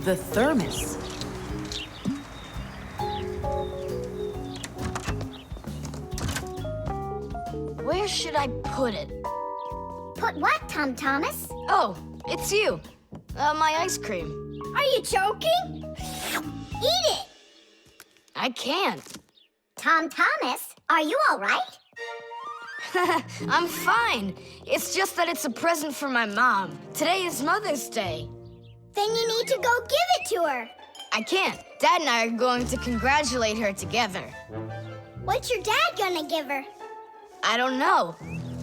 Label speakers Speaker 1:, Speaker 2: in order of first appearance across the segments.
Speaker 1: The thermos.
Speaker 2: Where should I put it?
Speaker 3: Put what, Tom Thomas?
Speaker 2: Oh, it's you. My ice cream.
Speaker 3: Are you joking? Eat it!
Speaker 2: I can't.
Speaker 3: Tom Thomas, are you all right?
Speaker 2: I'm fine. It's just that it's a present for my mom. Today is Mother's Day.
Speaker 3: Then you need to go give it to her.
Speaker 2: I can't. Dad and I are going to congratulate her together.
Speaker 3: What's your dad gonna give her?
Speaker 2: I don't know.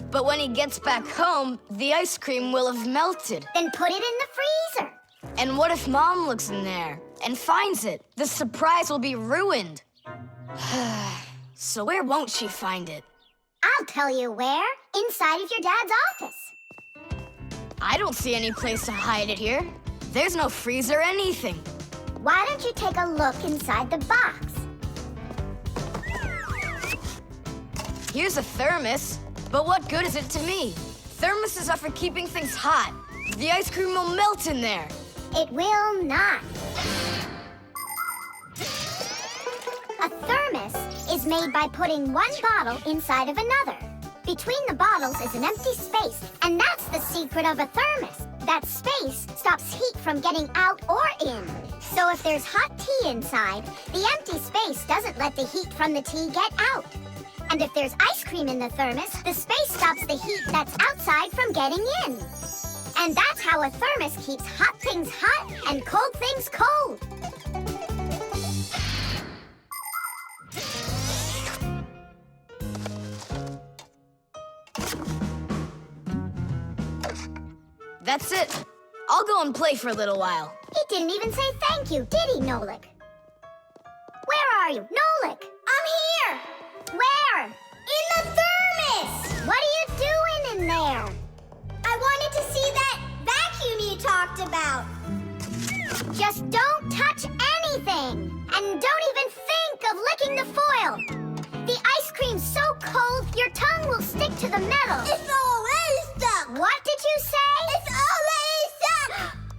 Speaker 2: But when he gets back home, the ice cream will have melted.
Speaker 3: Then put it in the freezer.
Speaker 2: And what if Mom looks in there and finds it? The surprise will be ruined. So where won't she find it?
Speaker 3: I'll tell you where. Inside of your dad's office.
Speaker 2: I don't see any place to hide it here. There's no freezer or anything.
Speaker 3: Why don't you take a look inside the box?
Speaker 2: Here's a thermos, but what good is it to me? Thermoses are for keeping things hot. The ice cream will melt in there.
Speaker 3: It will not. A thermos is made by putting one bottle inside of another. Between the bottles is an empty space, and that's the secret of a thermos. That space stops heat from getting out or in. So if there's hot tea inside, the empty space doesn't let the heat from the tea get out. And if there's ice cream in the thermos, the space stops the heat that's outside from getting in. And that's how a thermos keeps hot things hot and cold things cold.
Speaker 2: That's it. I'll go and play for a little while.
Speaker 3: He didn't even say thank you, did he, Nolik? Where are you? Nolik! I'm here! Where? In the thermos! What are you doing in there? I wanted to see that vacuum you talked about. Just don't touch anything! And don't even think of licking the foil! The ice cream's so cold, your tongue will stick to the metal. It's already stuck! What did you say? It's already stuck!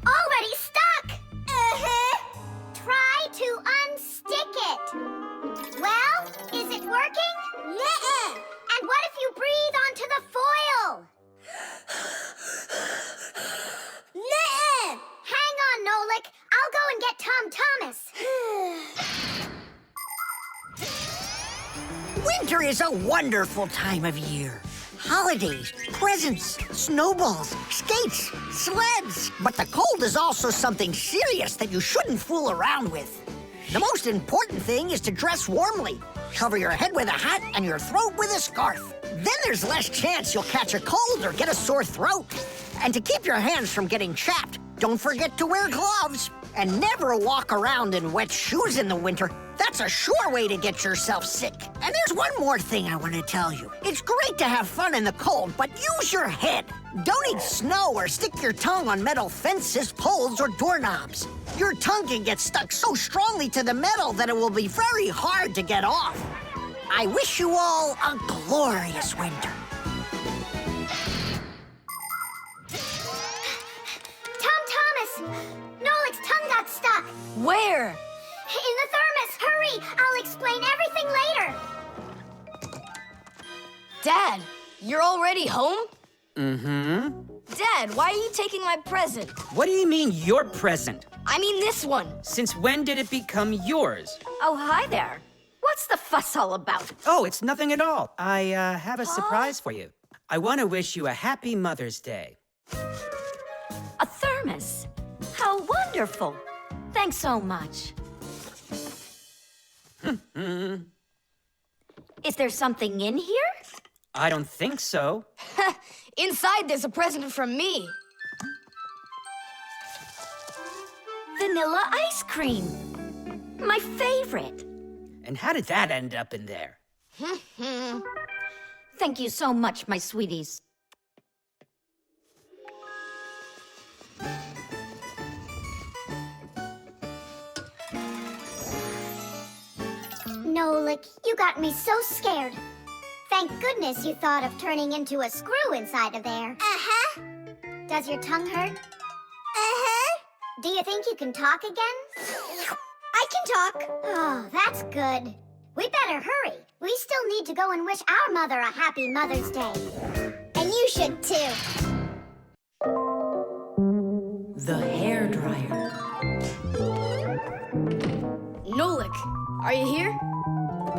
Speaker 3: Already stuck! Uh-huh. Try to unstick it. Well, is it working? Nuh-uh. And what if you breathe onto the foil? Nuh-uh. Hang on, Nolik. I'll go and get Tom Thomas.
Speaker 4: Winter is a wonderful time of year. Holidays, presents, snowballs, skates, sleds. But the cold is also something serious that you shouldn't fool around with. The most important thing is to dress warmly. Cover your head with a hat and your throat with a scarf. Then there's less chance you'll catch a cold or get a sore throat. And to keep your hands from getting chapped, don't forget to wear gloves. And never walk around in wet shoes in the winter. That's a sure way to get yourself sick. And there's one more thing I want to tell you. It's great to have fun in the cold, but use your head. Don't eat snow or stick your tongue on metal fences, poles, or doorknobs. Your tongue can get stuck so strongly to the metal that it will be very hard to get off. I wish you all a glorious winter.
Speaker 3: Tom Thomas! Nolik's tongue got stuck.
Speaker 2: Where?
Speaker 3: In the thermos. Hurry! I'll explain everything later.
Speaker 2: Dad, you're already home?
Speaker 1: Mm-hmm.
Speaker 2: Dad, why are you taking my present?
Speaker 1: What do you mean, your present?
Speaker 2: I mean this one.
Speaker 1: Since when did it become yours?
Speaker 5: Oh, hi there. What's the fuss all about?
Speaker 1: Oh, it's nothing at all. I have a surprise for you. I want to wish you a happy Mother's Day.
Speaker 5: A thermos. How wonderful. Thanks so much. Is there something in here?
Speaker 1: I don't think so.
Speaker 2: Inside there's a present from me.
Speaker 5: Vanilla ice cream. My favorite.
Speaker 1: And how did that end up in there?
Speaker 5: Thank you so much, my sweeties.
Speaker 3: Nolik, you got me so scared. Thank goodness you thought of turning into a screw inside of there. Uh-huh. Does your tongue hurt? Uh-huh. Do you think you can talk again? I can talk. Oh, that's good. We better hurry. We still need to go and wish our mother a happy Mother's Day. And you should too.
Speaker 1: The hairdryer.
Speaker 2: Nolik, are you here?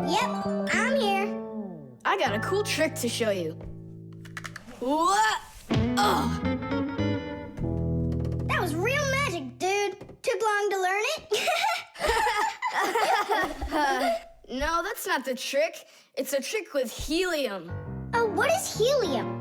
Speaker 3: Yep, I'm here.
Speaker 2: I got a cool trick to show you. What? Oh,
Speaker 3: That was real magic, dude. Took long to learn it?
Speaker 2: no, that's not the trick. It's a trick with helium.
Speaker 3: Oh, what is helium?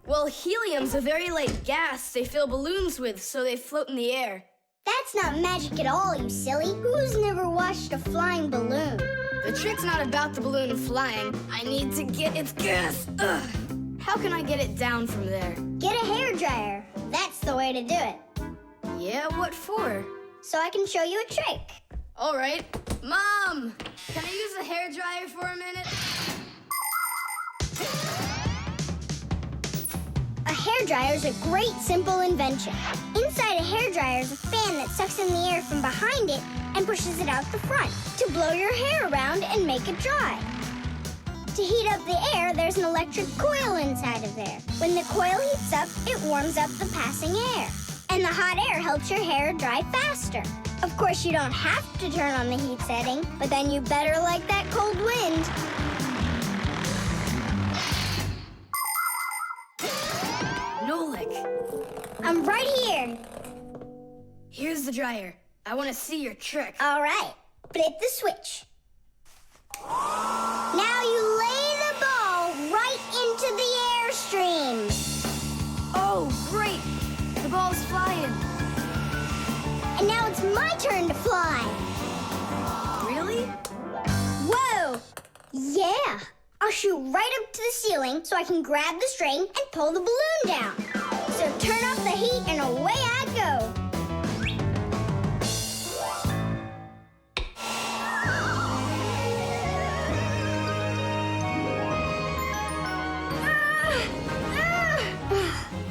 Speaker 2: Well, helium's a very light gas they fill balloons with so they float in the air.
Speaker 3: That's not magic at all, you silly. Who's never watched a flying balloon?
Speaker 2: The trick's not about the balloon flying. I need to get its gas. Ugh. How can I get it down from there?
Speaker 3: Get a hairdryer. That's the way to do it.
Speaker 2: Yeah, what for?
Speaker 3: So I can show you a trick.
Speaker 2: All right. Mom, can I use the hairdryer for a minute?
Speaker 3: A hairdryer is a great, simple invention. Inside a hairdryer is a fan that sucks in the air from behind it and pushes it out the front to blow your hair around and make it dry. To heat up the air, there's an electric coil inside of there. When the coil heats up, it warms up the passing air. And the hot air helps your hair dry faster. Of course, you don't have to turn on the heat setting, but then you better like that cold wind.
Speaker 2: Nolik,
Speaker 3: I'm right here.
Speaker 2: here's the dryer. I want to see your trick.
Speaker 3: All right, flip the switch. Now you lay the ball right into the airstream.
Speaker 2: Oh, great. The ball's flying.
Speaker 3: And now it's my turn to fly.
Speaker 2: Really?
Speaker 3: Whoa! Yeah! I'll shoot right up to the ceiling so I can grab the string and pull the balloon down. So turn off the heat and away I go.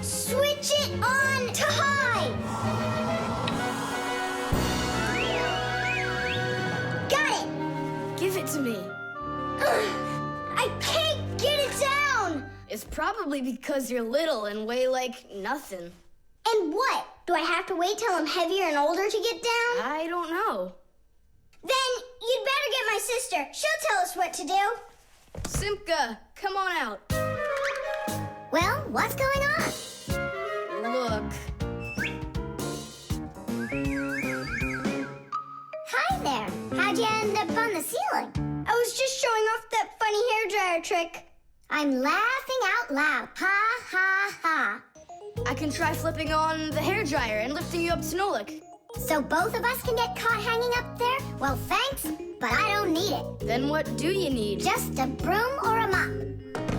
Speaker 3: Switch it on to high. Got it.
Speaker 2: Give it to me.
Speaker 3: I can't get it down.
Speaker 2: It's probably because you're little and weigh like nothing.
Speaker 3: And what? Do I have to wait till I'm heavier and older to get down?
Speaker 2: I don't know.
Speaker 3: Then you'd better get my sister. She'll tell us what to do.
Speaker 2: Simka, come on out.
Speaker 3: Well, what's going on?
Speaker 2: Look.
Speaker 3: Hi there. How'd you end up on the ceiling? I was just showing off that funny hairdryer trick. I'm laughing out loud. Ha, ha, ha.
Speaker 2: I can try flipping on the hairdryer and lifting you up to Nolik.
Speaker 3: So both of us can get caught hanging up there? Well, thanks, but I don't need it.
Speaker 2: Then what do you need?
Speaker 3: Just a broom or a mop.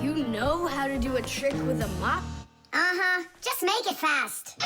Speaker 2: You know how to do a trick with a mop?
Speaker 3: Uh-huh. Just make it fast.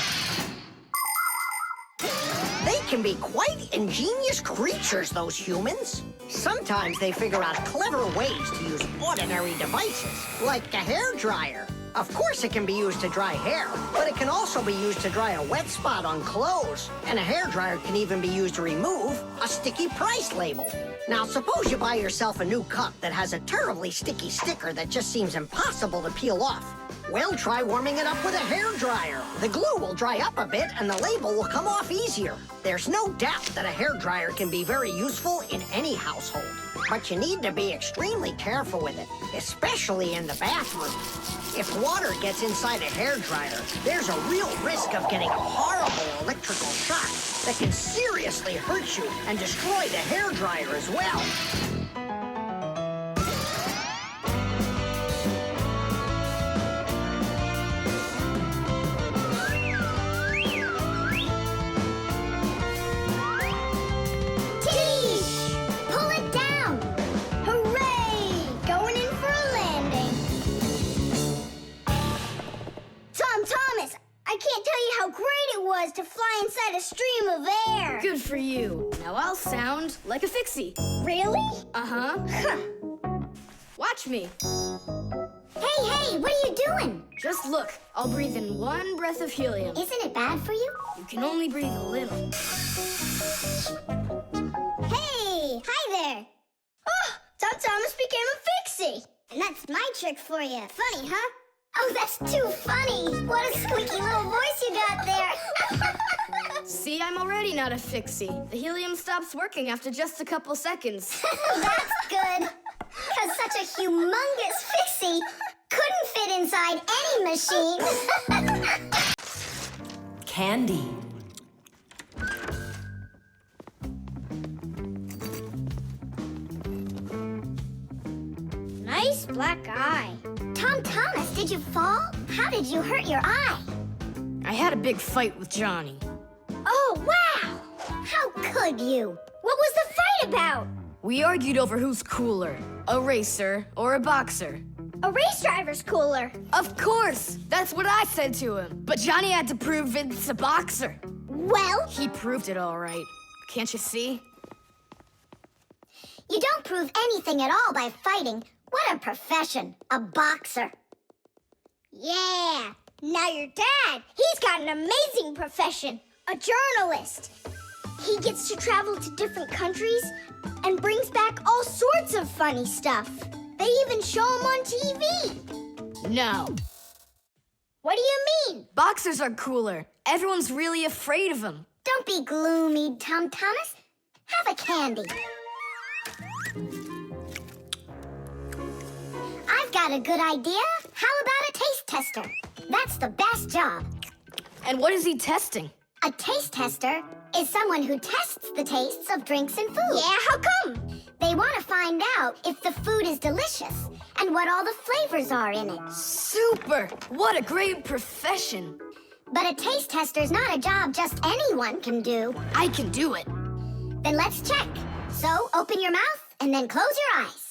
Speaker 4: They can be quite ingenious creatures, those humans. Sometimes they figure out clever ways to use ordinary devices, like a hairdryer. Of course it can be used to dry hair, but it can also be used to dry a wet spot on clothes. And a hairdryer can even be used to remove a sticky price label. Now, suppose you buy yourself a new cup that has a terribly sticky sticker that just seems impossible to peel off. Well, try warming it up with a hairdryer. The glue will dry up a bit and the label will come off easier. There's no doubt that a hairdryer can be very useful in any household. But you need to be extremely careful with it, especially in the bathroom. If water gets inside a hairdryer, there's a real risk of getting a horrible electrical shock that can seriously hurt you and destroy the hairdryer as well.
Speaker 3: To fly inside a stream of air.
Speaker 2: Good for you. Now I'll sound like a Fixie.
Speaker 3: Really?
Speaker 2: Uh-huh.
Speaker 3: Huh.
Speaker 2: Watch me.
Speaker 3: Hey, what are you doing?
Speaker 2: Just look. I'll breathe in one breath of helium.
Speaker 3: Isn't it bad for you?
Speaker 2: You can only breathe a little.
Speaker 3: Hey! Hi there! Oh! Tom Thomas became a Fixie! And that's my trick for you. Funny, huh? Oh, that's too funny! What a squeaky little voice you got there!
Speaker 2: See, I'm already not a Fixie. The helium stops working after just a couple seconds.
Speaker 3: That's good! Because such a humongous Fixie couldn't fit inside any machine.
Speaker 6: Candy.
Speaker 3: Nice black eye. Tom Thomas, did you fall? How did you hurt your eye?
Speaker 2: I had a big fight with Johnny.
Speaker 3: Oh, wow! How could you? What was the fight about?
Speaker 2: We argued over who's cooler, a racer or a boxer.
Speaker 3: A race driver's cooler.
Speaker 2: Of course! That's what I said to him. But Johnny had to prove it's a boxer.
Speaker 3: Well,
Speaker 2: He proved it all right. Can't you see?
Speaker 3: you don't prove anything at all by fighting. What a profession, a boxer. Yeah, now your dad, he's got an amazing profession, a journalist. He gets to travel to different countries and brings back all sorts of funny stuff. They even show him on TV.
Speaker 2: No.
Speaker 3: What do you mean?
Speaker 2: Boxers are cooler. Everyone's really afraid of them.
Speaker 3: Don't be gloomy, Tom Thomas. Have a candy. I've got a good idea. How about a taste tester? That's the best job.
Speaker 2: And what is he testing?
Speaker 3: A taste tester is someone who tests the tastes of drinks and food. Yeah, how come? They want to find out if the food is delicious and what all the flavors are in it.
Speaker 2: Super! What a great profession.
Speaker 3: But a taste tester's not a job just anyone can do.
Speaker 2: I can do it.
Speaker 3: Then let's check. So open your mouth and then close your eyes.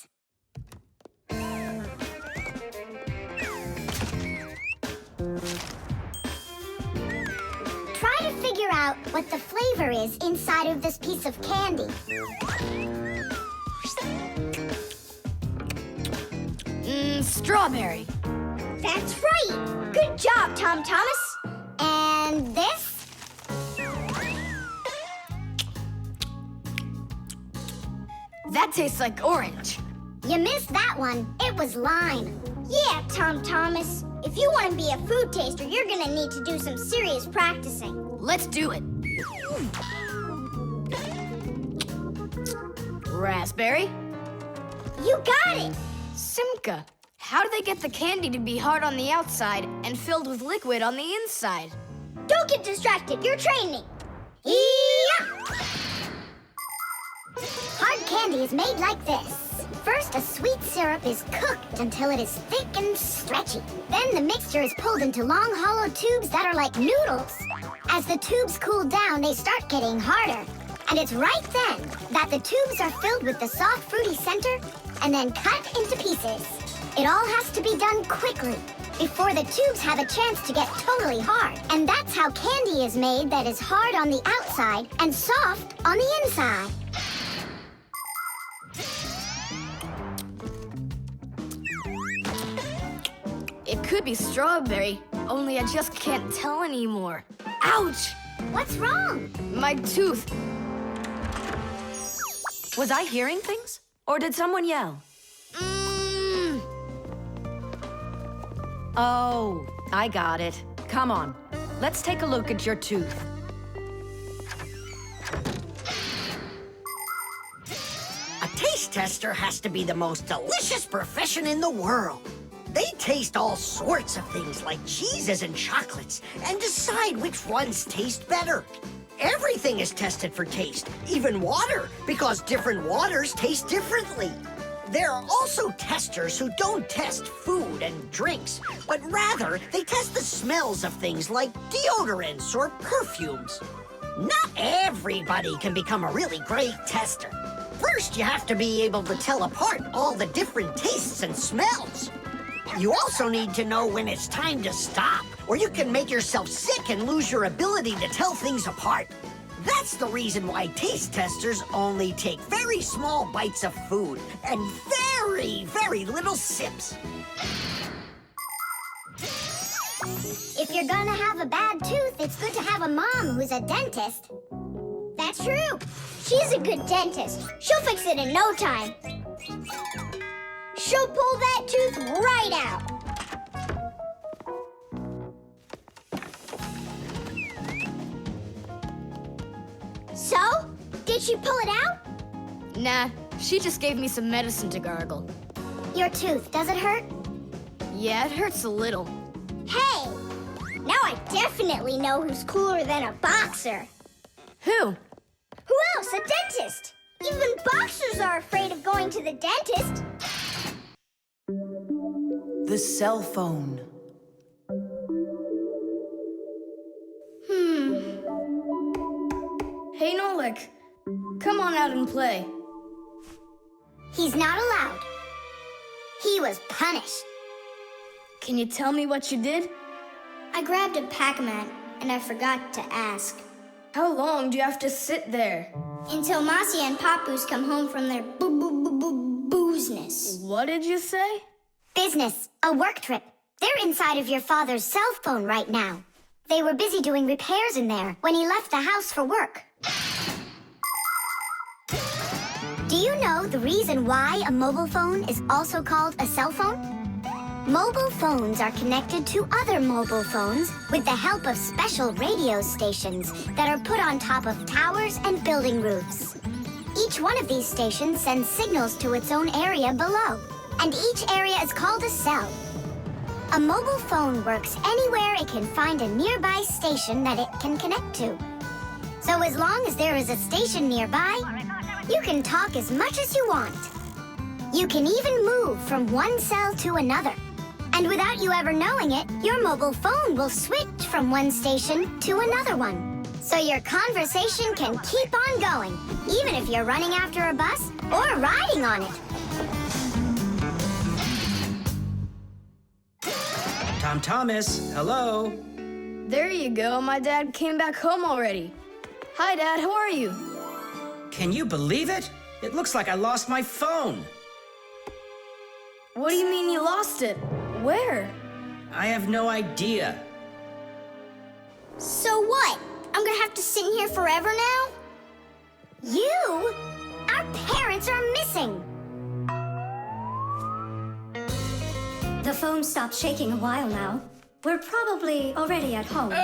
Speaker 3: Try to figure out what the flavor is inside of this piece of candy.
Speaker 2: Strawberry.
Speaker 3: That's right. Good job, Tom Thomas. And this?
Speaker 2: That tastes like orange.
Speaker 3: You missed that one. It was lime. Yeah, Tom Thomas. If you want to be a food taster, you're going to need to do some serious practicing.
Speaker 2: Let's do it. Raspberry.
Speaker 3: You got it.
Speaker 2: Simka. How do they get the candy to be hard on the outside and filled with liquid on the inside?
Speaker 3: Don't get distracted. You're training. Yeah! Hard candy is made like this. First, a sweet syrup is cooked until it is thick and stretchy. Then the mixture is pulled into long, hollow tubes that are like noodles. As the tubes cool down, they start getting harder. And it's right then that the tubes are filled with the soft, fruity center and then cut into pieces. It all has to be done quickly before the tubes have a chance to get totally hard. And that's how candy is made that is hard on the outside and soft on the inside.
Speaker 2: It could be strawberry, only I just can't tell anymore. Ouch!
Speaker 3: What's wrong?
Speaker 2: My tooth.
Speaker 6: Was I hearing things? Or did someone yell? Oh, I got it. Come on. Let's take a look at your tooth.
Speaker 4: A taste tester has to be the most delicious profession in the world. They taste all sorts of things like cheeses and chocolates and decide which ones taste better. Everything is tested for taste, even water, because different waters taste differently. There are also testers who don't test food and drinks, but rather they test the smells of things like deodorants or perfumes. Not everybody can become a really great tester. First, you have to be able to tell apart all the different tastes and smells. You also need to know when it's time to stop, or you can make yourself sick and lose your ability to tell things apart. That's the reason why taste testers only take very small bites of food and very, very little sips.
Speaker 3: If you're gonna have a bad tooth it's good to have a mom who's a dentist. That's true. She's a good dentist. She'll fix it in no time. She'll pull that tooth right out. So, did she pull it out?
Speaker 2: Nah, she just gave me some medicine to gargle.
Speaker 3: Your tooth, does it hurt?
Speaker 2: Yeah, it hurts a little.
Speaker 3: Hey! Now I definitely know who's cooler than a boxer.
Speaker 2: Who?
Speaker 3: Who else? A dentist! Even boxers are afraid of going to the dentist.
Speaker 6: The cell phone.
Speaker 2: Hey, Nolik. Come on out and play.
Speaker 3: He's not allowed. He was punished.
Speaker 2: Can you tell me what you did?
Speaker 3: I grabbed a Pac-Man and I forgot to ask.
Speaker 2: How long do you have to sit there?
Speaker 3: Until Marcia and Papoose come home from their boozness.
Speaker 2: What did you say?
Speaker 3: Business, a work trip. They're inside of your father's cell phone right now. They were busy doing repairs in there when he left the house for work. Do you know the reason why a mobile phone is also called a cell phone? Mobile phones are connected to other mobile phones with the help of special radio stations that are put on top of towers and building roofs. Each one of these stations sends signals to its own area below, and each area is called a cell. A mobile phone works anywhere it can find a nearby station that it can connect to. So as long as there is a station nearby, you can talk as much as you want. You can even move from one cell to another. And without you ever knowing it, your mobile phone will switch from one station to another one. So your conversation can keep on going, even if you're running after a bus or riding on it.
Speaker 1: Tom Thomas, hello.
Speaker 2: There you go. My dad came back home already. Hi, Dad. How are you?
Speaker 1: Can you believe it? It looks like I lost my phone.
Speaker 2: What do you mean you lost it? Where?
Speaker 1: I have no idea.
Speaker 3: So what? I'm gonna have to sit in here forever now? You? Our parents are missing.
Speaker 7: The phone stopped shaking a while now. We're probably already at home.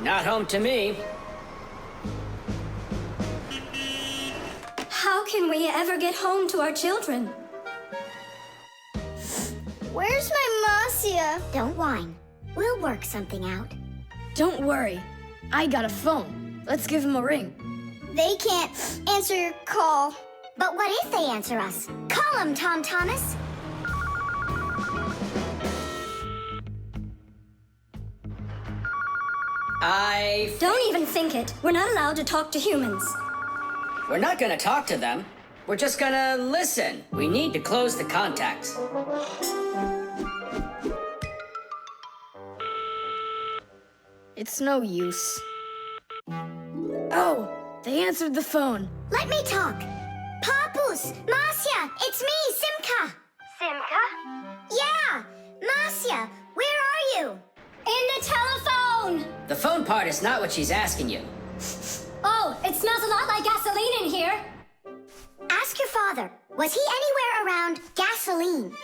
Speaker 1: Not home to me.
Speaker 7: How can we ever get home to our children?
Speaker 3: Where's my Marcia? Don't whine. We'll work something out.
Speaker 2: Don't worry. I got a phone. Let's give him a ring.
Speaker 3: They can't answer your call. But what if they answer us? Call them, Tom Thomas.
Speaker 7: Don't even think it. We're not allowed to talk to humans.
Speaker 8: We're not gonna talk to them. We're just gonna listen. We need to close the contacts.
Speaker 2: It's no use. Oh, they answered the phone.
Speaker 3: Let me talk. Papoose, Marcia, it's me, Simka.
Speaker 7: Simka?
Speaker 3: Yeah, Marcia, where are you?
Speaker 7: In the telephone!
Speaker 8: The phone part is not what she's asking you.
Speaker 7: Oh, it smells a lot like gasoline in here.
Speaker 3: Ask your father. Was he anywhere around gasoline?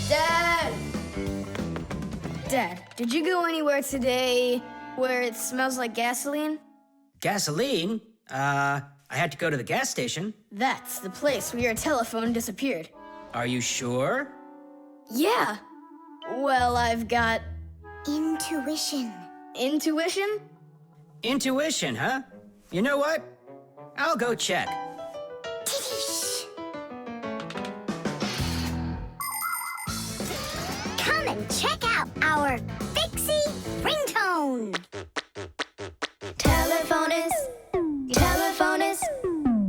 Speaker 2: Dad! Dad, did you go anywhere today where it smells like gasoline?
Speaker 1: Gasoline? I had to go to the gas station.
Speaker 2: That's the place where your telephone disappeared.
Speaker 1: Are you sure?
Speaker 2: Yeah. Well, I've got
Speaker 3: Intuition.
Speaker 2: intuition.
Speaker 1: Intuition, huh? You know what? I'll go check.
Speaker 3: Tidish. Come and check out our Fixie ringtone.
Speaker 7: Telephone is, your telephone is,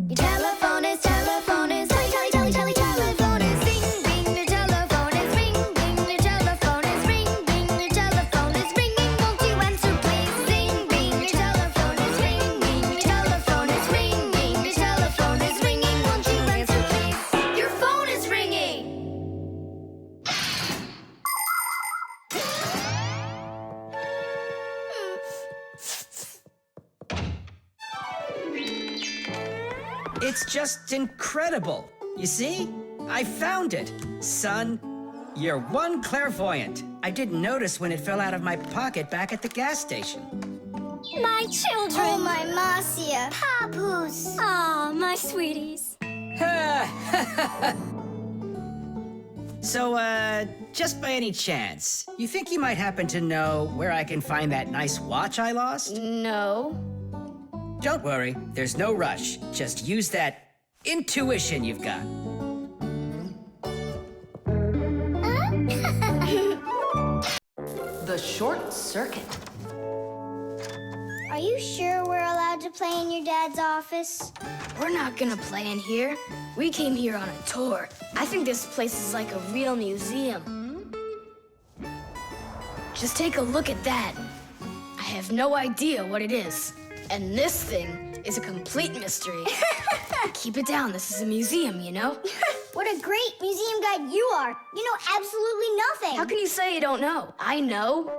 Speaker 7: your telephone is, telephone is, telephone is, ring, ring, your telephone is, ring, ring, your telephone is, ring, ring, your telephone is ringing, won't you answer please? Ring, ring, your telephone is, ring, ring, your telephone is, ring, ring, your telephone is ringing, won't you answer please? Your phone is ringing!
Speaker 1: It's just incredible. You see? I found it. Son, you're one clairvoyant. I didn't notice when it fell out of my pocket back at the gas station.
Speaker 7: My children.
Speaker 3: Oh, my Marcia. Papoose.
Speaker 7: Aw, my sweeties.
Speaker 1: So, just by any chance, you think you might happen to know where I can find that nice watch I lost?
Speaker 2: No.
Speaker 1: Don't worry, there's no rush. Just use that intuition you've got.
Speaker 6: The short circuit.
Speaker 3: Are you sure we're allowed to play in your dad's office?
Speaker 2: We're not gonna play in here. We came here on a tour. I think this place is like a real museum. Just take a look at that. I have no idea what it is. And this thing is a complete mystery. Keep it down, this is a museum, you know?
Speaker 3: What a great museum guide you are. You know absolutely nothing.
Speaker 2: How can you say you don't know? I know.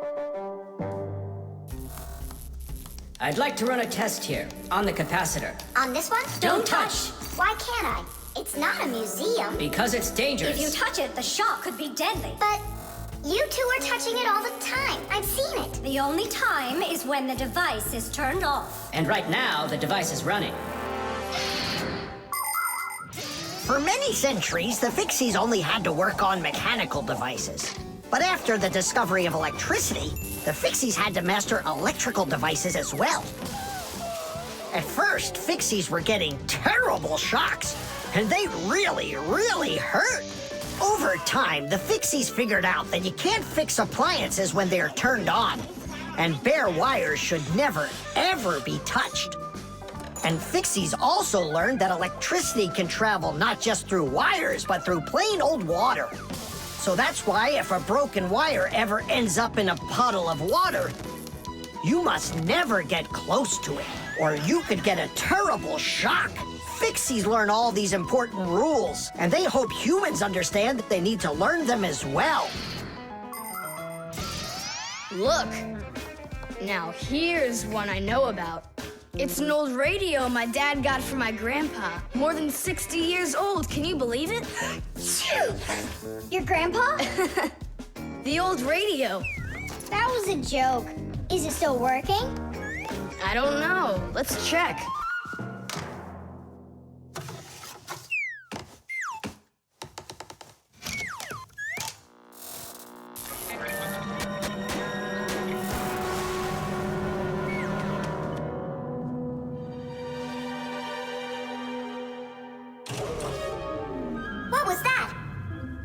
Speaker 8: I'd like to run a test here on the capacitor.
Speaker 3: On this one?
Speaker 8: Don't touch!
Speaker 3: Why can't I? It's not a museum.
Speaker 8: Because it's dangerous.
Speaker 7: If you touch it, the shock could be deadly.
Speaker 3: But you two are touching it all the time. I've seen it.
Speaker 7: The only time is when the device is turned off.
Speaker 8: And right now, the device is running.
Speaker 4: For many centuries, the Fixies only had to work on mechanical devices. But after the discovery of electricity, the Fixies had to master electrical devices as well. At first, Fixies were getting terrible shocks, and they really, really hurt. Over time, the Fixies figured out that you can't fix appliances when they're turned on, and bare wires should never, ever be touched. And Fixies also learned that electricity can travel not just through wires, but through plain old water. So that's why if a broken wire ever ends up in a puddle of water, you must never get close to it, or you could get a terrible shock. Fixies learn all these important rules, and they hope humans understand that they need to learn them as well.
Speaker 2: Look. Now here's one I know about. It's an old radio my dad got from my grandpa. More than 60 years old, can you believe it?
Speaker 3: Your grandpa?
Speaker 2: The old radio.
Speaker 3: That was a joke. Is it still working?
Speaker 2: I don't know. Let's check.
Speaker 3: What was that?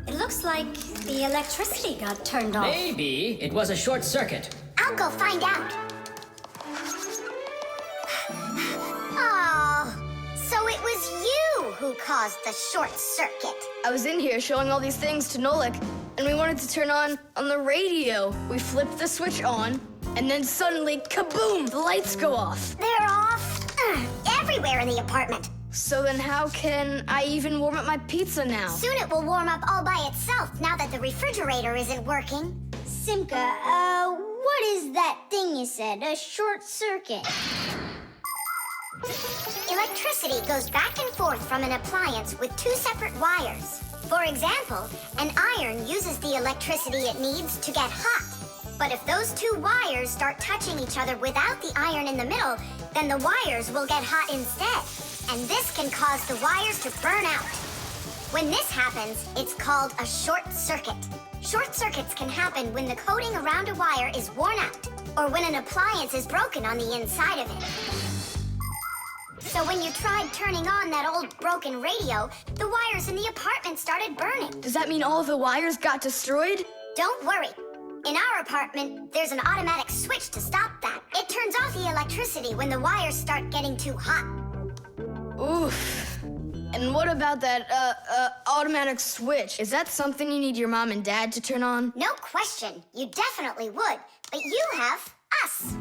Speaker 7: It looks like the electricity got turned off.
Speaker 8: Maybe it was a short circuit.
Speaker 3: I'll go find out. Oh, so it was you who caused the short circuit.
Speaker 2: I was in here showing all these things to Nolik, and we wanted to turn on the radio. We flipped the switch on, and then suddenly, kaboom, the lights go off.
Speaker 3: They're off everywhere in the apartment.
Speaker 2: So then how can I even warm up my pizza now?
Speaker 3: Soon it will warm up all by itself now that the refrigerator isn't working. Simka, what is that thing you said? A short circuit? Electricity goes back and forth from an appliance with two separate wires. For example, an iron uses the electricity it needs to get hot. But if those two wires start touching each other without the iron in the middle, then the wires will get hot instead. And this can cause the wires to burn out. When this happens, it's called a short circuit. Short circuits can happen when the coating around a wire is worn out, or when an appliance is broken on the inside of it. So when you tried turning on that old broken radio, the wires in the apartment started burning.
Speaker 2: Does that mean all the wires got destroyed?
Speaker 3: Don't worry. In our apartment, there's an automatic switch to stop that. It turns off the electricity when the wires start getting too hot.
Speaker 2: Oof. And what about that, automatic switch? Is that something you need your mom and dad to turn on?
Speaker 3: No question. You definitely would. But you have us.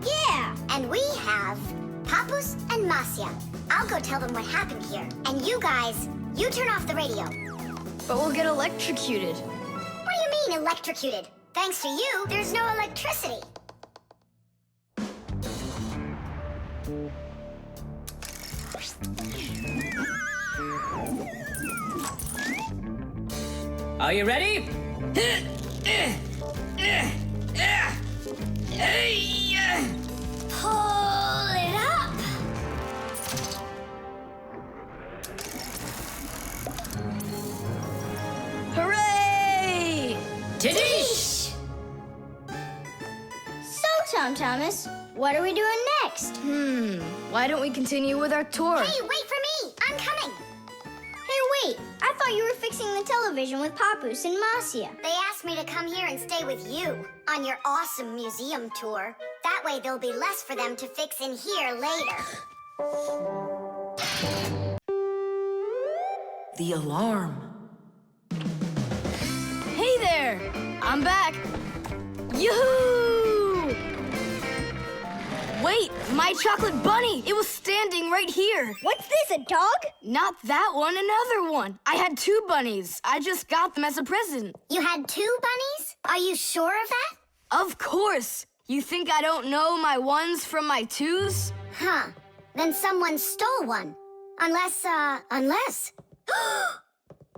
Speaker 3: Yeah. And we have Papoose and Marcia. I'll go tell them what happened here. And you guys, you turn off the radio.
Speaker 2: But we'll get electrocuted.
Speaker 3: What do you mean electrocuted? Thanks to you, there's no electricity.
Speaker 8: Are you ready?
Speaker 3: Pull it up.
Speaker 2: Hooray!
Speaker 8: Tidish!
Speaker 3: So, Tom Thomas, what are we doing next?
Speaker 2: Why don't we continue with our tour?
Speaker 3: Hey, wait for me! I'm coming! Hey, wait! I thought you were fixing the television with Papoose and Marcia. They asked me to come here and stay with you on your awesome museum tour. That way there'll be less for them to fix in here later.
Speaker 6: The alarm.
Speaker 2: Hey there! I'm back! Yoo-hoo! Wait, my chocolate bunny! It was standing right here!
Speaker 3: What's this, a dog?
Speaker 2: Not that one, another one! I had 2 bunnies. I just got them as a present.
Speaker 3: You had 2 bunnies? Are you sure of that?
Speaker 2: Of course! You think I don't know my 1s from my 2s?
Speaker 3: Huh. Then someone stole one. Unless.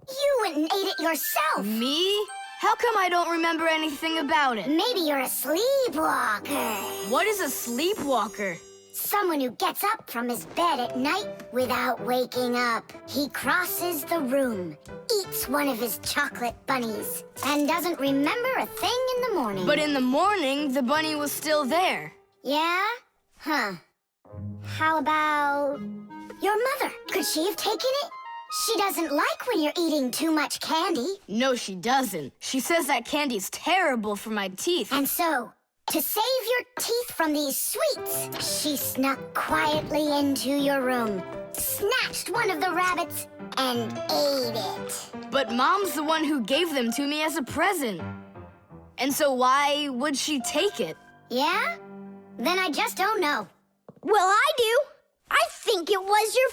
Speaker 3: You went and ate it yourself!
Speaker 2: Me? How come I don't remember anything about it?
Speaker 3: Maybe you're a sleepwalker.
Speaker 2: What is a sleepwalker?
Speaker 3: Someone who gets up from his bed at night without waking up. He crosses the room, eats one of his chocolate bunnies, and doesn't remember a thing in the morning.
Speaker 2: But in the morning, the bunny was still there.
Speaker 3: Yeah? Huh. How about your mother? Could she have taken it? She doesn't like when you're eating too much candy.
Speaker 2: No, she doesn't. She says that candy's terrible for my teeth.
Speaker 3: And so, to save your teeth from these sweets, she snuck quietly into your room, snatched one of the rabbits, and ate it.
Speaker 2: But Mom's the one who gave them to me as a present. And so why would she take it?
Speaker 3: Yeah? Then I just don't know. Well, I do. I think it was your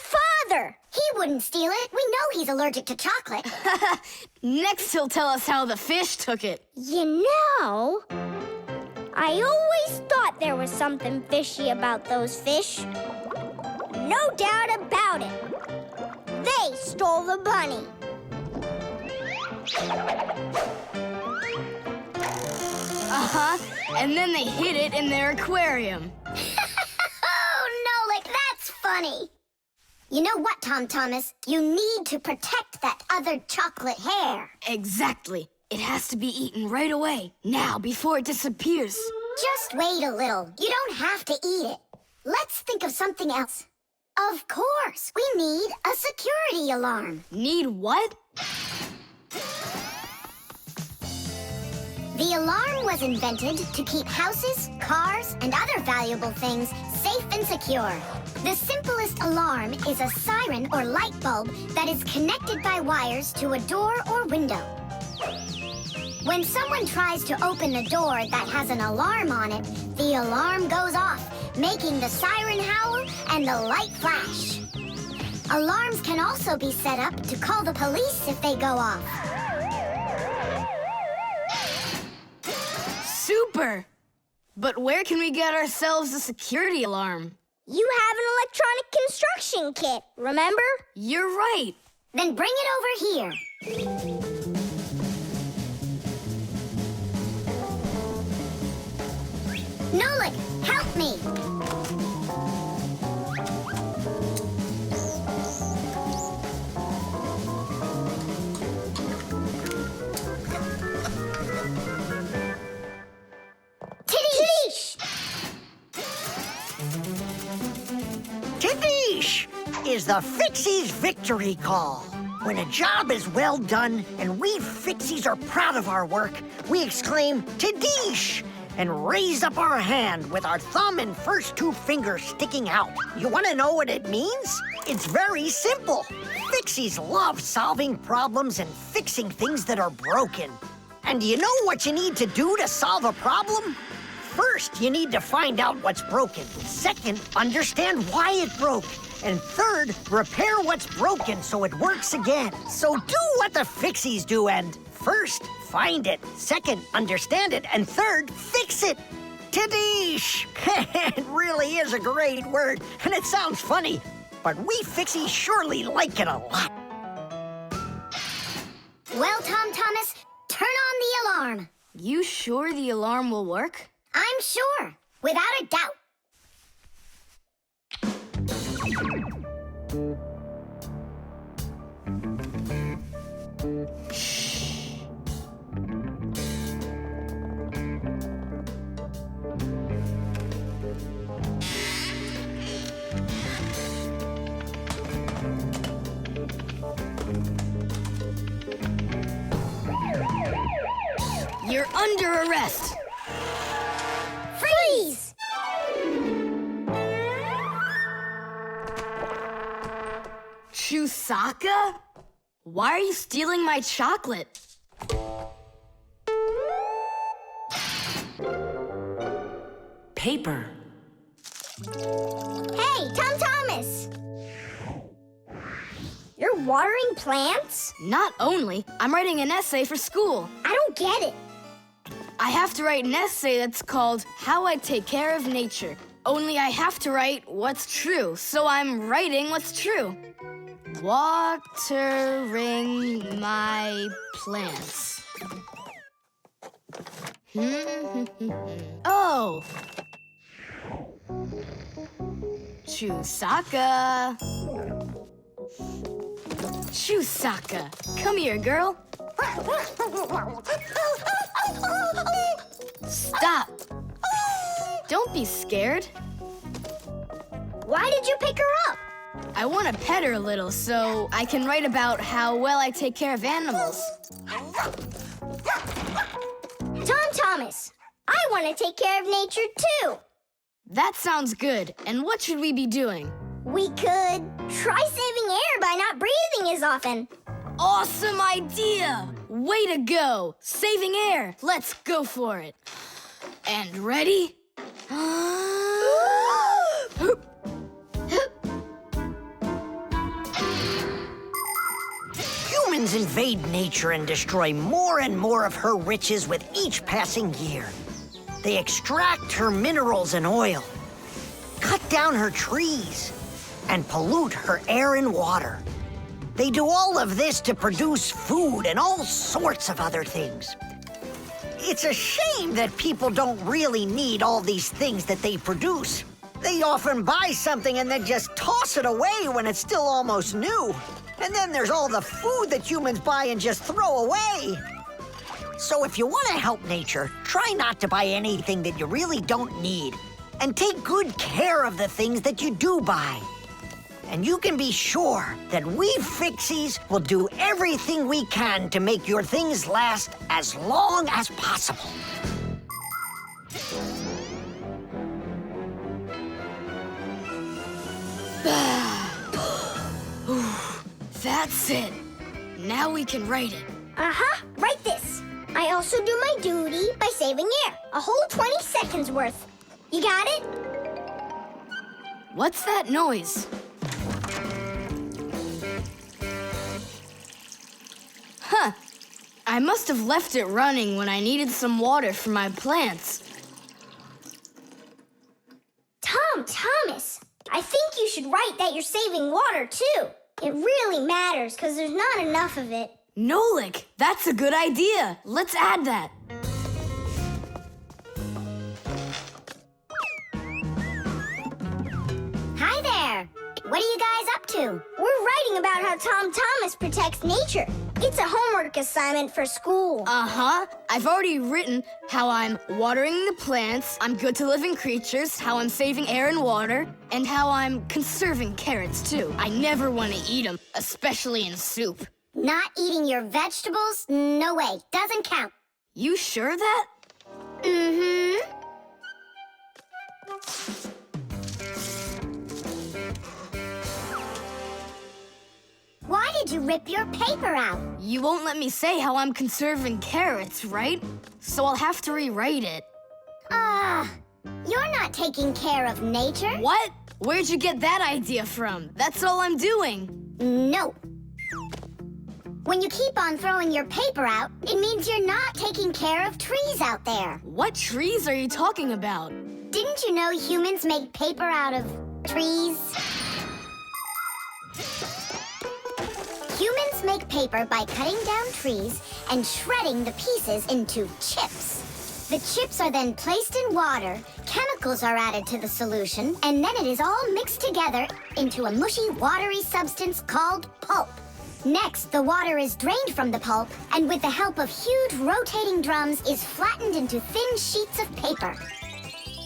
Speaker 3: father. He wouldn't steal it. We know he's allergic to chocolate.
Speaker 2: Next, he'll tell us how the fish took it.
Speaker 9: You know, I always thought there was something fishy about those fish. No doubt about it. They stole the bunny.
Speaker 2: Uh-huh. And then they hid it in their aquarium.
Speaker 3: Oh, Nolik, that's funny. You know what, Tom Thomas? You need to protect that other chocolate hair.
Speaker 2: Exactly. It has to be eaten right away. Now, before it disappears.
Speaker 3: Just wait a little. You don't have to eat it. Let's think of something else. Of course, we need a security alarm.
Speaker 2: Need what?
Speaker 3: The alarm was invented to keep houses, cars, and other valuable things safe and secure. The simplest alarm is a siren or light bulb that is connected by wires to a door or window. When someone tries to open the door that has an alarm on it, the alarm goes off, making the siren howl and the light flash. Alarms can also be set up to call the police if they go off.
Speaker 2: Super! But where can we get ourselves a security alarm?
Speaker 9: You have an electronic construction kit, remember?
Speaker 2: You're right.
Speaker 3: Then bring it over here. Nolik, help me! Tidish!
Speaker 4: Tidish is the Fixies victory call. When a job is well done and we Fixies are proud of our work, we exclaim, Tidish! And raise up our hand with our thumb and first 2 fingers sticking out. You want to know what it means? It's very simple. Fixies love solving problems and fixing things that are broken. And do you know what you need to do to solve a problem? First, you need to find out what's broken. Second, understand why it broke. And third, repair what's broken so it works again. So do what the Fixies do and first, find it. Second, understand it. And third, fix it. Tidish! It really is a great word, and it sounds funny. But we Fixies surely like it a lot.
Speaker 3: Well, Tom Thomas, turn on the alarm.
Speaker 2: You sure the alarm will work?
Speaker 3: I'm sure, without a doubt.
Speaker 2: You're under arrest.
Speaker 3: Freeze!
Speaker 2: Chusaka? Why are you stealing my chocolate?
Speaker 6: Paper.
Speaker 9: Hey, Tom Thomas! You're watering plants?
Speaker 2: Not only, I'm writing an essay for school.
Speaker 9: I don't get it.
Speaker 2: I have to write an essay that's called How I Take Care of Nature. Only I have to write what's true, so I'm writing what's true. Watering my plants. Oh! Chusaka. Chusaka, come here, girl. Stop. Don't be scared.
Speaker 9: Why did you pick her up?
Speaker 2: I want to pet her a little so I can write about how well I take care of animals.
Speaker 9: Tom Thomas, I want to take care of nature too.
Speaker 2: That sounds good. And what should we be doing?
Speaker 9: We could try saving air by not breathing as often.
Speaker 2: Awesome idea! Way to go! Saving air. Let's go for it. And ready?
Speaker 4: Humans invade nature and destroy more and more of her riches with each passing year. They extract her minerals and oil, cut down her trees, and pollute her air and water. They do all of this to produce food and all sorts of other things. It's a shame that people don't really need all these things that they produce. They often buy something and then just toss it away when it's still almost new. And then there's all the food that humans buy and just throw away. So if you want to help nature, try not to buy anything that you really don't need. And take good care of the things that you do buy. And you can be sure that we Fixies will do everything we can to make your things last as long as possible.
Speaker 2: That's it. Now we can write it.
Speaker 9: Uh-huh, write this. I also do my duty by saving air. A whole 20 seconds worth. You got it?
Speaker 2: What's that noise? Huh. I must have left it running when I needed some water for my plants.
Speaker 9: Tom Thomas, I think you should write that you're saving water too. It really matters because there's not enough of it.
Speaker 2: Nolik, that's a good idea. Let's add that.
Speaker 3: Hi there. What are you guys up to?
Speaker 9: We're writing about how Tom Thomas protects nature. It's a homework assignment for school.
Speaker 2: Uh-huh. I've already written how I'm watering the plants, I'm good to living creatures, how I'm saving air and water, and how I'm conserving carrots, too. I never want to eat them, especially in soup.
Speaker 3: Not eating your vegetables? No way. Doesn't count.
Speaker 2: You sure of that?
Speaker 3: Mm-hmm. Why did you rip your paper out?
Speaker 2: You won't let me say how I'm conserving carrots, right? So I'll have to rewrite it.
Speaker 3: You're not taking care of nature.
Speaker 2: What? Where'd you get that idea from? That's all I'm doing.
Speaker 3: No. When you keep on throwing your paper out, it means you're not taking care of trees out there.
Speaker 2: What trees are you talking about?
Speaker 3: Didn't you know humans make paper out of trees? Humans make paper by cutting down trees and shredding the pieces into chips. The chips are then placed in water, chemicals are added to the solution, and then it is all mixed together into a mushy, watery substance called pulp. Next, the water is drained from the pulp, and with the help of huge rotating drums is flattened into thin sheets of paper.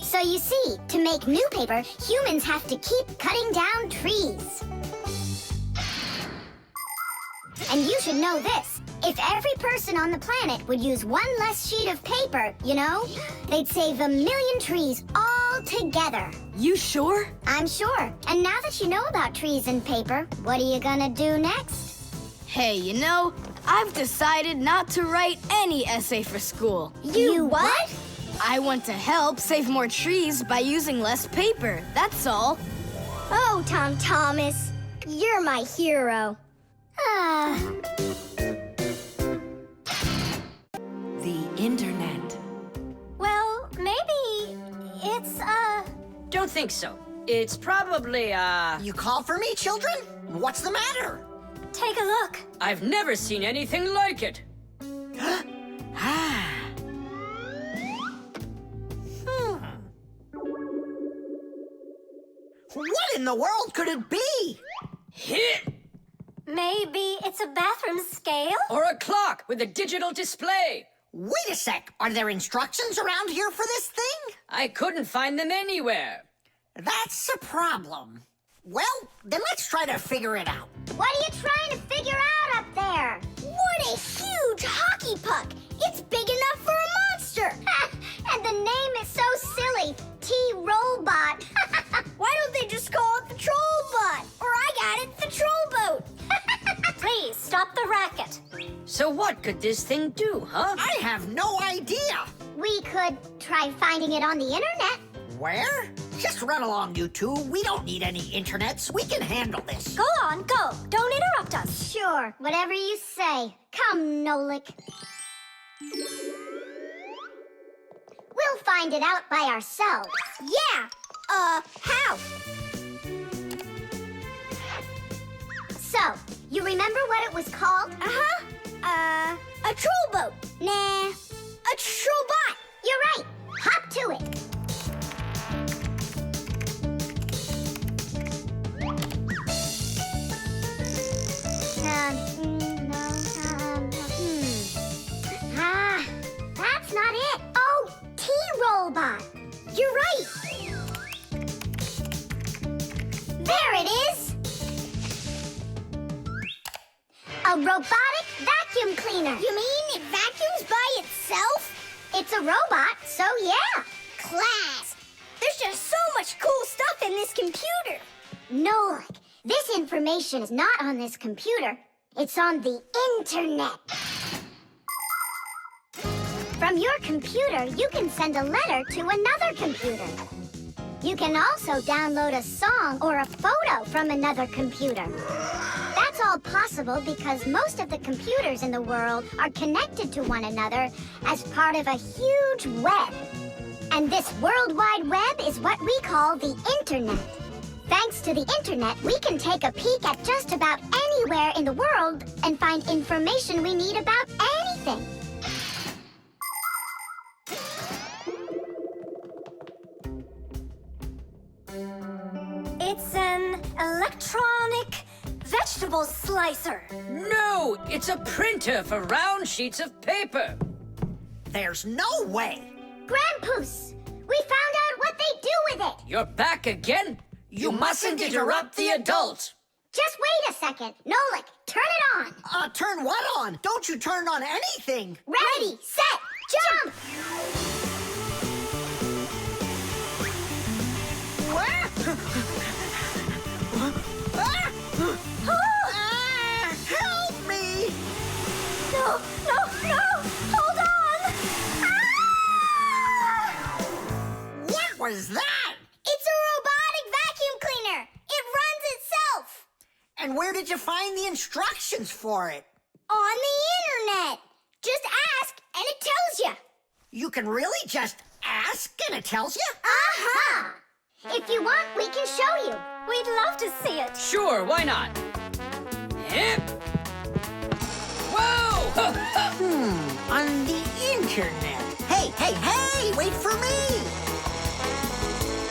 Speaker 3: So you see, to make new paper, humans have to keep cutting down trees. And you should know this. If every person on the planet would use one less sheet of paper, you know, they'd save 1 million trees all together.
Speaker 2: You sure?
Speaker 3: I'm sure. And now that you know about trees and paper, what are you gonna do next?
Speaker 2: Hey, you know, I've decided not to write any essay for school.
Speaker 3: You what?
Speaker 2: I want to help save more trees by using less paper, that's all.
Speaker 9: Oh, Tom Thomas, you're my hero.
Speaker 6: The internet.
Speaker 5: Well, maybe it's,
Speaker 8: Don't think so. It's probably,
Speaker 4: You call for me, children? What's the matter?
Speaker 5: take a look.
Speaker 8: I've never seen anything like it.
Speaker 4: What in the world could it be?
Speaker 8: Hit!
Speaker 5: Maybe it's a bathroom scale?
Speaker 8: Or a clock with a digital display.
Speaker 4: Wait a sec. Are there instructions around here for this thing?
Speaker 8: I couldn't find them anywhere.
Speaker 4: That's a problem. Well, then let's try to figure it out.
Speaker 3: What are you trying to figure out up there?
Speaker 9: What a huge hockey puck! It's big enough for a monster!
Speaker 3: And the name is so silly. T-Robot.
Speaker 9: Why don't they just call it the Trollbot? Or I got it, the Trollboat!
Speaker 5: Please, stop the racket.
Speaker 8: So what could this thing do, huh?
Speaker 4: I have no idea.
Speaker 3: We could try finding it on the internet.
Speaker 4: Where? Just run along, you two. We don't need any internets. We can handle this.
Speaker 5: Go on, go. Don't interrupt us.
Speaker 3: Sure, whatever you say. Come, Nolik. We'll find it out by ourselves.
Speaker 9: Yeah! How?
Speaker 3: So, you remember what it was called?
Speaker 9: A Trollboat. Nah, a Trollbot.
Speaker 3: You're right. Hop to it. That's not it. Oh, T-Robot. You're right. There it is. A robotic vacuum cleaner.
Speaker 9: You mean it vacuums by itself?
Speaker 3: It's a robot, so yeah.
Speaker 9: Class! There's just so much cool stuff in this computer.
Speaker 3: Nolik, this information is not on this computer. It's on the internet. From your computer, you can send a letter to another computer. You can also download a song or a photo from another computer. That's all possible because most of the computers in the world are connected to one another as part of a huge web. And this World Wide Web is what we call the Internet. Thanks to the Internet, we can take a peek at just about anywhere in the world and find information we need about anything.
Speaker 5: It's an electronic vegetable slicer.
Speaker 8: No, it's a printer for round sheets of paper.
Speaker 4: There's no way.
Speaker 3: Grandpoos, we found out what they do with it.
Speaker 8: You're back again? You mustn't interrupt the adult.
Speaker 3: Just wait a second. Nolik, turn it on.
Speaker 4: Turn what on? Don't you turn on anything.
Speaker 3: Ready, set, jump!
Speaker 4: Help me!
Speaker 5: No, hold on!
Speaker 4: What was that?
Speaker 9: It's a robotic vacuum cleaner. It runs itself.
Speaker 4: And where did you find the instructions for it?
Speaker 9: On the internet. Just ask and it tells you.
Speaker 4: You can really just ask and it tells you?
Speaker 3: Aha! If you want, we can show you.
Speaker 5: We'd love to see it.
Speaker 8: Sure, why not? Hip,
Speaker 4: On the internet. Hey, wait for me!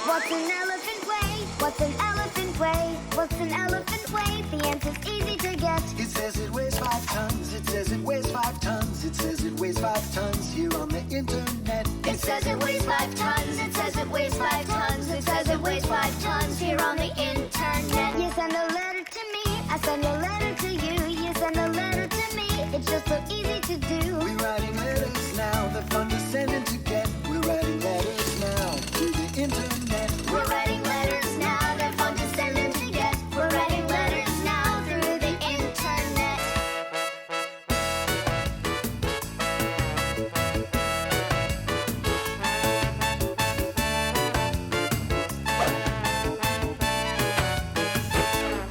Speaker 5: What's an elephant weigh? What's an elephant weigh? What's an elephant weigh? The answer's easy to get.
Speaker 10: It says it weighs 5 tons. It says it weighs 5 tons. It says it weighs 5 tons here on the internet.
Speaker 5: It says it weighs 5 tons. It says it weighs 5 tons. It says it weighs 5 tons here on the internet. You send a letter to me. I send a letter to you. You send a letter to me. It's just so easy to do.
Speaker 10: We're writing letters now. They're fun to send and to get. We're writing letters now through the internet.
Speaker 5: We're writing letters now. They're fun to send and to get. We're writing letters now through the internet.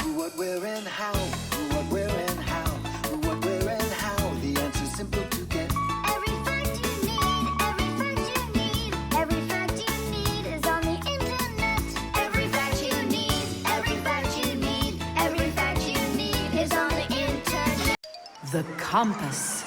Speaker 10: Who, what, where, and how. Who, what, where, and how. Who, what, where, and how. The answer's simple to get.
Speaker 5: Every fact you need, every fact you need, every fact you need is on the internet. Every fact you need, every fact you need, every fact you need is on the internet.
Speaker 6: The compass.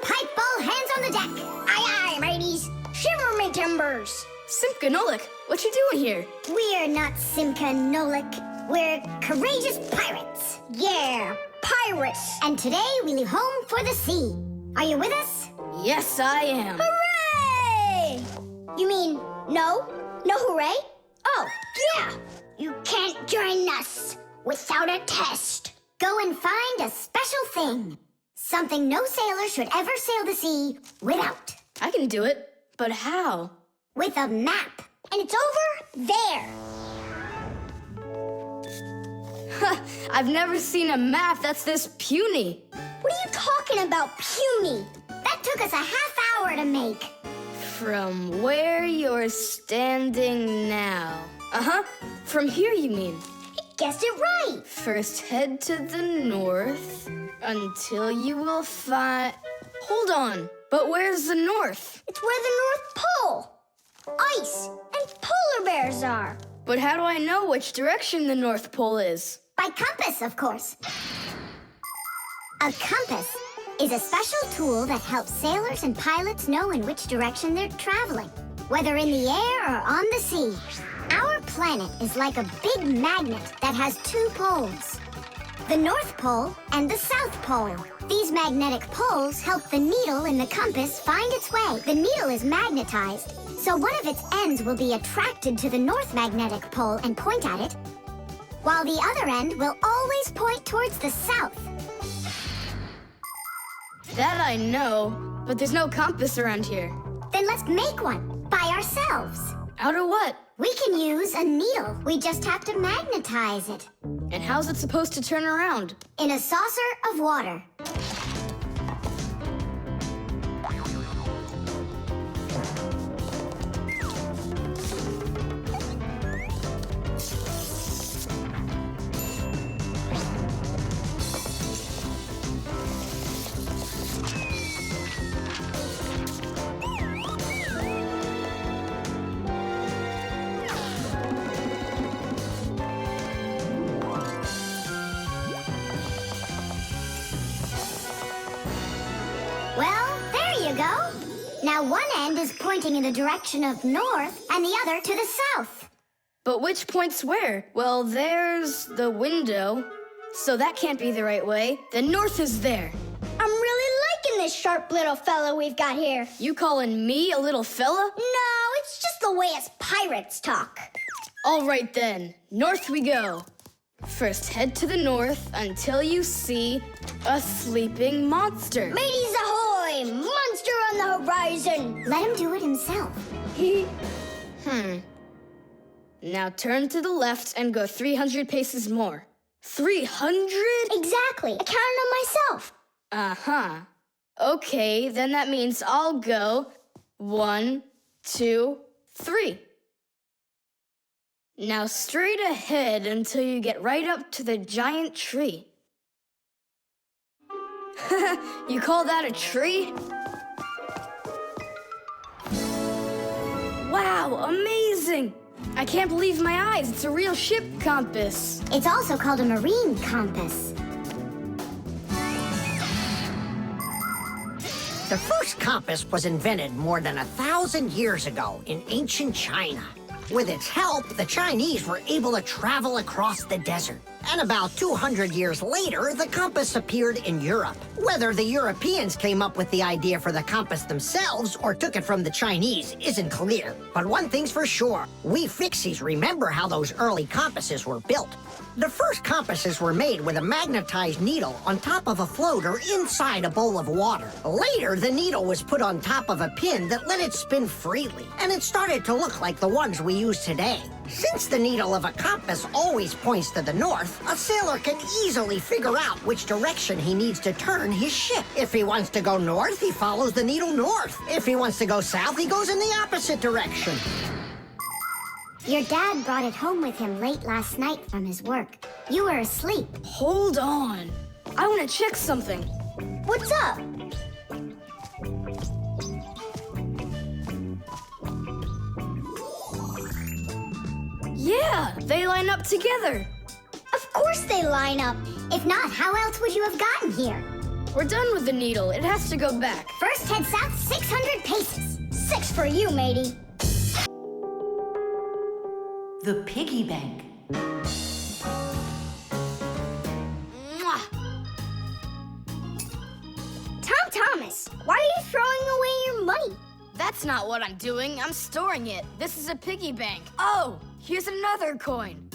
Speaker 3: Pipe ball, hands on the deck. Aye, aye, mateys. Shiver me timbers.
Speaker 2: Simka, Nolik, what you doing here?
Speaker 3: We're not Simka Nolik. We're courageous pirates. Yeah, pirates. And today we leave home for the sea. Are you with us?
Speaker 2: Yes, I am.
Speaker 3: Hooray! You mean no? No hooray? Oh, yeah. You can't join us without a test. Go and find a special thing. Something no sailor should ever sail the sea without.
Speaker 2: I can do it, but how?
Speaker 3: With a map. And it's over there.
Speaker 2: I've never seen a map that's this puny.
Speaker 3: What are you talking about, puny? That took us a half hour to make.
Speaker 2: From where you're standing now. Uh-huh. From here, you mean?
Speaker 3: Guessed it right.
Speaker 2: First head to the north until you will find... Hold on. But where's the north?
Speaker 3: It's where the North Pole, ice, and polar bears are.
Speaker 2: But how do I know which direction the North Pole is?
Speaker 3: By compass, of course. A compass is a special tool that helps sailors and pilots know in which direction they're traveling, whether in the air or on the sea. Our planet is like a big magnet that has 2 poles, the North Pole and the South Pole. These magnetic poles help the needle in the compass find its way. The needle is magnetized, so one of its ends will be attracted to the north magnetic pole and point at it, while the other end will always point towards the south.
Speaker 2: That I know, but there's no compass around here.
Speaker 3: Then let's make one by ourselves.
Speaker 2: Out of what?
Speaker 3: We can use a needle. We just have to magnetize it
Speaker 2: And how's it supposed to turn around?
Speaker 3: in a saucer of water. Well, there you go. Now one end is pointing in the direction of north and the other to the south.
Speaker 2: But which point's where? Well, there's the window, so that can't be the right way. The north is there.
Speaker 3: I'm really liking this sharp little fella we've got here.
Speaker 2: You calling me a little fella?
Speaker 3: No, it's just the way us pirates talk.
Speaker 2: All right then, north we go. First head to the north until you see a sleeping monster.
Speaker 3: Mateys ahoy! Monster on the horizon! Let him do it himself.
Speaker 2: Now turn to the left and go 300 paces more. 300?
Speaker 3: Exactly. I counted on myself.
Speaker 2: Uh-huh. Okay, then that means I'll go 1, 2, 3. Now straight ahead until you get right up to the giant tree. You call that a tree? Wow, amazing! I can't believe my eyes. It's a real ship compass.
Speaker 3: It's also called a marine compass.
Speaker 4: The first compass was invented more than 1,000 years ago in ancient China. With its help, the Chinese were able to travel across the desert. And about 200 years later, the compass appeared in Europe. Whether the Europeans came up with the idea for the compass themselves or took it from the Chinese isn't clear. But one thing's for sure, we Fixies remember how those early compasses were built. The first compasses were made with a magnetized needle on top of a floater inside a bowl of water. Later, the needle was put on top of a pin that let it spin freely, and it started to look like the ones we use today. Since the needle of a compass always points to the north, a sailor can easily figure out which direction he needs to turn his ship. If he wants to go north, he follows the needle north. If he wants to go south, he goes in the opposite direction.
Speaker 3: Your dad brought it home with him late last night from his work. You were asleep.
Speaker 2: Hold on. I want to check something.
Speaker 3: What's up?
Speaker 2: Yeah, they line up together.
Speaker 3: Of course they line up. If not, how else would you have gotten here?
Speaker 2: We're done with the needle. It has to go back.
Speaker 3: First head south 600 paces. 6 for you, matey.
Speaker 6: The Piggy Bank.
Speaker 2: Mwah.
Speaker 3: Tom Thomas, why are you throwing away your money?
Speaker 2: That's not what I'm doing. I'm storing it. This is a piggy bank. Oh, here's another coin.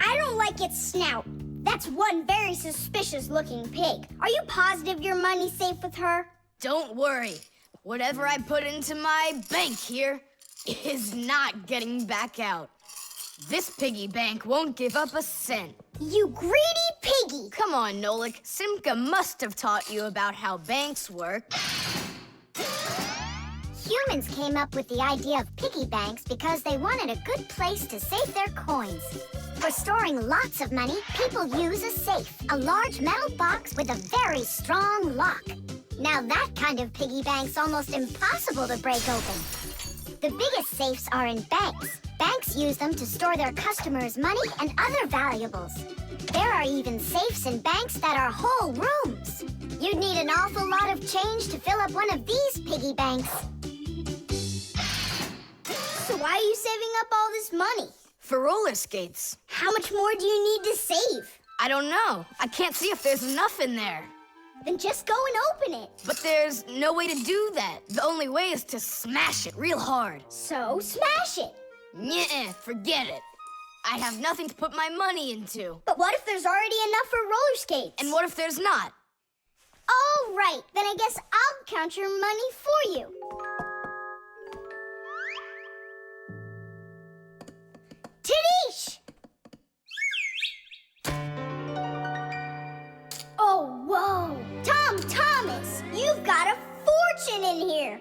Speaker 3: I don't like its snout. That's one very suspicious-looking pig. Are you positive your money's safe with her?
Speaker 2: Don't worry. Whatever I put into my bank here is not getting back out. This piggy bank won't give up a cent.
Speaker 3: You greedy piggy!
Speaker 2: Come on, Nolik. Simka must have taught you about how banks work.
Speaker 3: Humans came up with the idea of piggy banks because they wanted a good place to save their coins. For storing lots of money, people use a safe, a large metal box with a very strong lock. Now that kind of piggy bank's almost impossible to break open. The biggest safes are in banks. Banks use them to store their customers' money and other valuables. There are even safes in banks that are whole rooms. You'd need an awful lot of change to fill up one of these piggy banks. So why are you saving up all this money?
Speaker 2: For roller skates.
Speaker 3: How much more do you need to save?
Speaker 2: I don't know. I can't see if there's enough in there.
Speaker 3: Then just go and open it.
Speaker 2: But there's no way to do that. The only way is to smash it real hard.
Speaker 3: So smash it.
Speaker 2: Nuh-uh, forget it. I have nothing to put my money into.
Speaker 3: But what if there's already enough for roller skates?
Speaker 2: And what if there's not?
Speaker 3: All right, then I guess I'll count your money for you. Tidish! Oh, whoa! Tom Thomas, you've got a fortune in here!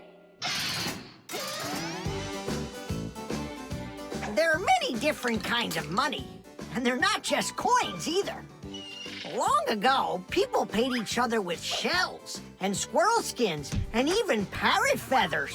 Speaker 4: There are many different kinds of money, and they're not just coins either. Long ago, people paid each other with shells and squirrel skins and even parrot feathers.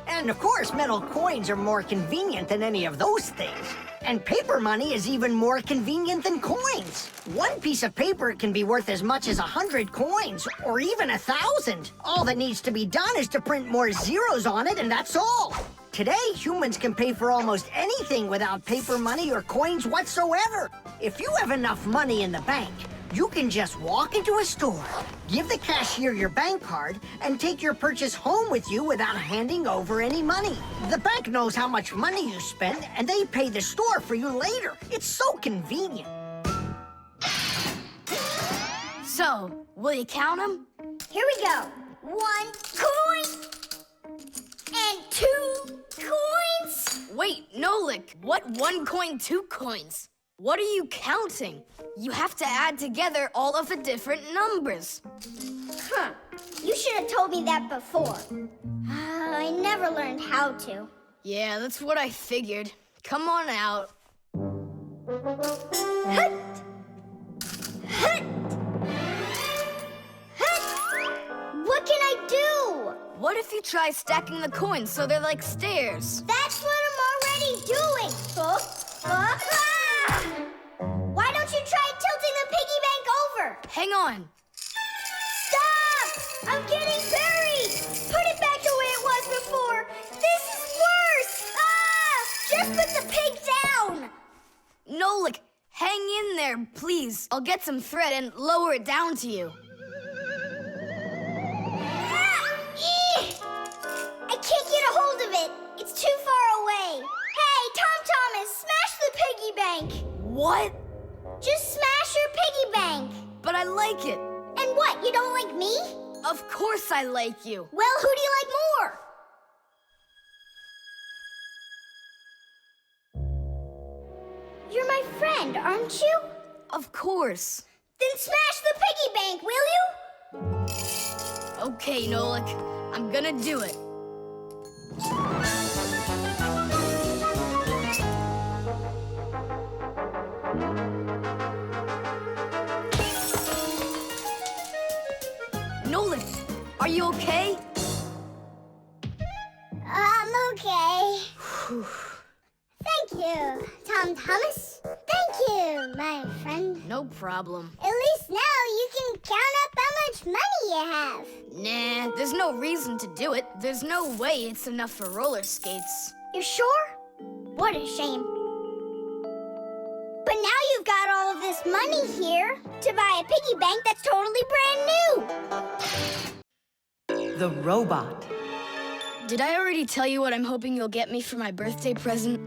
Speaker 4: And of course, metal coins are more convenient than any of those things. And paper money is even more convenient than coins. One piece of paper can be worth as much as 100 coins, or even 1,000. All that needs to be done is to print more zeros on it, and that's all. Today, humans can pay for almost anything without paper money or coins whatsoever. If you have enough money in the bank, you can just walk into a store, give the cashier your bank card, and take your purchase home with you without handing over any money. The bank knows how much money you spend, and they pay the store for you later. It's so convenient.
Speaker 2: So, will you count them?
Speaker 3: Here we go. 1 coin and 2 coins.
Speaker 2: Wait, Nolik. What 1 coin, 2 coins? What are you counting? You have to add together all of the different numbers.
Speaker 3: Huh. You should have told me that before. I never learned how to.
Speaker 2: Yeah, that's what I figured. Come on out.
Speaker 3: Hut! Hut! Hut! What can I do?
Speaker 2: What if you try stacking the coins so they're like stairs?
Speaker 3: That's what I'm already they doing? Why don't you try tilting the piggy bank over?
Speaker 2: Hang on.
Speaker 3: Stop! I'm getting buried! Put it back the way it was before! This is worse! Just put the pig down!
Speaker 2: Nolik, hang in there, please. I'll get some thread and lower it down to you.
Speaker 3: I can't get a hold of it. It's too far away. Hey, Thomas, smash the piggy bank.
Speaker 2: What?
Speaker 3: Just smash your piggy bank.
Speaker 2: But I like it.
Speaker 3: And what, you don't like me?
Speaker 2: Of course I like you.
Speaker 3: Well, who do you like more? You're my friend, aren't you?
Speaker 2: Of course.
Speaker 3: Then smash the piggy bank, will you?
Speaker 2: Okay, Nolik. I'm gonna do it. Nolik, are you okay?
Speaker 3: I'm okay. Thank you, Thomas. Thank you, my friend.
Speaker 2: No problem.
Speaker 3: At least now you can count up how much money you have.
Speaker 2: Nah, there's no reason to do it. There's no way it's enough for roller skates.
Speaker 3: You sure? What a shame. But now you've got all of this money here to buy a piggy bank that's totally brand new.
Speaker 6: The robot.
Speaker 2: Did I already tell you what I'm hoping you'll get me for my birthday present?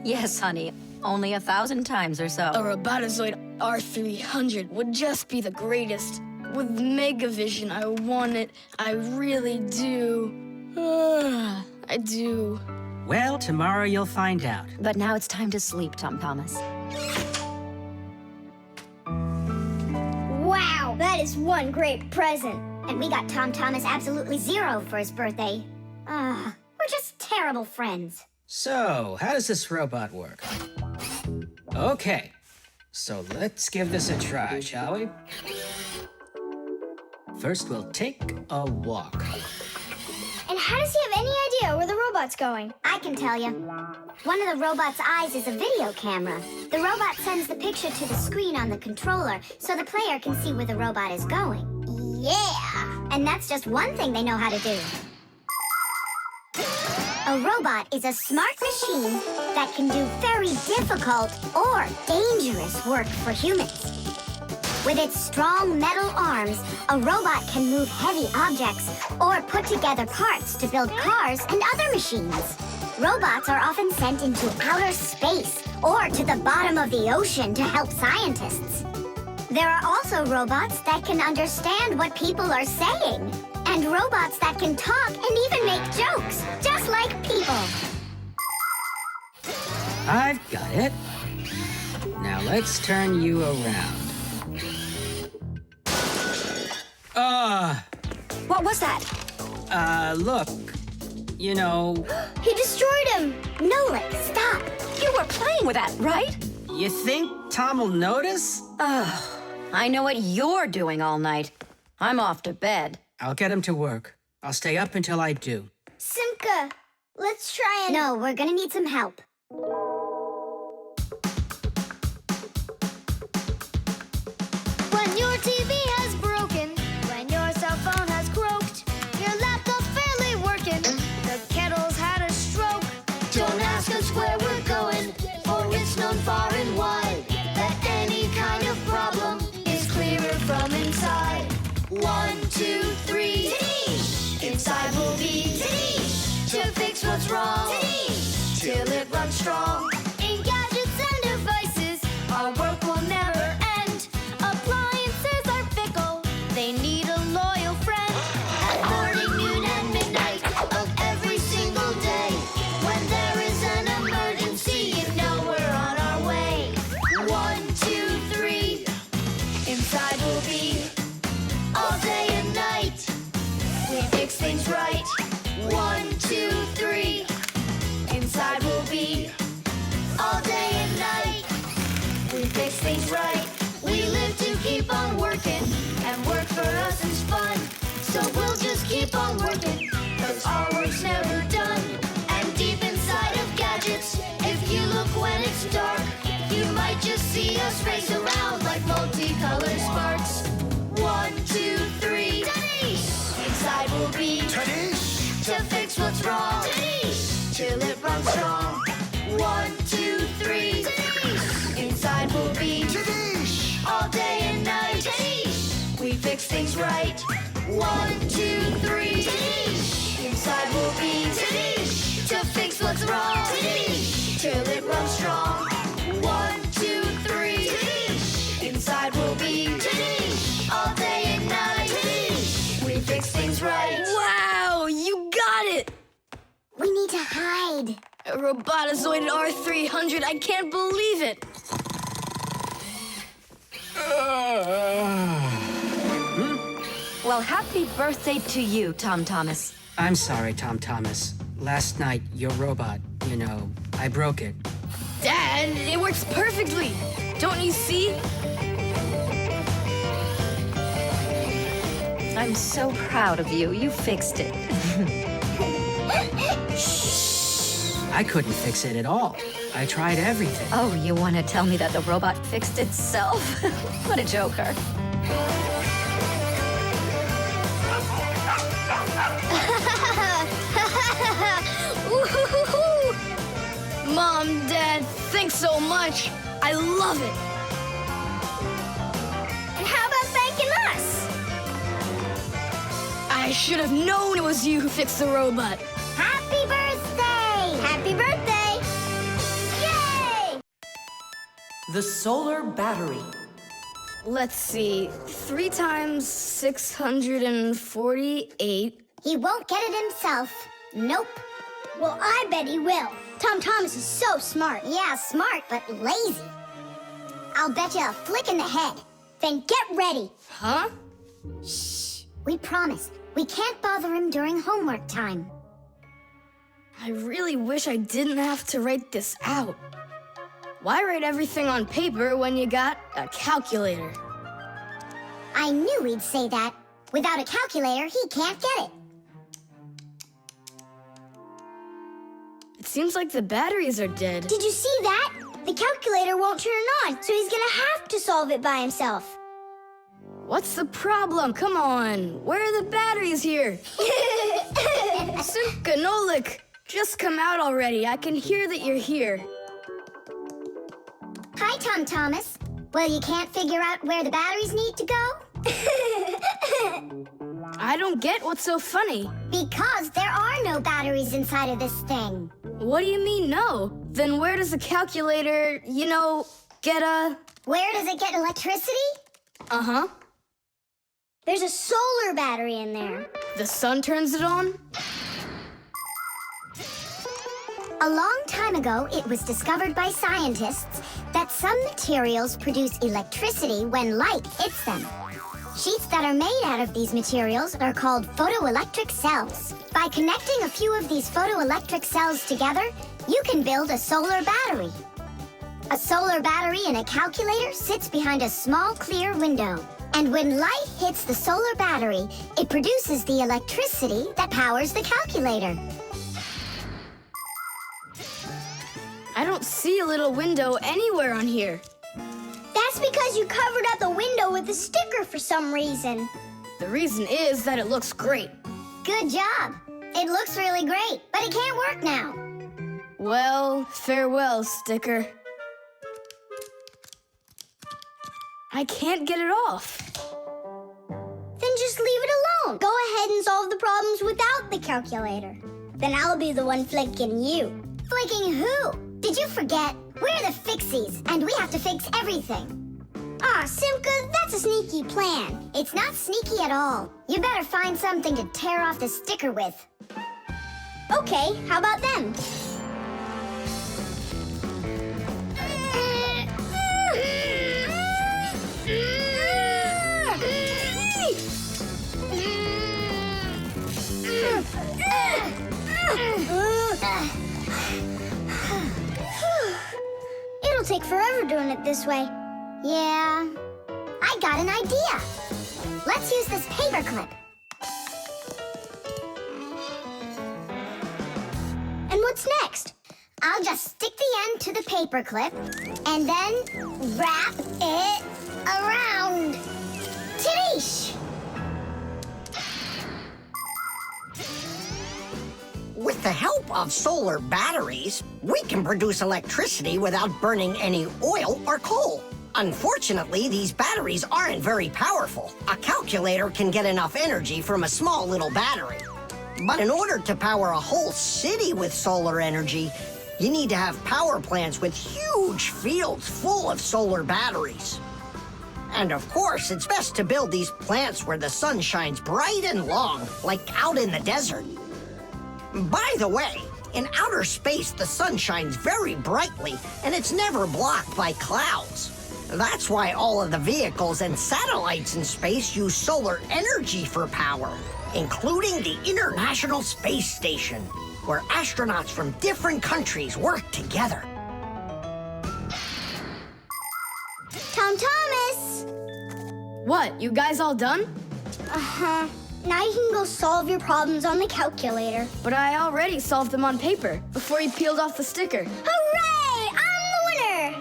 Speaker 6: Yes, honey. Only 1,000 times or so.
Speaker 2: A Robotazoid R300 would just be the greatest. With Megavision, I want it. I really do. I do.
Speaker 1: Well, tomorrow you'll find out.
Speaker 6: But now it's time to sleep, Thomas.
Speaker 3: Wow, that is one great present. And we got Thomas absolutely zero for his birthday. We're just terrible friends.
Speaker 1: So, how does this robot work? Okay, so let's give this a try, shall we? First, we'll take a walk.
Speaker 3: And how does he have any idea where the robot's going? I can tell you. One of the robot's eyes is a video camera. The robot sends the picture to the screen on the controller so the player can see where the robot is going. Yeah! And that's just one thing they know how to do. A robot is a smart machine that can do very difficult or dangerous work for humans. With its strong metal arms, a robot can move heavy objects or put together parts to build cars and other machines. Robots are often sent into outer space or to the bottom of the ocean to help scientists. There are also robots that can understand what people are saying, and robots that can talk and even make jokes, just like people.
Speaker 1: I've got it. Now let's turn you around.
Speaker 6: What was that?
Speaker 1: Look. You know,
Speaker 3: He destroyed him! Nolik, stop!
Speaker 6: You were playing with that, right?
Speaker 1: you think Tom will notice?
Speaker 6: I know what you're doing all night. I'm off to bed.
Speaker 1: I'll get him to work. I'll stay up until I do.
Speaker 3: Simka, let's try and... No, we're gonna need some help.
Speaker 5: When your TV has broken, when your cell phone has croaked, your laptop's barely working, the kettle's had a stroke. Don't ask us where we're going, for it's known far and wide that any kind of problem is clearer from inside. 1, 2, 3. Inside will be to fix what's wrong, till it runs strong. In gadgets and devices, our work will never end. Appliances are fickle, they need a loyal friend. At morning, noon, and midnight of every single day, when there is an emergency, you know we're on our way. 1, 2, 3. Inside will be all day and night. We fix things right. 1, 2, 3. Inside will be all day and night. We fix things right. We live to keep on working, and work for us is fun. So we'll just keep on working, 'cause our work's never done. And deep inside of gadgets, if look when it's dark. You might just see us race around like multicolored sparks. 1, 2, 3, Tadish! Inside we'll be
Speaker 10: Tadish!
Speaker 5: to fix what's wrong. Tadish! Till it runs strong. 1, 2, 3, Tadish! Inside we'll be
Speaker 10: Tadish!
Speaker 5: all day and night. Tadish! We fix things right. 1, 2, 3, Tadish! Inside we'll be Tadish! To fix what's wrong. Tadish! Till it runs strong. 1, 2, 3, Tadish! Inside we'll be Tadish! All day and night. Tadish! We fix things right.
Speaker 2: Wow, you got it!
Speaker 3: We need to hide.
Speaker 2: A robotizoid R300, I can't believe it!
Speaker 6: Well, happy birthday to you, Tom Thomas.
Speaker 1: I'm sorry, Tom Thomas. Last night, your robot, I broke it.
Speaker 2: Dad, it works perfectly! Don't you see?
Speaker 6: I'm so proud of you. You fixed it.
Speaker 1: I couldn't fix it at all. I tried everything.
Speaker 6: Oh, you want to tell me that the robot fixed itself? What a joker.
Speaker 2: Mom, Dad, thanks so much. I love it.
Speaker 9: And how about thanking us?
Speaker 2: I should have known it was you who fixed the robot.
Speaker 3: Happy birthday!
Speaker 9: Happy birthday!
Speaker 3: Yay!
Speaker 6: The solar battery.
Speaker 2: Let's see, 3 times 648.
Speaker 3: He won't get it himself. Nope. Well, I bet he will. Tom Thomas is so smart. Yeah, smart, but lazy. I'll bet you a flick in the head. Then get ready.
Speaker 2: Huh?
Speaker 3: Shh. We promise. We can't bother him during homework time.
Speaker 2: I really wish I didn't have to write this out. Why write everything on paper when you got a calculator?
Speaker 3: I knew he'd say that. Without a calculator, he can't get it.
Speaker 2: It seems like the batteries are dead.
Speaker 9: Did you see that? The calculator won't turn on, so he's gonna have to solve it by himself.
Speaker 2: What's the problem? Come on. Where are the batteries here? Simka, Nolik, just come out already. I can hear that you're here.
Speaker 3: Hi, Tom Thomas. Well, you can't figure out where the batteries need to go?
Speaker 2: I don't get what's so funny.
Speaker 3: Because there are no batteries inside of this thing.
Speaker 2: What do you mean, no? Then where does the calculator, get a...
Speaker 3: Where does it get electricity?
Speaker 2: Uh-huh.
Speaker 9: There's a solar battery in there.
Speaker 2: The sun turns it on?
Speaker 3: A long time ago, it was discovered by scientists that some materials produce electricity when light hits them. Sheets that are made out of these materials are called photoelectric cells. By connecting a few of these photoelectric cells together, you can build a solar battery. A solar battery in a calculator sits behind a small clear window. And when light hits the solar battery, it produces the electricity that powers the calculator.
Speaker 2: I don't see a little window anywhere on here.
Speaker 9: That's because you covered up the window with a sticker for some reason.
Speaker 2: The reason is that it looks great.
Speaker 3: Good job. It looks really great, but it can't work now.
Speaker 2: Well, farewell, sticker. I can't get it off.
Speaker 9: Then just leave it alone. Go ahead and solve the problems without the calculator. Then I'll be the one flicking you.
Speaker 3: Flicking who? Did you forget? We're the Fixies, and we have to fix everything.
Speaker 9: Ah, Simka, that's a sneaky plan.
Speaker 3: It's not sneaky at all. You better find something to tear off the sticker with.
Speaker 9: Okay, how about them? It'll take forever doing it this way.
Speaker 3: Yeah, I got an idea. Let's use this paper clip.
Speaker 9: And what's next?
Speaker 3: I'll just stick the end to the paper clip and then wrap it around. Tidish!
Speaker 4: With the help of solar batteries, we can produce electricity without burning any oil or coal. Unfortunately, these batteries aren't very powerful. A calculator can get enough energy from a small little battery. But in order to power a whole city with solar energy, you need to have power plants with huge fields full of solar batteries. And of course, it's best to build these plants where the sun shines bright and long, like out in the desert. By the way, in outer space, the sun shines very brightly, and it's never blocked by clouds. That's why all of the vehicles and satellites in space use solar energy for power, including the International Space Station, where astronauts from different countries work together.
Speaker 9: Tom Thomas!
Speaker 2: What, you guys all done?
Speaker 9: Uh-huh. Now you can go solve your problems on the calculator.
Speaker 2: But I already solved them on paper before you peeled off the sticker.
Speaker 9: Hooray! I'm the winner!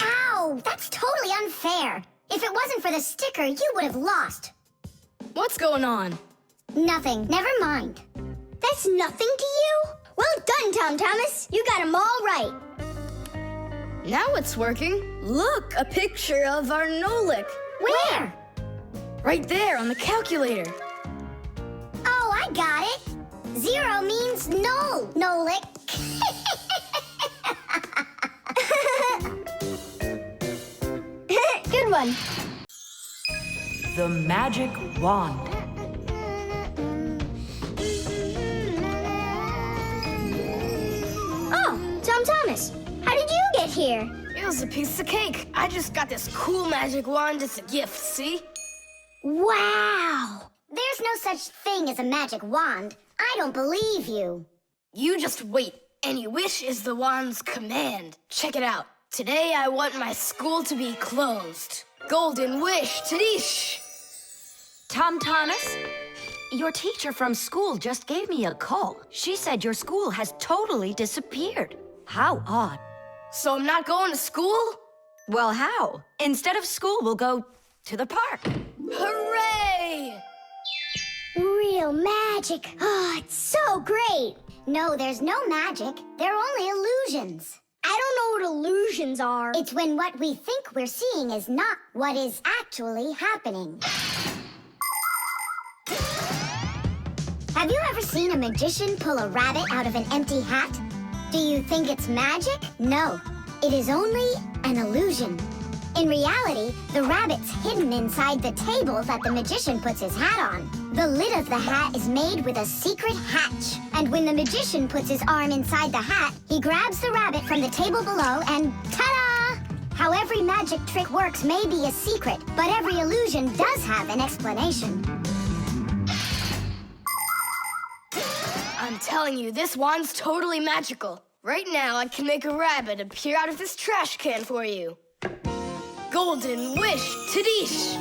Speaker 3: Ow, that's totally unfair. If it wasn't for the sticker, you would have lost.
Speaker 2: What's going on?
Speaker 3: Nothing, never mind.
Speaker 9: That's nothing to you? Well done, Tom Thomas. You got them all right.
Speaker 2: Now it's working. Look, a picture of our Nolik.
Speaker 3: Where?
Speaker 2: Right there on the calculator.
Speaker 3: Oh, I got it. 0 means no, Nolik.
Speaker 9: Good one.
Speaker 6: The magic wand.
Speaker 9: Oh, Tom Thomas, how did you get here?
Speaker 2: It was a piece of cake. I just got this cool magic wand as a gift, see?
Speaker 3: Wow! There's no such thing as a magic wand. I don't believe you.
Speaker 2: You just wait. Any wish is the wand's command. Check it out. Today I want my school to be closed. Golden wish, Tidish!
Speaker 6: Tom Thomas, your teacher from school just gave me a call. She said your school has totally disappeared. How odd.
Speaker 2: So I'm not going to school?
Speaker 6: Well, how? Instead of school, we'll go to the park.
Speaker 2: Hooray!
Speaker 9: Real magic. Oh, it's so great.
Speaker 3: No, there's no magic. They're only illusions.
Speaker 9: I don't know what illusions are.
Speaker 3: It's when what we think we're seeing is not what is actually happening. Have you ever seen a magician pull a rabbit out of an empty hat? Do you think it's magic? No, it is only an illusion. In reality, the rabbit's hidden inside the table that the magician puts his hat on. The lid of the hat is made with a secret hatch. And when the magician puts his arm inside the hat, he grabs the rabbit from the table below and ta-da! How every magic trick works may be a secret, but every illusion does have an explanation.
Speaker 2: I'm telling you, this wand's totally magical. Right now, I can make a rabbit appear out of this trash can for you. Golden wish, Tidish!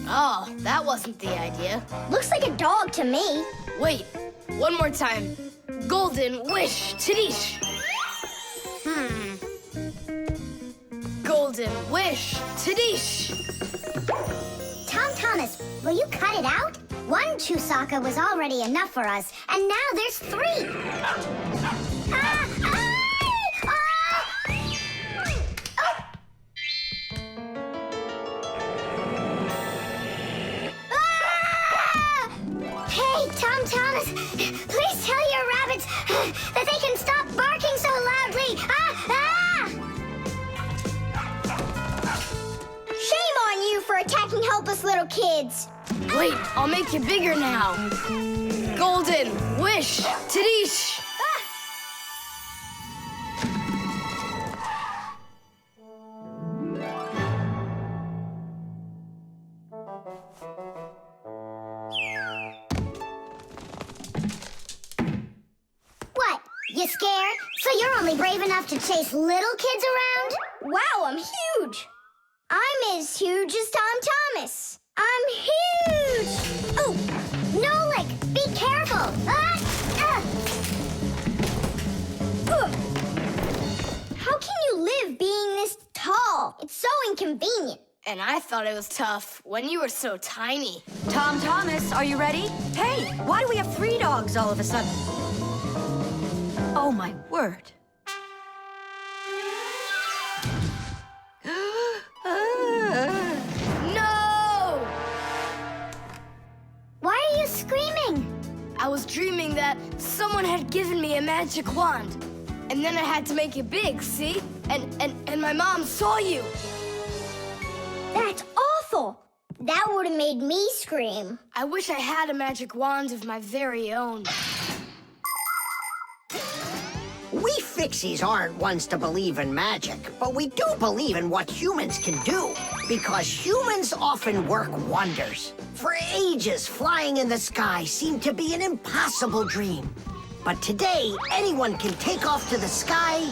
Speaker 2: Oh, that wasn't the idea.
Speaker 9: Looks like a dog to me.
Speaker 2: Wait, one more time. Golden wish, Tidish! Golden wish, Tidish!
Speaker 3: Tom Thomas, will you cut it out? One chusaka was already enough for us, and now there's 3. Hey, Tom Thomas, please tell your rabbits that they can stop barking so loudly.
Speaker 9: Shame on you for attacking helpless little kids.
Speaker 2: Wait, I'll make you bigger now. Golden wish, Tidish!
Speaker 3: What? You scared? So you're only brave enough to chase little kids around?
Speaker 9: Wow, I'm huge. I'm as huge as Tom Thomas. I'm huge.
Speaker 3: Oh, Nolik, be careful.
Speaker 9: of being this tall. It's so inconvenient.
Speaker 2: And I thought it was tough when you were so tiny.
Speaker 6: Tom Thomas, are you ready? Hey, why do we have 3 dogs all of a sudden? Oh, my word.
Speaker 2: No!
Speaker 9: Why are you screaming?
Speaker 2: I was dreaming that someone had given me a magic wand. And then I had to make it big, see? And my mom saw you.
Speaker 9: That's awful. That would have made me scream.
Speaker 2: I wish I had a magic wand of my very own.
Speaker 4: We Fixies aren't ones to believe in magic, but we do believe in what humans can do, because humans often work wonders. For ages, flying in the sky seemed to be an impossible dream. But today, anyone can take off to the sky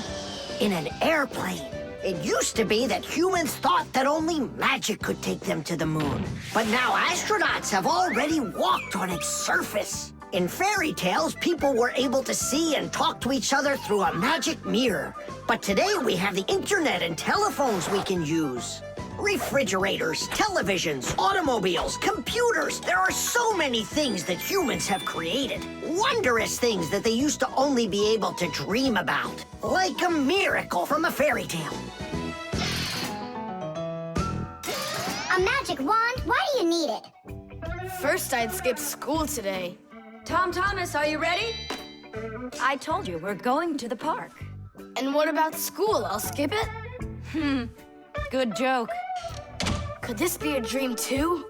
Speaker 4: in an airplane. It used to be that humans thought that only magic could take them to the moon. But now astronauts have already walked on its surface. In fairy tales, people were able to see and talk to each other through a magic mirror. But today we have the internet and telephones we can use. Refrigerators, televisions, automobiles, computers. There are so many things that humans have created. Wondrous things that they used to only be able to dream about. Like a miracle from a fairy tale.
Speaker 9: A magic wand? Why do you need it?
Speaker 2: First, I'd skip school today.
Speaker 6: Tom Thomas, are you ready? I told you, we're going to the park.
Speaker 2: And what about school? I'll skip it?
Speaker 6: Good joke.
Speaker 2: Could this be a dream too?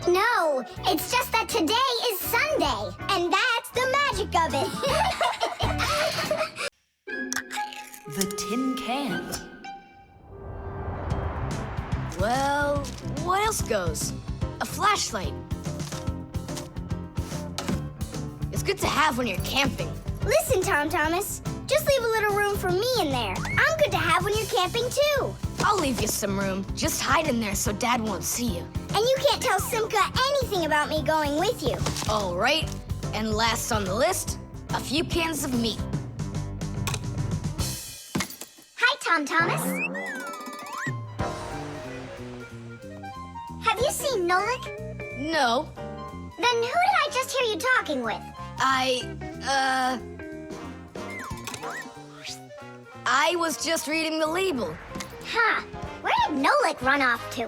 Speaker 9: No, it's just that today is Sunday, and that's the magic of it.
Speaker 6: The tin can.
Speaker 2: Well, what else goes? A flashlight. It's good to have when you're camping.
Speaker 9: Listen, Tom Thomas, just leave a little room for me in there. I'm good to have when you're camping, too.
Speaker 2: I'll leave you some room. Just hide in there so Dad won't see you.
Speaker 9: And you can't tell Simka anything about me going with you.
Speaker 2: All right. And last on the list, a few cans of meat.
Speaker 9: Hi, Tom Thomas. Have you seen Nolik?
Speaker 2: No.
Speaker 9: Then who did I just hear you talking with?
Speaker 2: I was just reading the label.
Speaker 9: Huh. Where did Nolik run off to?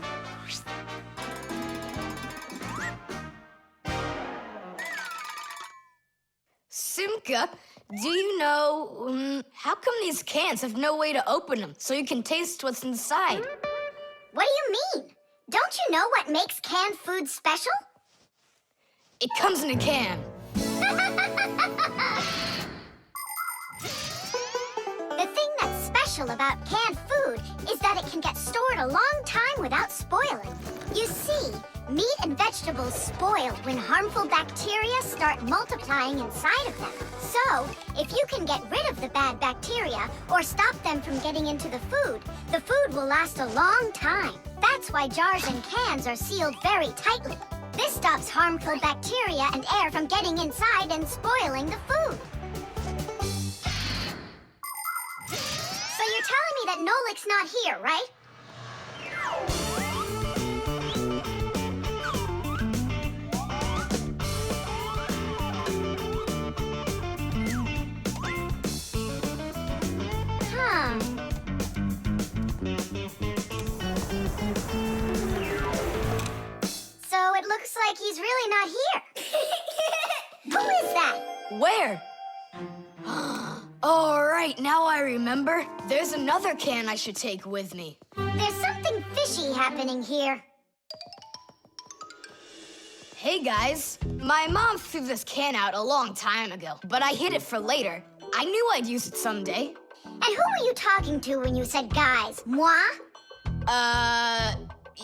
Speaker 2: Simka, do you know, how come these cans have no way to open them so you can taste what's inside?
Speaker 9: What do you mean? Don't you know what makes canned food special?
Speaker 2: It comes in a can.
Speaker 9: The thing that's special about canned food is that it can get stored a long time without spoiling. You see, meat and vegetables spoil when harmful bacteria start multiplying inside of them. So, if you can get rid of the bad bacteria or stop them from getting into the food will last a long time. That's why jars and cans are sealed very tightly. This stops harmful bacteria and air from getting inside and spoiling the food. So you're telling me that Nolik's not here, right? Huh. So it looks like he's really not here. Who is that?
Speaker 2: Where? All right, now I remember. There's another can I should take with me.
Speaker 9: There's something fishy happening here.
Speaker 2: Hey, guys. My mom threw this can out a long time ago, but I hid it for later. I knew I'd use it someday.
Speaker 9: And who were you talking to when you said guys? Moi?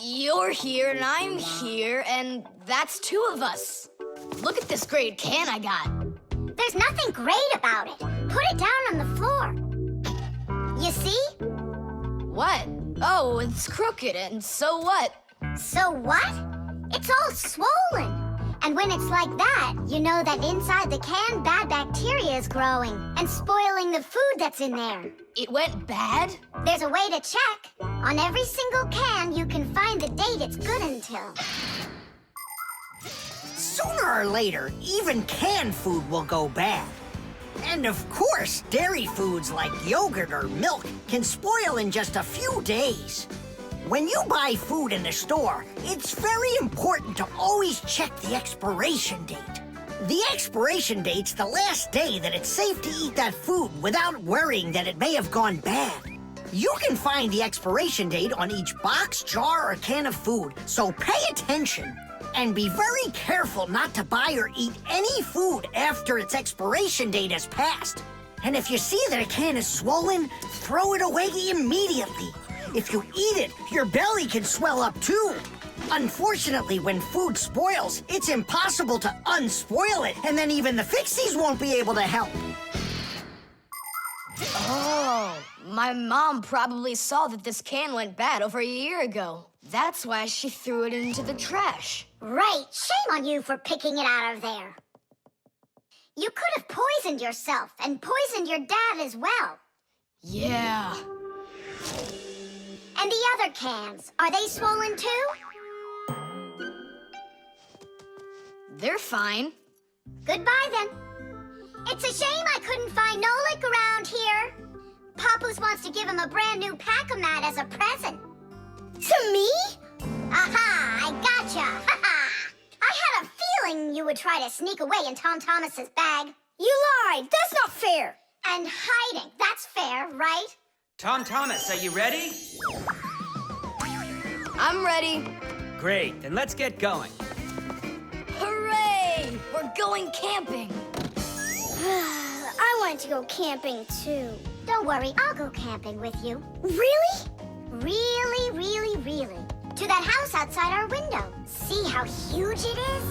Speaker 2: You're here and I'm here, and that's 2 of us. Look at this great can I got.
Speaker 9: There's nothing great about it. Put it down on the floor. You see?
Speaker 2: What? Oh, it's crooked, and so what?
Speaker 9: So what? It's all swollen.
Speaker 3: And when it's like that, you know that inside the can, bad bacteria is growing and spoiling the food that's in there.
Speaker 2: It went bad?
Speaker 3: There's a way to check. On every single can, you can find the date it's good until.
Speaker 4: Sooner or later, even canned food will go bad. And of course, dairy foods like yogurt or milk can spoil in just a few days. When you buy food in the store, it's very important to always check the expiration date. The expiration date's the last day that it's safe to eat that food without worrying that it may have gone bad. You can find the expiration date on each box, jar, or can of food, so pay attention. And be very careful not to buy or eat any food after its expiration date has passed. And if you see that a can is swollen, throw it away immediately. If you eat it, your belly can swell up too. Unfortunately, when food spoils, it's impossible to unspoil it, and then even the Fixies won't be able to help.
Speaker 2: Oh, my mom probably saw that this can went bad over a year ago. That's why she threw it into the trash.
Speaker 3: Right, shame on you for picking it out of there. You could have poisoned yourself and poisoned your dad as well.
Speaker 2: Yeah.
Speaker 3: And the other cans, are they swollen too?
Speaker 2: They're fine.
Speaker 3: Goodbye then. It's a shame I couldn't find Nolik around here. Papoose wants to give him a brand new pack-a-mat as a present.
Speaker 9: To me?
Speaker 3: Aha, I gotcha. Ha-ha. I had a feeling you would try to sneak away in Tom Thomas's bag.
Speaker 9: You lied. That's not fair.
Speaker 3: And hiding, that's fair, right?
Speaker 1: Tom Thomas, are you ready?
Speaker 2: I'm ready.
Speaker 1: Great, then let's get going.
Speaker 2: Hooray! We're going camping.
Speaker 9: I wanted to go camping too.
Speaker 3: Don't worry, I'll go camping with you.
Speaker 9: Really?
Speaker 3: Really, really, really. To that house outside our window. See how huge it is?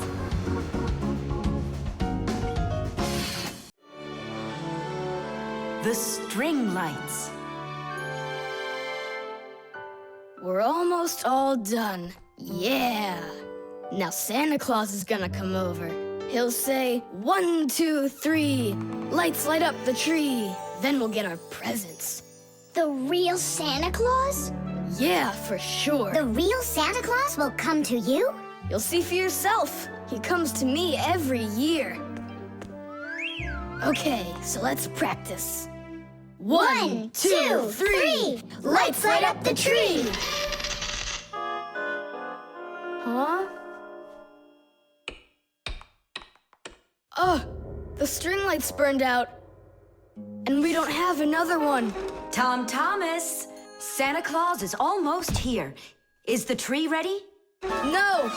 Speaker 6: The string lights.
Speaker 2: We're almost all done. Yeah. Now Santa Claus is gonna come over. He'll say, 1, 2, 3, lights light up the tree. Then we'll get our presents.
Speaker 9: The real Santa Claus?
Speaker 2: Yeah, for sure.
Speaker 3: The real Santa Claus will come to you?
Speaker 2: You'll see for yourself. He comes to me every year. Okay, so let's practice. 1, 2, 3,
Speaker 3: lights light up the tree.
Speaker 2: Huh? Oh, the string light's burned out. And we don't have another one.
Speaker 6: Tom Thomas, Santa Claus is almost here. Is the tree ready?
Speaker 2: No,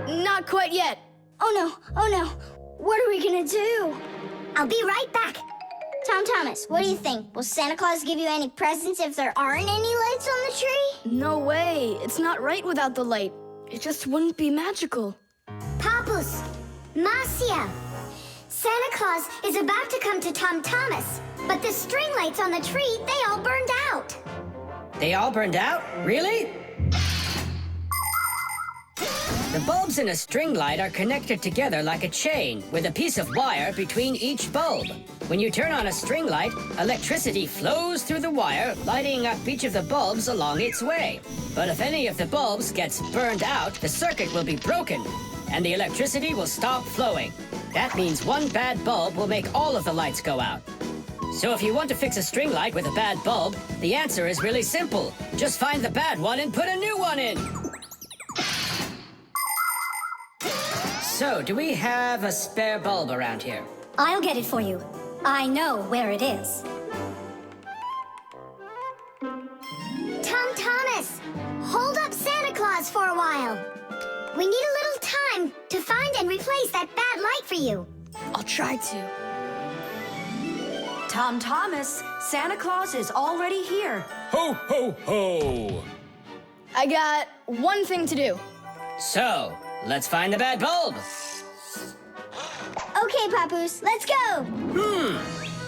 Speaker 2: not quite yet.
Speaker 9: Oh no, oh no. What are we gonna do?
Speaker 3: I'll be right back.
Speaker 9: Tom Thomas, what do you think? Will Santa Claus give you any presents if there aren't any lights on the tree?
Speaker 2: No way. It's not right without the light. It just wouldn't be magical.
Speaker 3: Papoose, Marcia, Santa Claus is about to come to Tom Thomas, but the string lights on the tree, they all burned out.
Speaker 8: They all burned out? Really? The bulbs in a string light are connected together like a chain with a piece of wire between each bulb. When you turn on a string light, electricity flows through the wire, lighting up each of the bulbs along its way. But if any of the bulbs gets burned out, the circuit will be broken, and the electricity will stop flowing. That means one bad bulb will make all of the lights go out. So if you want to fix a string light with a bad bulb, the answer is really simple. Just find the bad one and put a new one in. So, do we have a spare bulb around here?
Speaker 3: I'll get it for you. I know where it is. Tom Thomas, hold up Santa Claus for a while. We need a little time to find and replace that bad light for you.
Speaker 2: I'll try to.
Speaker 6: Tom Thomas, Santa Claus is already here.
Speaker 11: Ho, ho, ho!
Speaker 2: I got one thing to do.
Speaker 8: So, let's find the bad bulb.
Speaker 9: Okay, Papoose, let's go.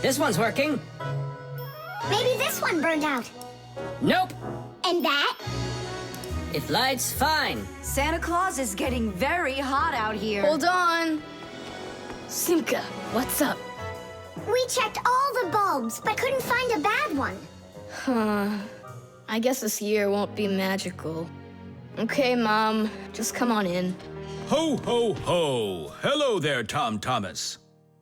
Speaker 8: This one's working.
Speaker 3: Maybe this one burned out.
Speaker 8: Nope.
Speaker 3: And that?
Speaker 8: It lights fine.
Speaker 6: Santa Claus is getting very hot out here.
Speaker 2: Hold on. Simka, what's up?
Speaker 3: We checked all the bulbs, but couldn't find a bad one.
Speaker 2: I guess this year won't be magical. Okay, Mom, just come on in.
Speaker 11: Ho, ho, ho. Hello there, Tom Thomas.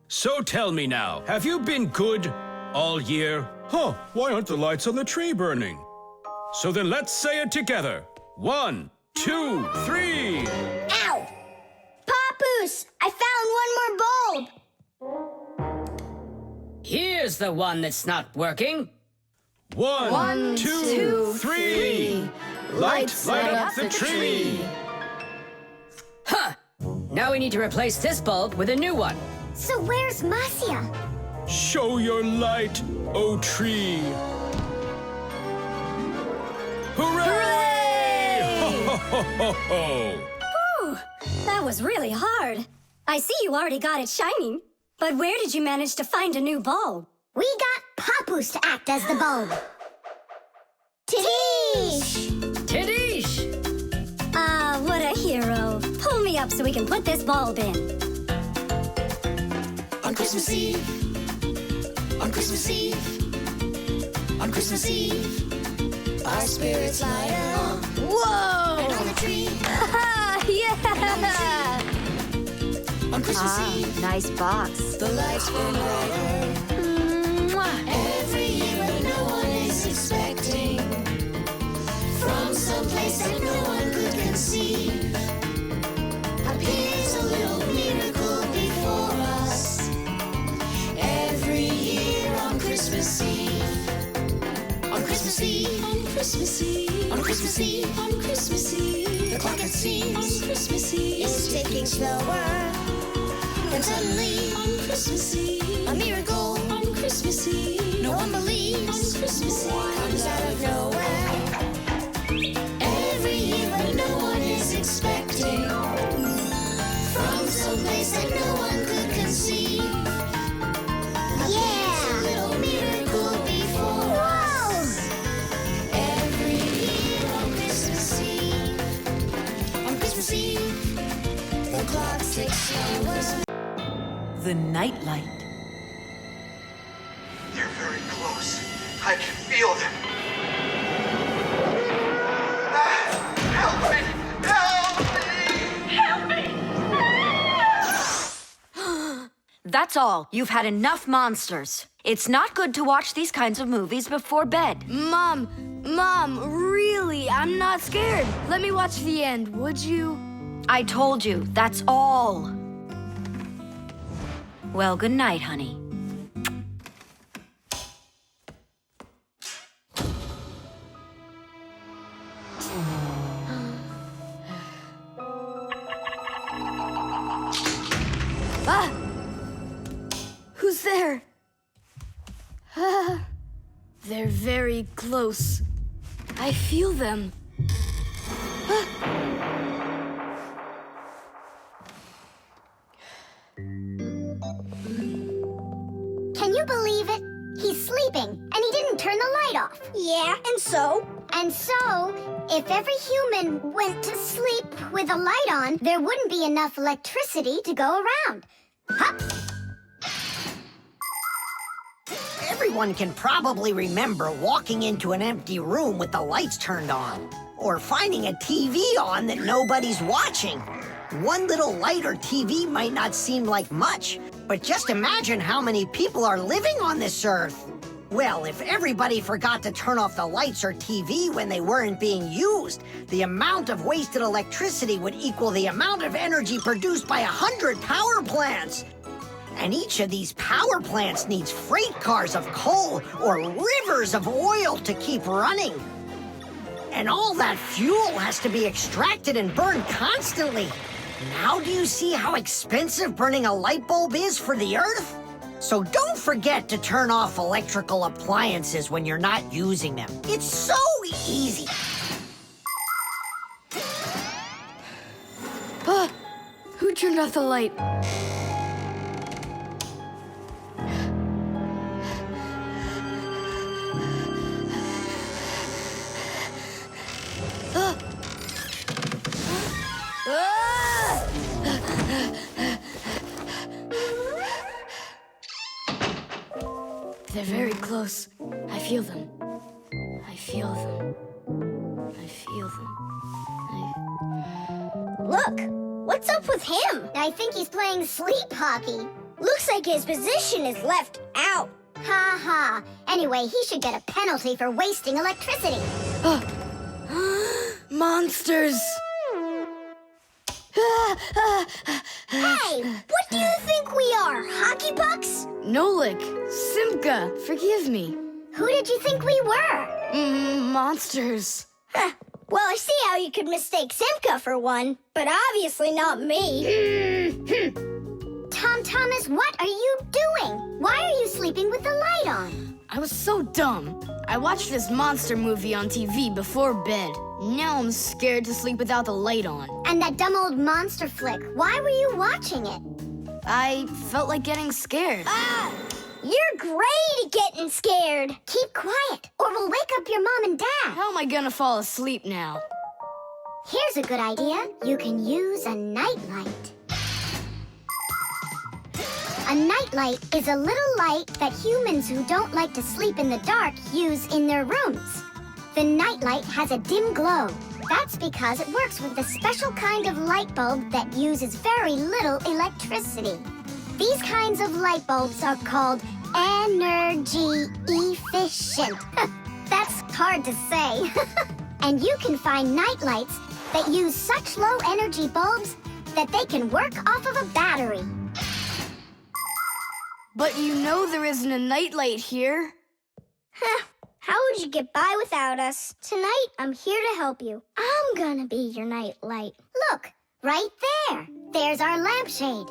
Speaker 11: So tell me now, have you been good all year? Huh, why aren't the lights on the tree burning? So then let's say it together. 1, 2, 3.
Speaker 3: Ow! Papoose, I found one more bulb.
Speaker 8: Here's the one that's not working.
Speaker 11: 1, 2, 3. Light up the tree.
Speaker 8: Huh! Now we need to replace this bulb with a new one.
Speaker 3: So where's Marcia?
Speaker 11: Show your light, O tree. Hooray! Ho, ho, ho, ho.
Speaker 12: Whew, that was really hard. I see you already got it shining. But where did you manage to find a new bulb?
Speaker 3: We got Papoose to act as the bulb. Tidish!
Speaker 8: Tidish!
Speaker 12: Ah, what a hero. Pull me up so we can put this bulb in.
Speaker 10: On Christmas Eve, on Christmas Eve, on Christmas Eve, our spirits light up.
Speaker 2: Whoa!
Speaker 10: And on the tree,
Speaker 12: Yeah!
Speaker 10: on Christmas Eve,
Speaker 6: Nice box.
Speaker 10: the lights burn brighter. Every year when no one is expecting, from some place that no one could conceive, appears a little miracle before us. Every year on Christmas Eve, on Christmas Eve, on Christmas Eve, on Christmas Eve, on Christmas Eve, the clock it seems on Christmas Eve is ticking slower. And suddenly, on Christmas Eve, a miracle on Christmas Eve, no one believes on Christmas Eve comes out of nowhere. Every year when no one is expecting, from some place that no one could conceive, a little miracle before us. Every year on Christmas Eve, on Christmas Eve, the clock ticks slower.
Speaker 6: The nightlight.
Speaker 13: They're very close. I can feel them. Help me! Help me! Help me!
Speaker 6: That's all. You've had enough monsters. It's not good to watch these kinds of movies before bed.
Speaker 2: Mom, really, I'm not scared. Let me watch the end, would you?
Speaker 6: I told you, that's all. Well, good night, honey.
Speaker 2: Ah! Who's there? Ah, they're very close. I feel them. Ah.
Speaker 3: Can you believe it? He's sleeping, and he didn't turn the light off.
Speaker 9: Yeah, and so?
Speaker 3: And so, if every human went to sleep with a light on, there wouldn't be enough electricity to go around. Hup!
Speaker 4: Everyone can probably remember walking into an empty room with the lights turned on, or finding a TV on that nobody's watching. One little light or TV might not seem like much, but just imagine how many people are living on this earth. Well, if everybody forgot to turn off the lights or TV when they weren't being used, the amount of wasted electricity would equal the amount of energy produced by 100 power plants. And each of these power plants needs freight cars of coal or rivers of oil to keep running. And all that fuel has to be extracted and burned constantly. Now do you see how expensive burning a light bulb is for the Earth? So don't forget to turn off electrical appliances when you're not using them. It's so easy.
Speaker 2: Who turned off the light? They're very close. I feel them. I feel them. I feel them.
Speaker 9: Look, what's up with him? I think he's playing sleep hockey. Looks like his position is left out. Ha ha. Anyway, he should get a penalty for wasting electricity.
Speaker 2: Monsters!
Speaker 9: Hey, what do you think we are, hockey pucks?
Speaker 2: Nolik, Simka, forgive me.
Speaker 9: Who did you think we were?
Speaker 2: Monsters.
Speaker 9: Well, I see how you could mistake Simka for one, but obviously not me. Tom Thomas, what are you doing? Why are you sleeping with the light on?
Speaker 2: I was so dumb. I watched this monster movie on TV before bed. Now I'm scared to sleep without the light on.
Speaker 9: And that dumb old monster flick, why were you watching it?
Speaker 2: I felt like getting scared.
Speaker 9: You're great at getting scared. Keep quiet, or we'll wake up your mom and dad.
Speaker 2: How am I gonna fall asleep now?
Speaker 9: Here's a good idea. You can use a nightlight. A nightlight is a little light that humans who don't like to sleep in the dark use in their rooms. The nightlight has a dim glow. That's because it works with a special kind of light bulb that uses very little electricity. These kinds of light bulbs are called energy efficient. That's hard to say. And you can find nightlights that use such low energy bulbs that they can work off of a battery.
Speaker 2: But you know there isn't a nightlight here.
Speaker 9: How would you get by without us? Tonight, I'm here to help you. I'm gonna be your nightlight. Look, right there. There's our lampshade.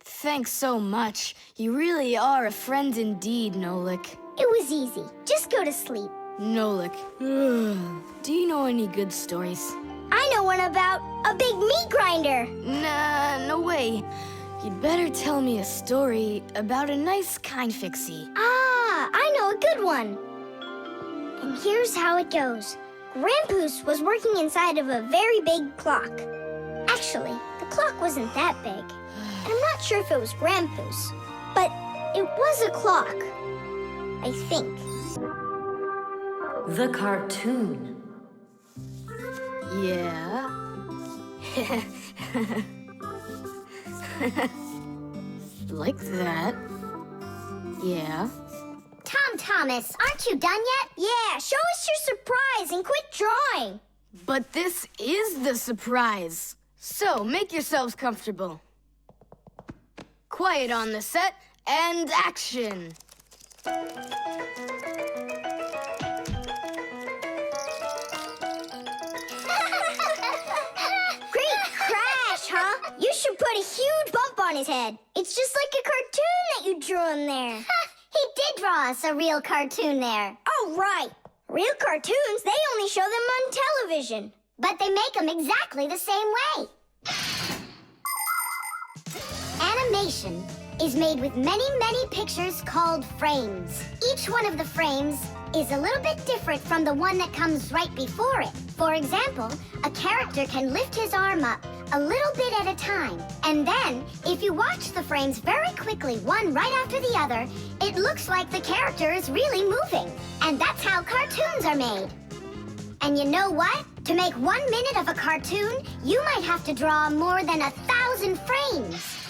Speaker 2: Thanks so much. You really are a friend indeed, Nolik.
Speaker 9: It was easy. Just go to sleep.
Speaker 2: Nolik. Do you know any good stories?
Speaker 9: I know one about a big meat grinder.
Speaker 2: Nah, no way. You'd better tell me a story about a nice, kind Fixie.
Speaker 9: I know a good one. And here's how it goes. Grandpoos was working inside of a very big clock. Actually, the clock wasn't that big. And I'm not sure if it was Grandpoos, but it was a clock, I think.
Speaker 6: The cartoon.
Speaker 2: Yeah? Like that. Yeah.
Speaker 9: Tom Thomas, aren't you done yet? Yeah, show us your surprise and quit drawing.
Speaker 2: But this is the surprise. So, make yourselves comfortable. Quiet on the set, and action!
Speaker 9: Great crash, huh? You should put a huge bump on his head. It's just like a cartoon that you drew in there. He did draw us a real cartoon there. Oh, right. Real cartoons, they only show them on television. But they make them exactly the same way. Animation is made with many, many pictures called frames. Each one of the frames is a little bit different from the one that comes right before it. For example, a character can lift his arm up a little bit at a time. And then, if you watch the frames very quickly, one right after the other, it looks like the character is really moving. And that's how cartoons are made. And you know what? To make 1 minute of a cartoon, you might have to draw more than 1,000 frames.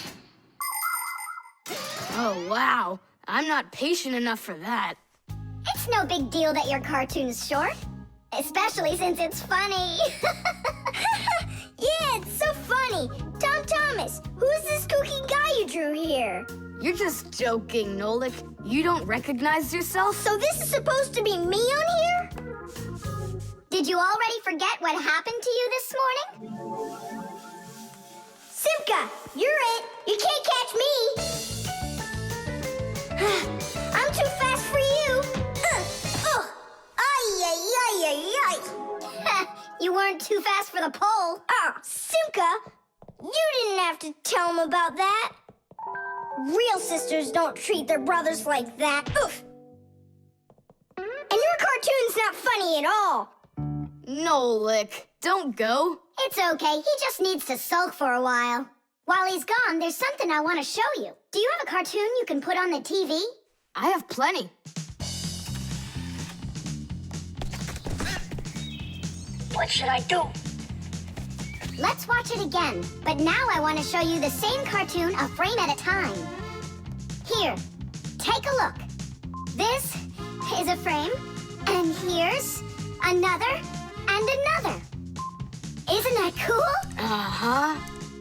Speaker 2: Oh, wow. I'm not patient enough for that.
Speaker 9: It's no big deal that your cartoon's short. Especially since it's funny. Yeah, it's so funny. Tom Thomas, who's this kooky guy you drew here?
Speaker 2: You're just joking, Nolik. You don't recognize yourself?
Speaker 9: So this is supposed to be me on here? Did you already forget what happened to you this morning? Simka, you're it. You can't catch me. I'm too fast for you. You weren't too fast for the pole. Simka, you didn't have to tell him about that. Real sisters don't treat their brothers like that. Oof. And your cartoon's not funny at all.
Speaker 2: Nolik, don't go.
Speaker 9: It's okay. He just needs to sulk for a while.
Speaker 3: While he's gone, there's something I want to show you. Do you have a cartoon you can put on the TV?
Speaker 2: I have plenty.
Speaker 4: What should I do?
Speaker 3: Let's watch it again. But now I want to show you the same cartoon a frame at a time. Here, take a look. This is a frame, and here's another and another. Isn't that cool?
Speaker 2: Uh-huh.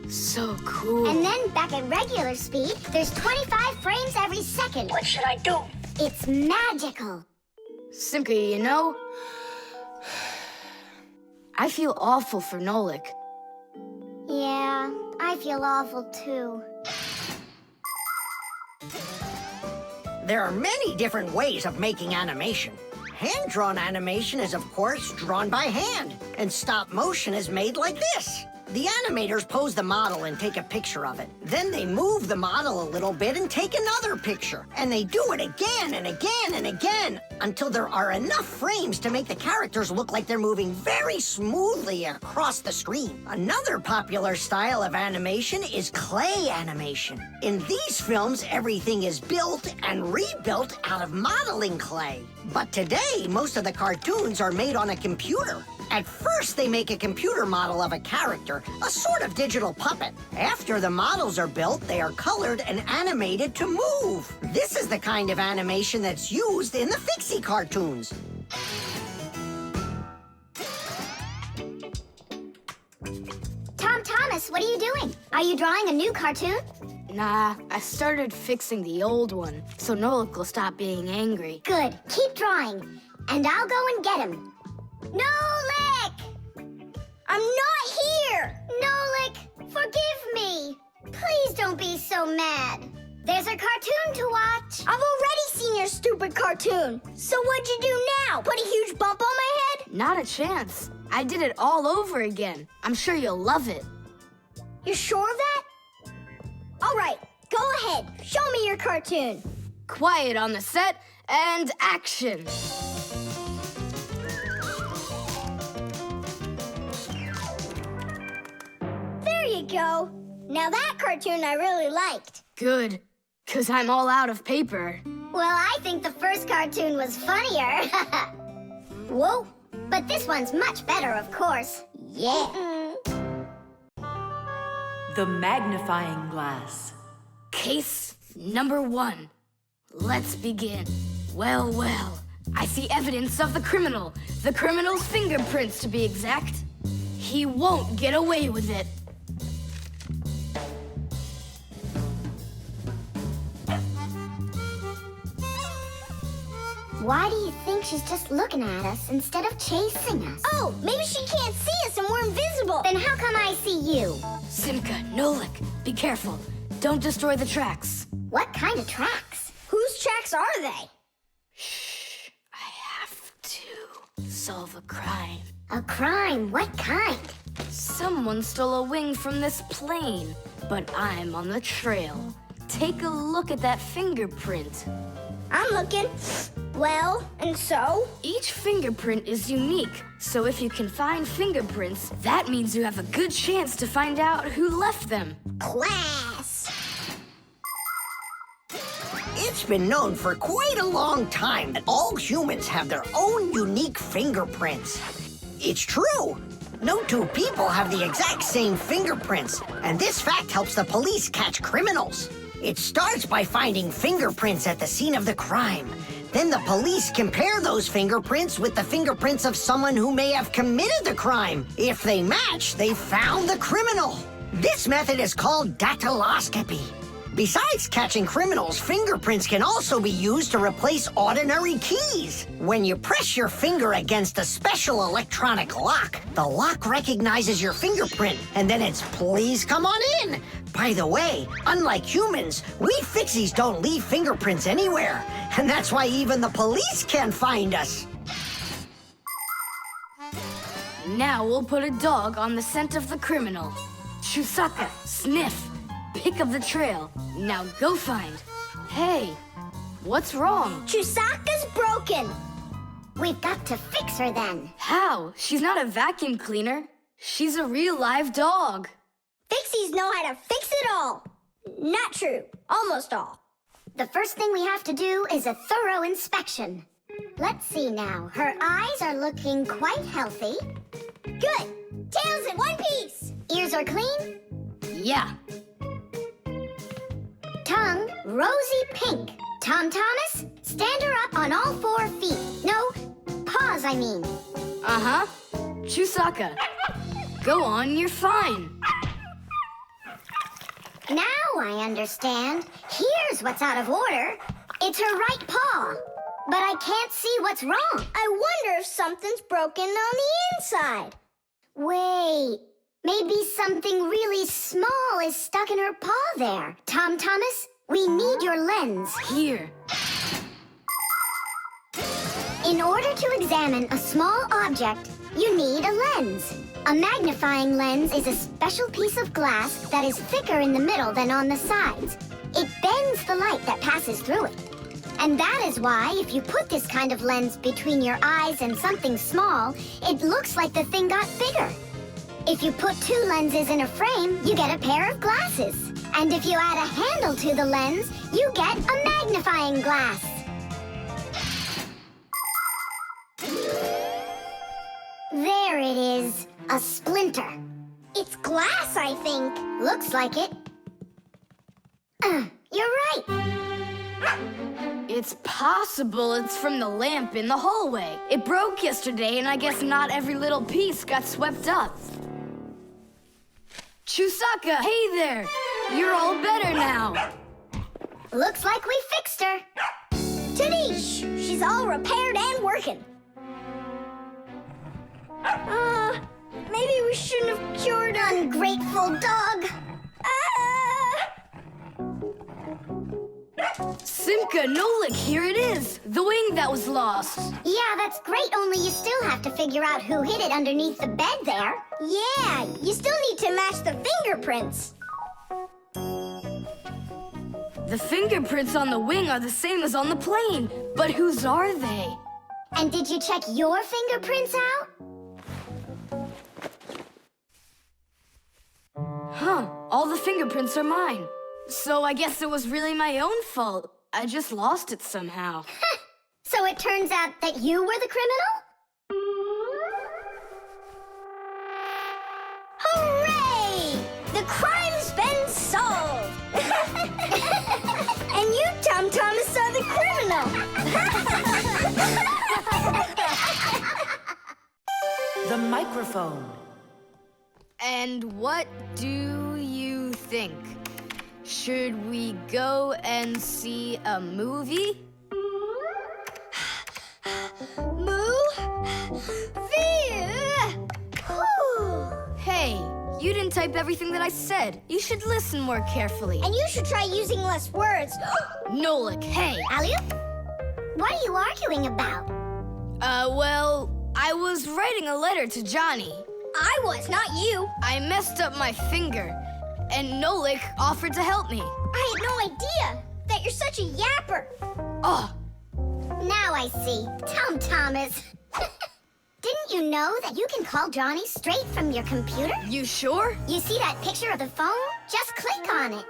Speaker 2: So cool.
Speaker 3: And then back at regular speed, there's 25 frames every second.
Speaker 4: What should I do?
Speaker 3: It's magical.
Speaker 2: Simka, you know, I feel awful for Nolik.
Speaker 3: Yeah, I feel awful too.
Speaker 4: There are many different ways of making animation. Hand-drawn animation is, of course, drawn by hand, and stop motion is made like this. The animators pose the model and take a picture of it. Then they move the model a little bit and take another picture. And they do it again and again and again until there are enough frames to make the characters look like they're moving very smoothly across the screen. Another popular style of animation is clay animation. In these films, everything is built and rebuilt out of modeling clay. But today, most of the cartoons are made on a computer. At first, they make a computer model of a character, a sort of digital puppet. After the models are built, they are colored and animated to move. This is the kind of animation that's used in the Fixie cartoons.
Speaker 3: Tom Thomas, what are you doing? Are you drawing a new cartoon?
Speaker 2: Nah, I started fixing the old one, so Nolik will stop being angry.
Speaker 3: Good. Keep drawing, and I'll go and get him. Nolik!
Speaker 9: I'm not here!
Speaker 3: Nolik, forgive me. Please don't be so mad. There's a cartoon to watch.
Speaker 9: I've already seen your stupid cartoon. So what'd you do now? Put a huge bump on my head?
Speaker 2: Not a chance. I did it all over again. I'm sure you'll love it.
Speaker 9: You're sure of that? All right, go ahead. Show me your cartoon.
Speaker 2: Quiet on the set, and action!
Speaker 9: There you go. Now that cartoon I really liked.
Speaker 2: Good, 'cause I'm all out of paper.
Speaker 3: Well, I think the first cartoon was funnier. Whoa, but this one's much better, of course. Yeah.
Speaker 14: The Magnifying Glass.
Speaker 2: Case number 1. Let's begin. Well, well, I see evidence of the criminal. The criminal's fingerprints, to be exact. He won't get away with it.
Speaker 3: Why do you think she's just looking at us instead of chasing us?
Speaker 9: Oh, maybe she can't see us and we're invisible.
Speaker 3: Then how come I see you?
Speaker 2: Simka, Nolik, be careful. Don't destroy the tracks.
Speaker 3: What kind of tracks?
Speaker 9: Whose tracks are they?
Speaker 2: Shh, I have to solve a crime.
Speaker 3: A crime? What kind?
Speaker 2: Someone stole a wing from this plane, but I'm on the trail. Take a look at that fingerprint.
Speaker 9: I'm looking. Well, and so?
Speaker 2: Each fingerprint is unique, so if you can find fingerprints, that means you have a good chance to find out who left them.
Speaker 3: Class!
Speaker 4: It's been known for quite a long time that all humans have their own unique fingerprints. It's true. No two people have the exact same fingerprints, and this fact helps the police catch criminals. It starts by finding fingerprints at the scene of the crime. Then the police compare those fingerprints with the fingerprints of someone who may have committed the crime. If they match, they found the criminal. This method is called dactyloscopy. Besides catching criminals, fingerprints can also be used to replace ordinary keys. When you press your finger against a special electronic lock, the lock recognizes your fingerprint, and then it's please come on in. By the way, unlike humans, we Fixies don't leave fingerprints anywhere, and that's why even the police can't find us.
Speaker 2: Now we'll put a dog on the scent of the criminal. Chusaka, sniff. Pick up the trail. Now go find. Hey, what's wrong?
Speaker 9: Chusaka's broken.
Speaker 3: We've got to fix her then.
Speaker 2: How? She's not a vacuum cleaner. She's a real live dog.
Speaker 9: Fixies know how to fix it all. Not true. Almost all.
Speaker 3: The first thing we have to do is a thorough inspection. Let's see now. Her eyes are looking quite healthy.
Speaker 9: Good. Tails in one piece.
Speaker 3: Ears are clean.
Speaker 2: Yeah.
Speaker 3: Tongue, rosy pink. Tom Thomas, stand her up on all 4 feet. No, paws, I mean.
Speaker 2: Uh-huh. Chusaka. Go on, you're fine.
Speaker 3: Now I understand. Here's what's out of order. It's her right paw. But I can't see what's wrong.
Speaker 9: I wonder if something's broken on the inside.
Speaker 3: Wait, maybe something really small is stuck in her paw there. Tom Thomas, we need your lens.
Speaker 2: Here.
Speaker 3: In order to examine a small object, you need a lens. A magnifying lens is a special piece of glass that is thicker in the middle than on the sides. It bends the light that passes through it. And that is why if you put this kind of lens between your eyes and something small, it looks like the thing got bigger. If you put 2 lenses in a frame, you get a pair of glasses. And if you add a handle to the lens, you get a magnifying glass. There it is, a splinter.
Speaker 9: It's glass, I think.
Speaker 3: Looks like it. You're right.
Speaker 2: It's possible it's from the lamp in the hallway. It broke yesterday, and I guess not every little piece got swept up. Chusaka, hey there! You're all better now.
Speaker 3: Looks like we fixed her.
Speaker 9: Tadish! She's all repaired and working. Maybe we shouldn't have cured her.
Speaker 3: Ungrateful dog.
Speaker 2: Simka, Nolik, here it is. The wing that was lost.
Speaker 3: Yeah, that's great, only you still have to figure out who hid it underneath the bed there.
Speaker 9: Yeah, you still need to match the fingerprints.
Speaker 2: The fingerprints on the wing are the same as on the plane. But whose are they?
Speaker 3: And did you check your fingerprints out?
Speaker 2: Huh, all the fingerprints are mine. So I guess it was really my own fault. I just lost it somehow.
Speaker 3: So it turns out that you were the criminal?
Speaker 9: Hooray! The crime's been solved! And you, Tom Thomas, are the criminal!
Speaker 14: The microphone.
Speaker 2: And what do you think? Should we go and see a movie? Hey, you didn't type everything that I said. You should listen more carefully.
Speaker 9: And you should try using less words.
Speaker 2: Nolik, hey.
Speaker 3: Alley-oop? What are you arguing about?
Speaker 2: Well, I was writing a letter to Johnny.
Speaker 9: I was, not you.
Speaker 2: I messed up my finger, and Nolik offered to help me.
Speaker 9: I had no idea that you're such a yapper.
Speaker 2: Oh.
Speaker 3: Now I see. Tom Thomas. Didn't you know that you can call Johnny straight from your computer?
Speaker 2: You sure?
Speaker 3: You see that picture of the phone? Just click on it.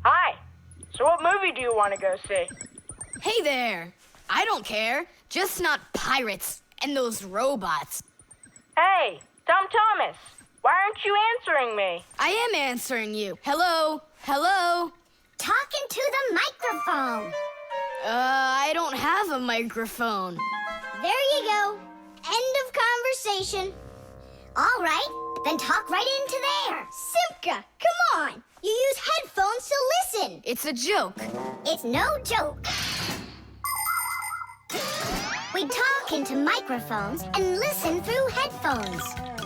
Speaker 15: Hi. So what movie do you want to go see?
Speaker 2: Hey there. I don't care. Just not pirates and those robots.
Speaker 15: Hey, Tom Thomas. Why aren't you answering me?
Speaker 2: I am answering you. Hello? Hello?
Speaker 3: Talking to the microphone.
Speaker 2: I don't have a microphone.
Speaker 9: There you go. End of conversation.
Speaker 3: All right, then talk right into there.
Speaker 9: Simka, come on. You use headphones to listen.
Speaker 2: It's a joke.
Speaker 3: It's no joke. We talk into microphones and listen through headphones.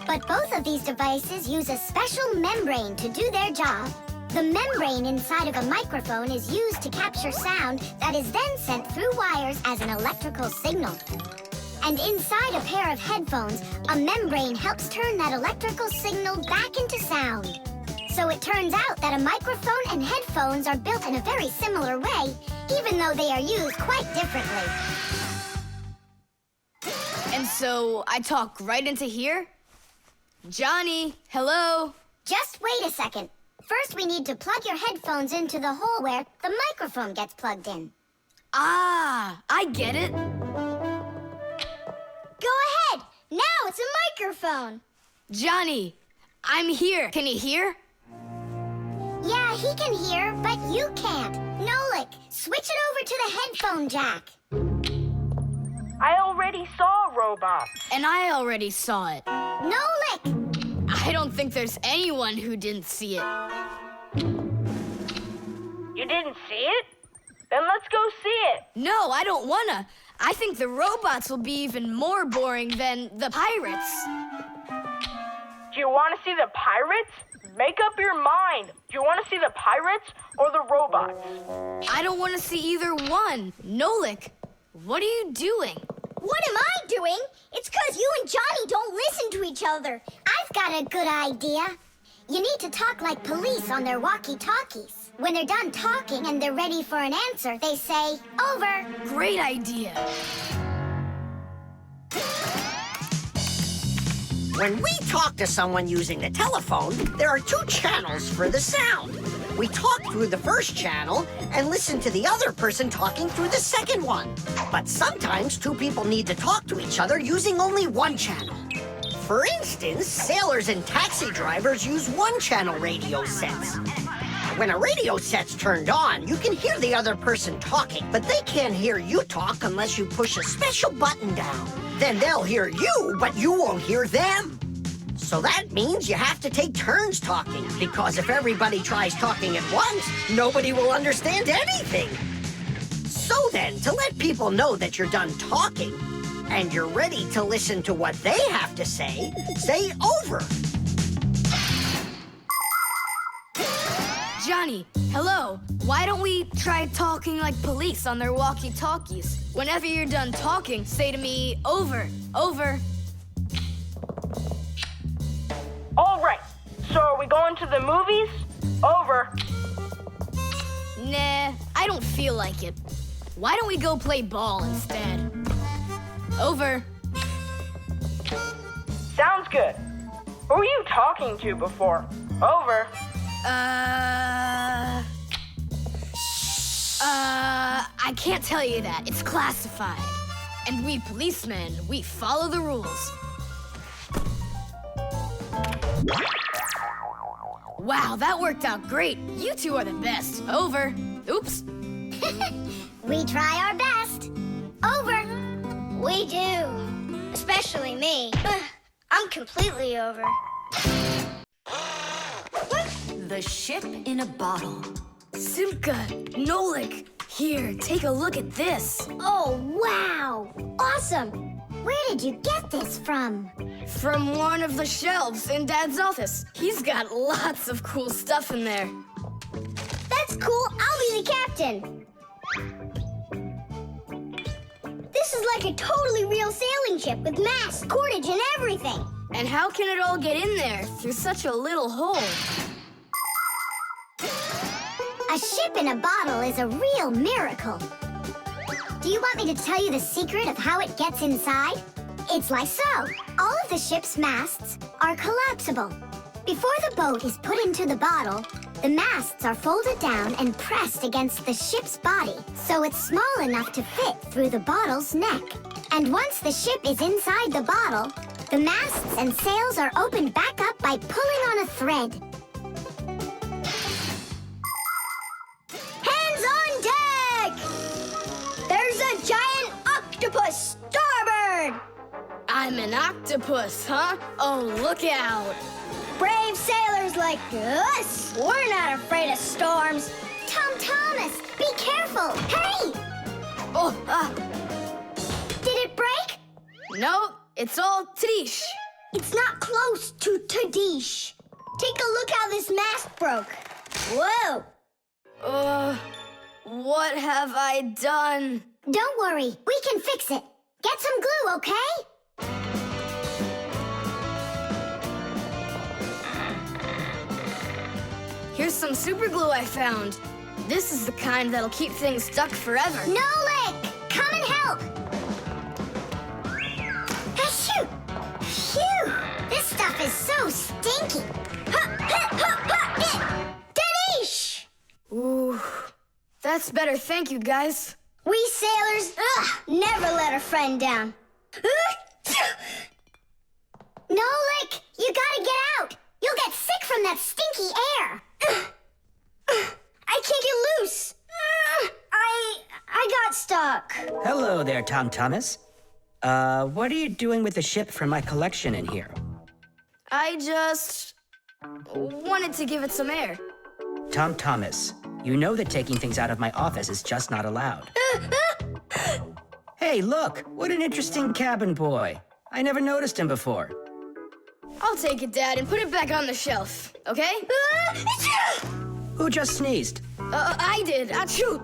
Speaker 3: But both of these devices use a special membrane to do their job. The membrane inside of a microphone is used to capture sound that is then sent through wires as an electrical signal. And inside a pair of headphones, a membrane helps turn that electrical signal back into sound. So it turns out that a microphone and headphones are built in a very similar way, even though they are used quite differently.
Speaker 2: So I talk right into here? Johnny, hello?
Speaker 3: Just wait a second. First, we need to plug your headphones into the hole where the microphone gets plugged in.
Speaker 2: Ah, I get it.
Speaker 9: Go ahead. Now it's a microphone.
Speaker 2: Johnny, I'm here. Can you hear?
Speaker 3: Yeah, he can hear, but you can't. Nolik, switch it over to the headphone jack.
Speaker 15: I already saw a robot.
Speaker 2: And I already saw it.
Speaker 3: Nolik!
Speaker 2: I don't think there's anyone who didn't see it.
Speaker 15: You didn't see it? Then let's go see it.
Speaker 2: No, I don't wanna. I think the robots will be even more boring than the pirates.
Speaker 15: Do you want to see the pirates? Make up your mind. Do you want to see the pirates or the robots?
Speaker 2: I don't want to see either one. Nolik, what are you doing?
Speaker 9: What am I doing? It's 'cause you and Johnny don't listen to each other.
Speaker 3: I've got a good idea. You need to talk like police on their walkie-talkies. When they're done talking and they're ready for an answer, they say, over.
Speaker 2: Great idea.
Speaker 4: When we talk to someone using the telephone, there are 2 channels for the sound. We talk through the first channel and listen to the other person talking through the second one. But sometimes 2 people need to talk to each other using only one channel. For instance, sailors and taxi drivers use one-channel radio sets. When a radio set's turned on, you can hear the other person talking, but they can't hear you talk unless you push a special button down. Then they'll hear you, but you won't hear them. So that means you have to take turns talking, because if everybody tries talking at once, nobody will understand anything. So then, to let people know that you're done talking, and you're ready to listen to what they have to say over.
Speaker 2: Johnny, hello. Why don't we try talking like police on their walkie-talkies? Whenever you're done talking, say to me, over, over.
Speaker 15: All right. So are we going to the movies? Over.
Speaker 2: Nah, I don't feel like it. Why don't we go play ball instead? Over.
Speaker 15: Sounds good. Who were you talking to before? Over.
Speaker 2: I can't tell you that. It's classified. And we policemen, we follow the rules. Wow, that worked out great. You 2 are the best. Over. Oops.
Speaker 3: We try our best. Over.
Speaker 9: We do. Especially me. I'm completely over.
Speaker 14: The ship in a bottle.
Speaker 2: Simka, Nolik, here, take a look at this.
Speaker 3: Oh, wow. Awesome. Where did you get this from?
Speaker 2: From one of the shelves in Dad's office. He's got lots of cool stuff in there.
Speaker 9: That's cool. I'll be the captain. This is like a totally real sailing ship with masts, cordage, and everything.
Speaker 2: And how can it all get in there through such a little hole?
Speaker 3: A ship in a bottle is a real miracle. Do you want me to tell you the secret of how it gets inside? It's like so. All of the ship's masts are collapsible. Before the boat is put into the bottle, the masts are folded down and pressed against the ship's body, so it's small enough to fit through the bottle's neck. And once the ship is inside the bottle, the masts and sails are opened back up by pulling on a thread.
Speaker 9: Hands on deck! There's a giant octopus starboard!
Speaker 2: I'm an octopus, huh? Oh, look out.
Speaker 9: Brave sailors like us, we're not afraid of storms.
Speaker 3: Tom Thomas, be careful! Hey!
Speaker 2: Oh,
Speaker 3: Did it break?
Speaker 2: No, it's all Tadish.
Speaker 9: It's not close to Tadish. Take a look how this mast broke. Whoa!
Speaker 2: What have I done?
Speaker 3: Don't worry, we can fix it. Get some glue, okay?
Speaker 2: Here's some super glue I found. This is the kind that'll keep things stuck forever.
Speaker 3: Nolik! Come and help! stinky. Danish!
Speaker 2: Ooh, that's better. Thank you, guys.
Speaker 9: We sailors, never let a friend down.
Speaker 3: Nolik, you gotta get out. You'll get sick from that stinky air.
Speaker 9: I can't get loose. I got stuck.
Speaker 1: Hello there, Tom Thomas. What are you doing with the ship from my collection in here?
Speaker 2: I just wanted to give it some air.
Speaker 1: Tom Thomas, you know that taking things out of my office is just not allowed. Hey, look, what an interesting cabin boy. I never noticed him before.
Speaker 2: I'll take it, Dad, and put it back on the shelf, okay?
Speaker 1: Who just sneezed?
Speaker 2: I did. Achoo!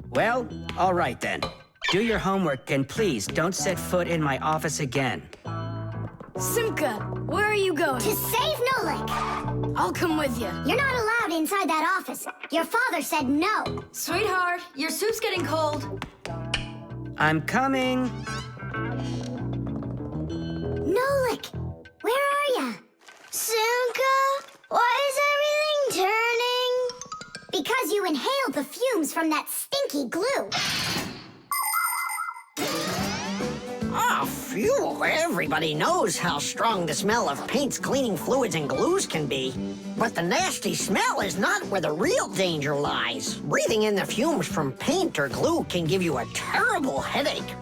Speaker 1: Well, all right then. Do your homework and please don't set foot in my office again.
Speaker 2: Simka, where are you going?
Speaker 3: To save Nolik.
Speaker 2: I'll come with you.
Speaker 3: You're not allowed inside that office. Your father said no.
Speaker 6: Sweetheart, your soup's getting cold.
Speaker 1: I'm coming.
Speaker 3: Nolik, where are ya?
Speaker 9: Simka, why is everything turning?
Speaker 3: Because you inhaled the fumes from that stinky glue.
Speaker 4: Ah, phew. Everybody knows how strong the smell of paints, cleaning fluids, and glues can be. But the nasty smell is not where the real danger lies. Breathing in the fumes from paint or glue can give you a terrible headache.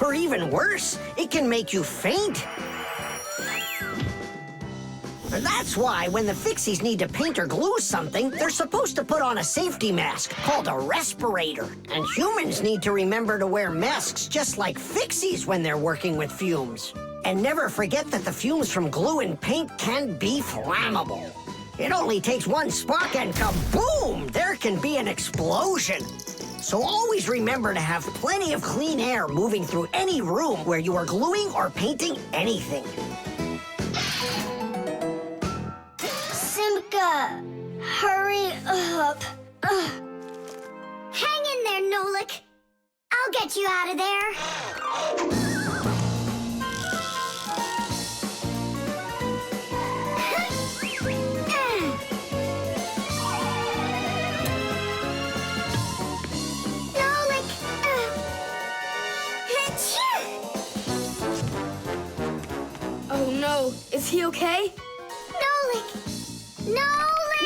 Speaker 4: Or even worse, it can make you faint. That's why when the Fixies need to paint or glue something, they're supposed to put on a safety mask called a respirator. And humans need to remember to wear masks just like Fixies when they're working with fumes. And never forget that the fumes from glue and paint can be flammable. It only takes one spark and kaboom! There can be an explosion. So always remember to have plenty of clean air moving through any room where you are gluing or painting anything.
Speaker 9: Simka, hurry up.
Speaker 3: Hang in there, Nolik. I'll get you out of there. Nolik.
Speaker 2: Oh no, is he okay?
Speaker 3: Nolik. Nolik!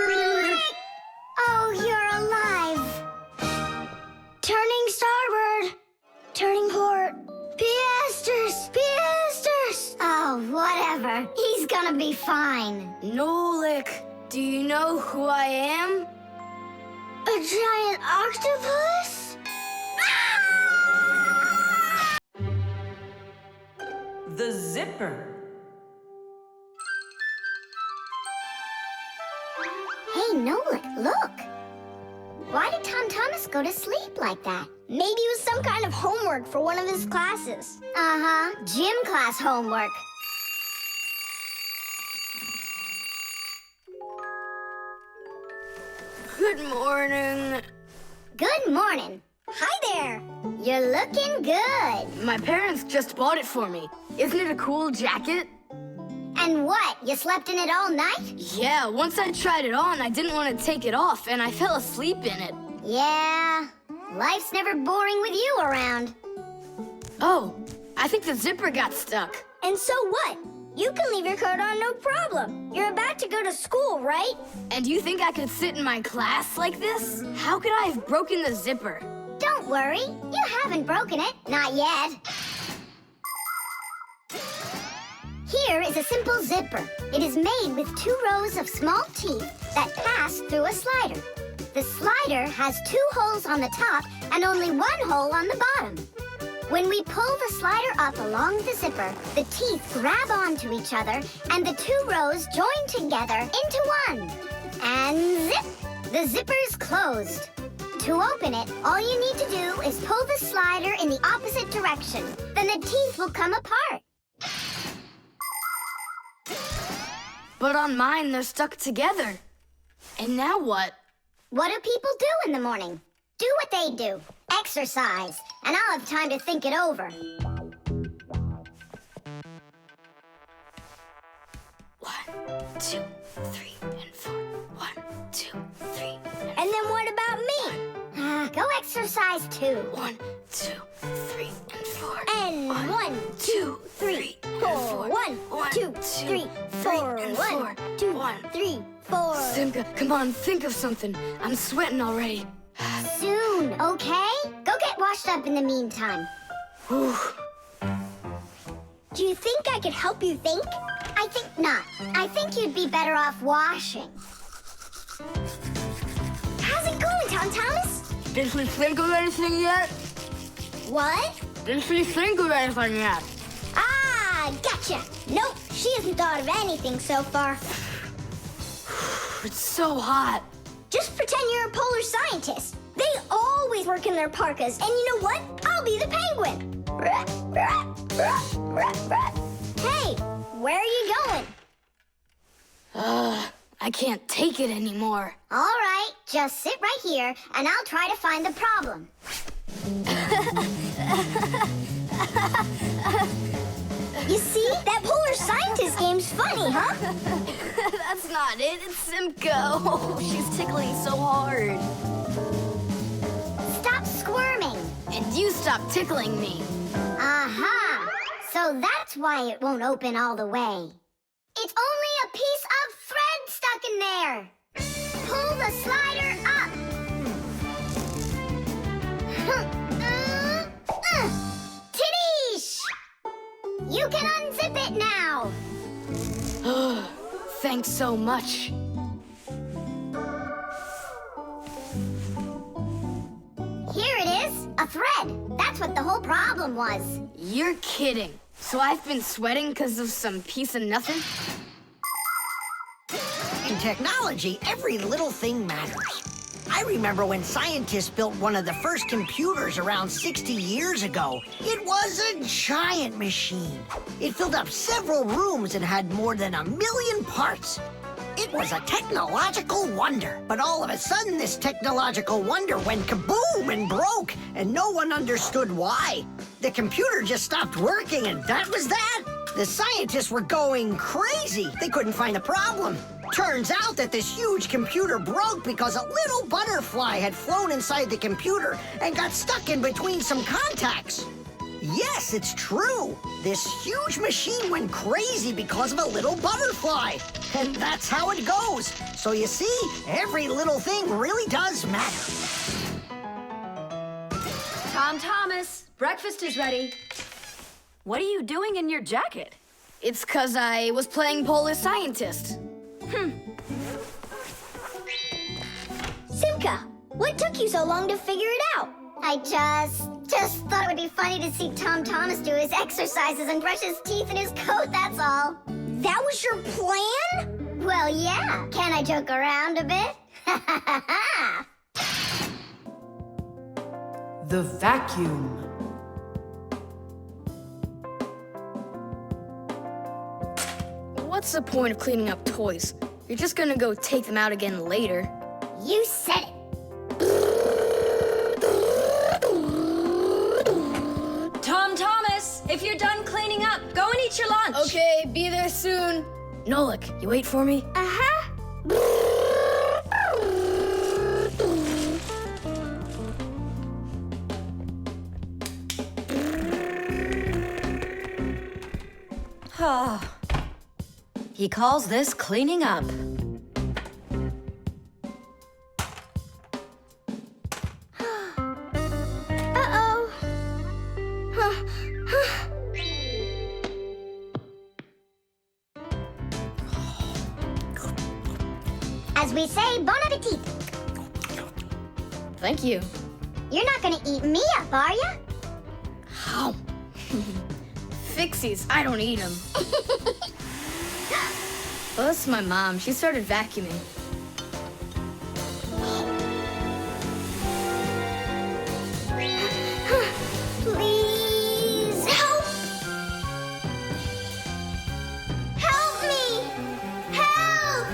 Speaker 3: Nolik! Oh, you're alive.
Speaker 9: Turning starboard. Turning port. Piasters! Piasters!
Speaker 3: Oh, whatever. He's gonna be fine.
Speaker 2: Nolik, do you know who I am?
Speaker 9: A giant octopus?
Speaker 14: The zipper.
Speaker 3: Hey, Nolik, look. Why did Tom Thomas go to sleep like that?
Speaker 9: Maybe it was some kind of homework for one of his classes.
Speaker 3: Uh-huh, gym class homework.
Speaker 2: Good morning.
Speaker 3: Good morning.
Speaker 9: Hi there.
Speaker 3: You're looking good.
Speaker 2: My parents just bought it for me. Isn't it a cool jacket?
Speaker 3: And what, you slept in it all night?
Speaker 2: Yeah, once I tried it on, I didn't want to take it off, and I fell asleep in it.
Speaker 3: Yeah, life's never boring with you around.
Speaker 2: Oh, I think the zipper got stuck.
Speaker 9: And so what? You can leave your coat on, no problem. You're about to go to school, right?
Speaker 2: And you think I could sit in my class like this? How could I have broken the zipper?
Speaker 3: Don't worry, you haven't broken it. Not yet. Here is a simple zipper. It is made with 2 rows of small teeth that pass through a slider. The slider has 2 holes on the top and only 1 hole on the bottom. When we pull the slider up along the zipper, the teeth grab onto each other and the 2 rows join together into one. And zip! The zipper's closed. To open it, all you need to do is pull the slider in the opposite direction. Then the teeth will come apart.
Speaker 2: But on mine, they're stuck together. And now what?
Speaker 3: What do people do in the morning? Do what they do. Exercise. And I'll have time to think it over.
Speaker 2: 2, 3, and 4. 1, 2, 3.
Speaker 9: And then what about me?
Speaker 3: Go exercise too.
Speaker 2: 1, 2, 3, and 4.
Speaker 9: And 1, 2, 3, 4. 1, 2, 3, 4. 1, 2, 3, 4.
Speaker 2: Simka, come on, think of something. I'm sweating already.
Speaker 3: Soon, okay? Go get washed up in the meantime.
Speaker 2: Whew.
Speaker 3: Do you think I could help you think? I think not. I think you'd be better off washing. How's it going, Tom Thomas?
Speaker 2: Did she think of anything yet?
Speaker 3: What?
Speaker 2: Did she think of anything yet?
Speaker 3: Ah, gotcha. Nope, she hasn't thought of anything so far.
Speaker 2: It's so hot.
Speaker 3: Just pretend you're a polar scientist. They always work in their parkas, and you know what? I'll be the penguin. Hey, where are you going?
Speaker 2: I can't take it anymore.
Speaker 3: All right, just sit right here, and I'll try to find the problem. You see? That polar scientist game's funny, huh?
Speaker 2: That's not it. It's Simka. Oh, she's tickling so hard.
Speaker 3: Stop squirming.
Speaker 2: And you stop tickling me.
Speaker 3: Aha! So that's why it won't open all the way. It's only a piece of thread stuck in there. Pull the slider up. Tidish! You can unzip it now.
Speaker 2: Thanks so much.
Speaker 3: Here it is, a thread. That's what the whole problem was.
Speaker 2: You're kidding. So I've been sweating because of some piece of nothing?
Speaker 4: In technology, every little thing matters. I remember when scientists built one of the first computers around 60 years ago. It was a giant machine. It filled up several rooms and had more than 1 million parts. It was a technological wonder. But all of a sudden, this technological wonder went kaboom and broke, and no one understood why. The computer just stopped working, and that was that. The scientists were going crazy. They couldn't find a problem. Turns out that this huge computer broke because a little butterfly had flown inside the computer and got stuck in between some contacts. Yes, it's true. This huge machine went crazy because of a little butterfly. And that's how it goes. So you see, every little thing really does matter.
Speaker 6: Tom Thomas, breakfast is ready. What are you doing in your jacket?
Speaker 2: It's 'cause I was playing Polar Scientist.
Speaker 3: Simka, what took you so long to figure it out? I just thought it would be funny to see Tom Thomas do his exercises and brush his teeth in his coat, that's all.
Speaker 9: That was your plan?
Speaker 3: Well, yeah. Can I joke around a bit?
Speaker 14: The vacuum.
Speaker 2: What's the point of cleaning up toys? You're just gonna go take them out again later.
Speaker 3: You said it.
Speaker 6: Tom Thomas, if you're done cleaning up, go and eat your lunch.
Speaker 2: Okay, be there soon. Nolik, you wait for me?
Speaker 3: Uh-huh.
Speaker 6: He calls this cleaning up.
Speaker 3: Uh-oh. As we say, bon appetit.
Speaker 2: Thank you.
Speaker 3: You're not gonna eat me up, are you?
Speaker 2: How? Fixies, I don't eat them. Well, that's my mom. She started vacuuming.
Speaker 3: Please help! Help me! Help!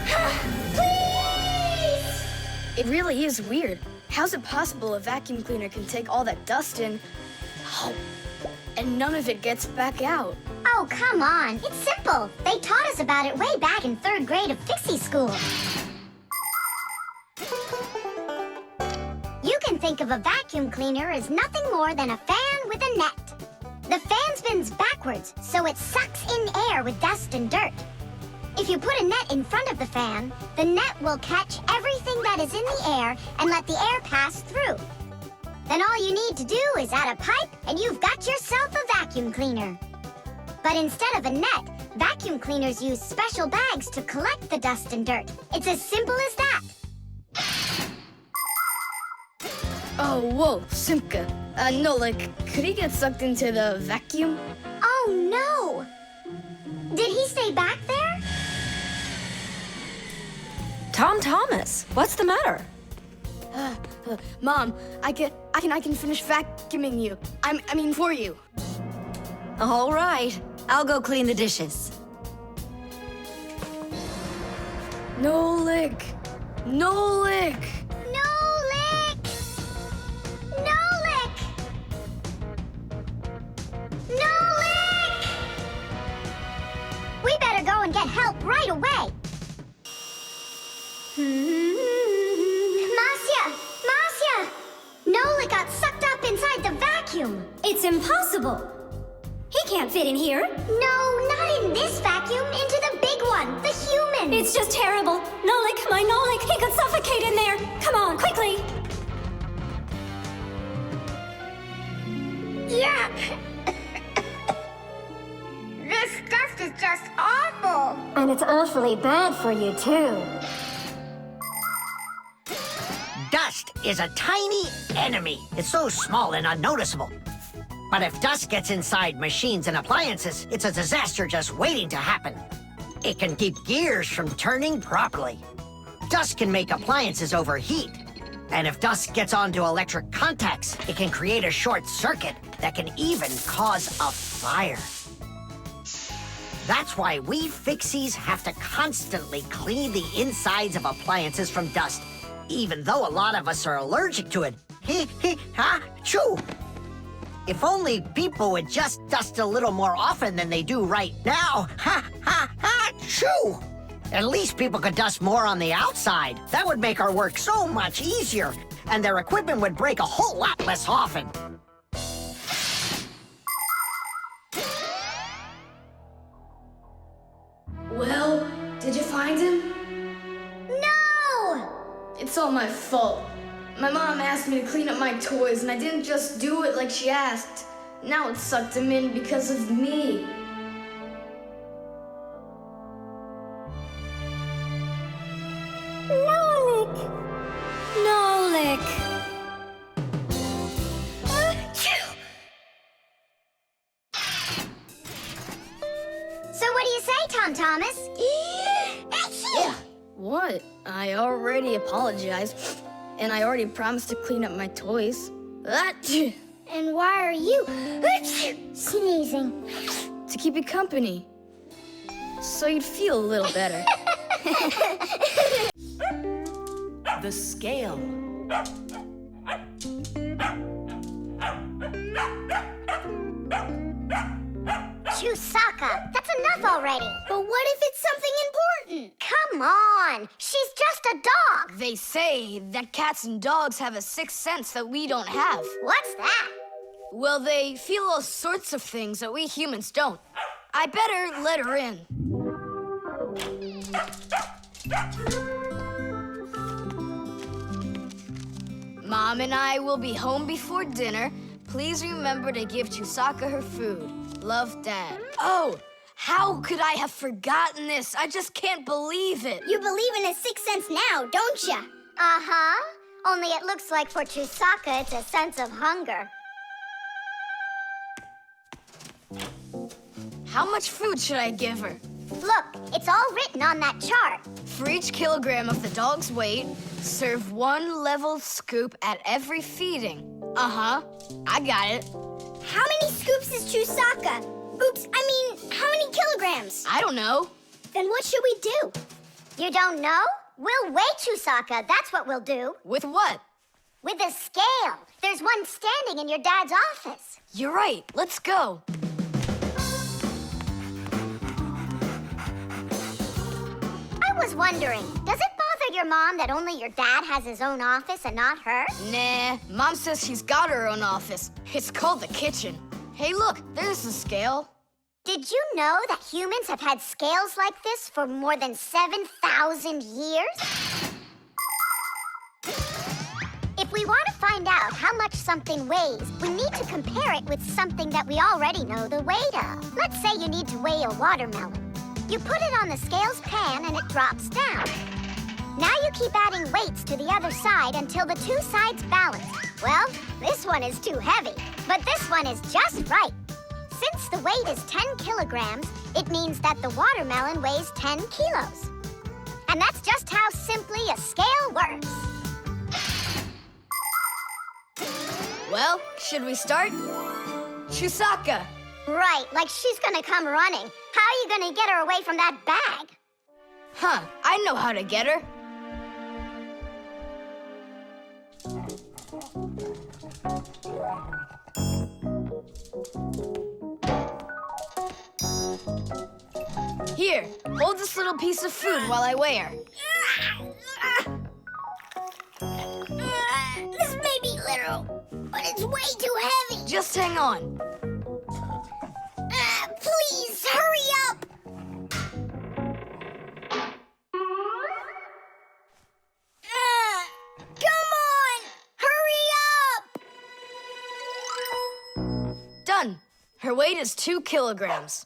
Speaker 3: Help! Please!
Speaker 2: It really is weird. How's it possible a vacuum cleaner can take all that dust in, and none of it gets back out?
Speaker 3: Oh, come on. It's simple. They taught us us about it way back in 3rd grade of Fixie school. You can think of a vacuum cleaner as nothing more than a fan with a net. The fan spins backwards, so it sucks in air with dust and dirt. If you put a net in front of the fan, the net will catch everything that is in the air and let the air pass through. Then all you need to do is add a pipe and you've got yourself a vacuum cleaner. But instead of a net, vacuum cleaners use special bags to collect the dust and dirt. It's as simple as that.
Speaker 2: Oh, whoa, Simka. Nolik, could he get sucked into the vacuum?
Speaker 3: Oh, no! Did he stay back there?
Speaker 6: Tom Thomas, what's the matter?
Speaker 2: Mom, I can finish vacuuming you. I mean for you.
Speaker 6: All right, I'll go clean the dishes.
Speaker 2: Nolik! Nolik!
Speaker 3: Nolik! Nolik! Nolik! We better go and get help right away. Marcia! Nolik got sucked up inside the vacuum.
Speaker 12: It's impossible. He can't fit in here.
Speaker 3: No, not in this vacuum. Into the big one, the human.
Speaker 12: It's just terrible. Nolik, my Nolik, he could suffocate in there. Come on, quickly.
Speaker 3: Yuck! This dust is just awful.
Speaker 12: And it's awfully bad for you, too.
Speaker 4: Dust is a tiny enemy. It's so small and unnoticeable. But if dust gets inside machines and appliances, it's a disaster just waiting to happen. It can keep gears from turning properly. Dust can make appliances overheat. And if dust gets onto electric contacts, it can create a short circuit that can even cause a fire. That's why we Fixies have to constantly clean the insides of appliances from dust, even though a lot of us are allergic to it. Choo! If only people would just dust a little more often than they do right now. Choo! At least people could dust more on the outside. That would make our work so much easier, and their equipment would break a whole lot less often.
Speaker 2: Well, did you find him?
Speaker 3: No!
Speaker 2: It's all my fault. My mom asked me to clean up my toys, and I didn't just do it like she asked. Now it sucked him in because of me.
Speaker 12: Nolik! Nolik!
Speaker 3: So what do you say, Tom Thomas?
Speaker 2: What? I already apologized, and I already promised to clean up my toys.
Speaker 3: And why are you sneezing?
Speaker 2: To keep you company, so you'd feel a little better.
Speaker 14: The scale.
Speaker 3: Chusaka, that's enough already. But what if it's something important? Come on, she's just a dog.
Speaker 2: They say that cats and dogs have a sixth sense that we don't have.
Speaker 3: What's that?
Speaker 2: Well, they feel all sorts of things that we humans don't. I better let her in. Mom and I will be home before dinner. Please remember to give Chusaka her food. Love, Dad. Oh, how could I have forgotten this? I just can't believe it.
Speaker 3: You believe in a sixth sense now, don't ya? Uh-huh. Only it looks like for Chusaka it's a sense of hunger.
Speaker 2: How much food should I give her?
Speaker 3: Look, it's all written on that chart.
Speaker 2: For each kilogram of the dog's weight, serve 1 level scoop at every feeding. Uh-huh, I got it.
Speaker 3: How many scoops is Chusaka? Oops, I mean, how many kilograms?
Speaker 2: I don't know.
Speaker 3: Then what should we do? You don't know? We'll weigh Chusaka, that's what we'll do.
Speaker 2: With what?
Speaker 3: With a scale. There's one standing in your dad's office.
Speaker 2: You're right, let's go.
Speaker 3: was wondering, does it bother your mom that only your dad has his own office and not her?
Speaker 2: Nah, Mom says she's got her own office. It's called the kitchen. Hey, look, there's the scale.
Speaker 3: Did you know that humans have had scales like this for more than 7,000 years? If we want to find out how much something weighs, we need to compare it with something that we already know the weight of. Let's say you need to weigh a watermelon. You put it on the scales pan and it drops down. Now you keep adding weights to the other side until the two sides balance. Well, this one is too heavy, but this one is just right. Since the weight is 10 kilograms, it means that the watermelon weighs 10 kilos. And that's just how simply a scale works.
Speaker 2: Well, should we start? Chusaka!
Speaker 3: Right, like she's gonna come running. How are you gonna get her away from that bag?
Speaker 2: Huh, I know how to get her. Here, hold this little piece of food while I weigh her.
Speaker 3: This may be literal, but it's way too heavy.
Speaker 2: Just hang on.
Speaker 3: Please, hurry up! Come on! Hurry up!
Speaker 2: Done. Her weight is 2 kilograms.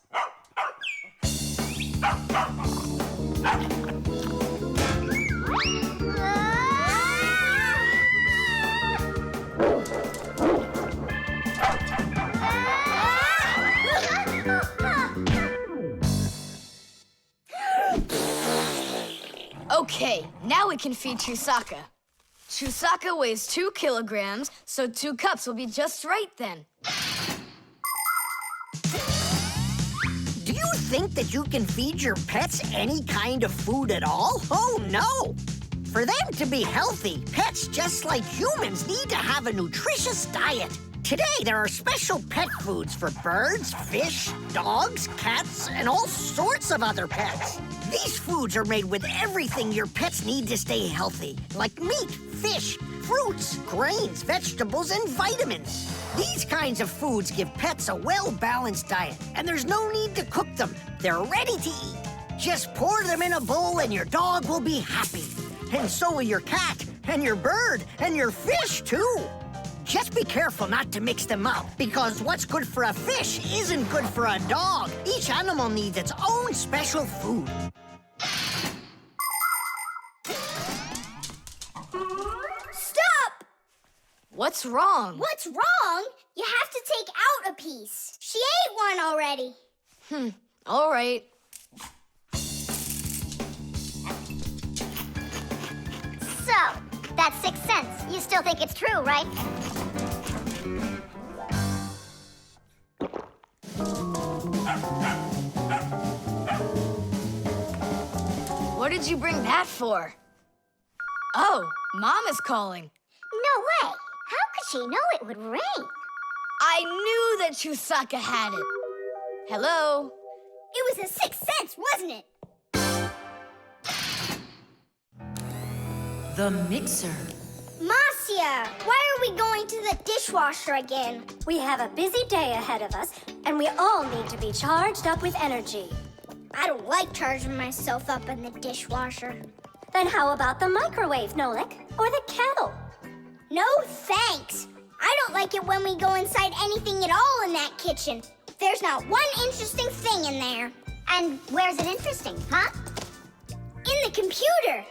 Speaker 2: Okay, now we can feed Chusaka. Chusaka weighs 2 kilograms, so 2 cups will be just right then.
Speaker 4: Do you think that you can feed your pets any kind of food at all? Oh, no! For them to be healthy, pets just like humans need to have a nutritious diet. Today, there are special pet foods for birds, fish, dogs, cats, and all sorts of other pets. These foods are made with everything your pets need to stay healthy, like meat, fish, fruits, grains, vegetables, and vitamins. These kinds of foods give pets a well-balanced diet, and there's no need to cook them. They're ready to eat. Just pour them in a bowl and your dog will be happy. And so will your cat, and your bird, and your fish, too. Just be careful not to mix them up, because what's good for a fish isn't good for a dog. Each animal needs its own special food.
Speaker 3: Stop!
Speaker 2: What's wrong?
Speaker 3: What's wrong? You have to take out a piece. She ate one already.
Speaker 2: All right.
Speaker 3: So, that's 6 cents. You still think it's true, right?
Speaker 2: What did you bring that for? Oh, Mom is calling.
Speaker 3: No way. How could she know it would rain?
Speaker 2: I knew that Chusaka had it. Hello?
Speaker 3: It was a 6 cents, wasn't it?
Speaker 14: The mixer.
Speaker 9: Marcia, why are we going to the dishwasher again?
Speaker 12: We have a busy day ahead of us, and we all need to be charged up with energy.
Speaker 9: I don't like charging myself up in the dishwasher.
Speaker 12: Then how about the microwave, Nolik? Or the kettle?
Speaker 9: No thanks. I don't like it when we go inside anything at all in that kitchen. There's not one interesting thing in there.
Speaker 3: And where's it interesting, huh?
Speaker 9: In the computer.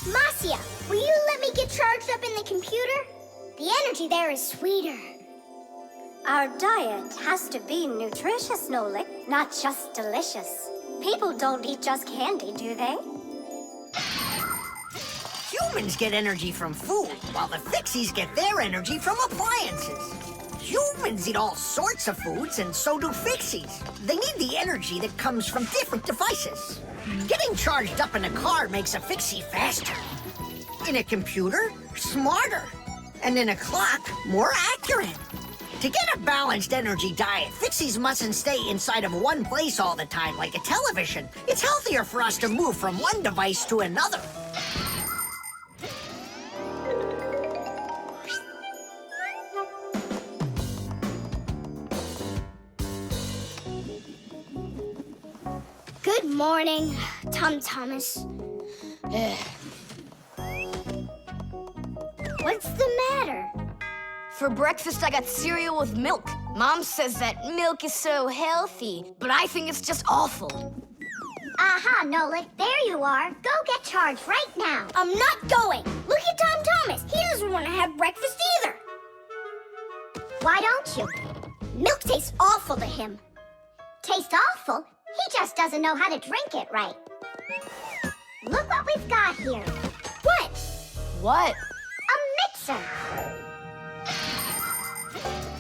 Speaker 9: Marcia, will you let me get charged up in the computer? The energy there is sweeter.
Speaker 12: Our diet has to be nutritious, Nolik, not just delicious. People don't eat just candy, do they?
Speaker 4: Humans get energy from food, while the Fixies get their energy from appliances. Humans eat all sorts of foods, and so do Fixies. They need the energy that comes from different devices. Getting charged up in a car makes a Fixie faster. In a computer, smarter. And in a clock, more accurate. To get a balanced energy diet, Fixies mustn't stay inside of one place all the time like a television. It's healthier for us to move from one device to another.
Speaker 9: Good morning, Tom Thomas. What's the matter?
Speaker 2: For breakfast, I got cereal with milk. Mom says that milk is so healthy, but I think it's just awful.
Speaker 3: Aha, Nolik, there you are. Go get charged right now.
Speaker 9: I'm not going. Look at Tom Thomas. He doesn't want to have breakfast either.
Speaker 3: Why don't you? Milk tastes awful to him. Taste awful? He just doesn't know how to drink it right. Look what we've got here.
Speaker 9: What?
Speaker 2: What?
Speaker 3: A mixer.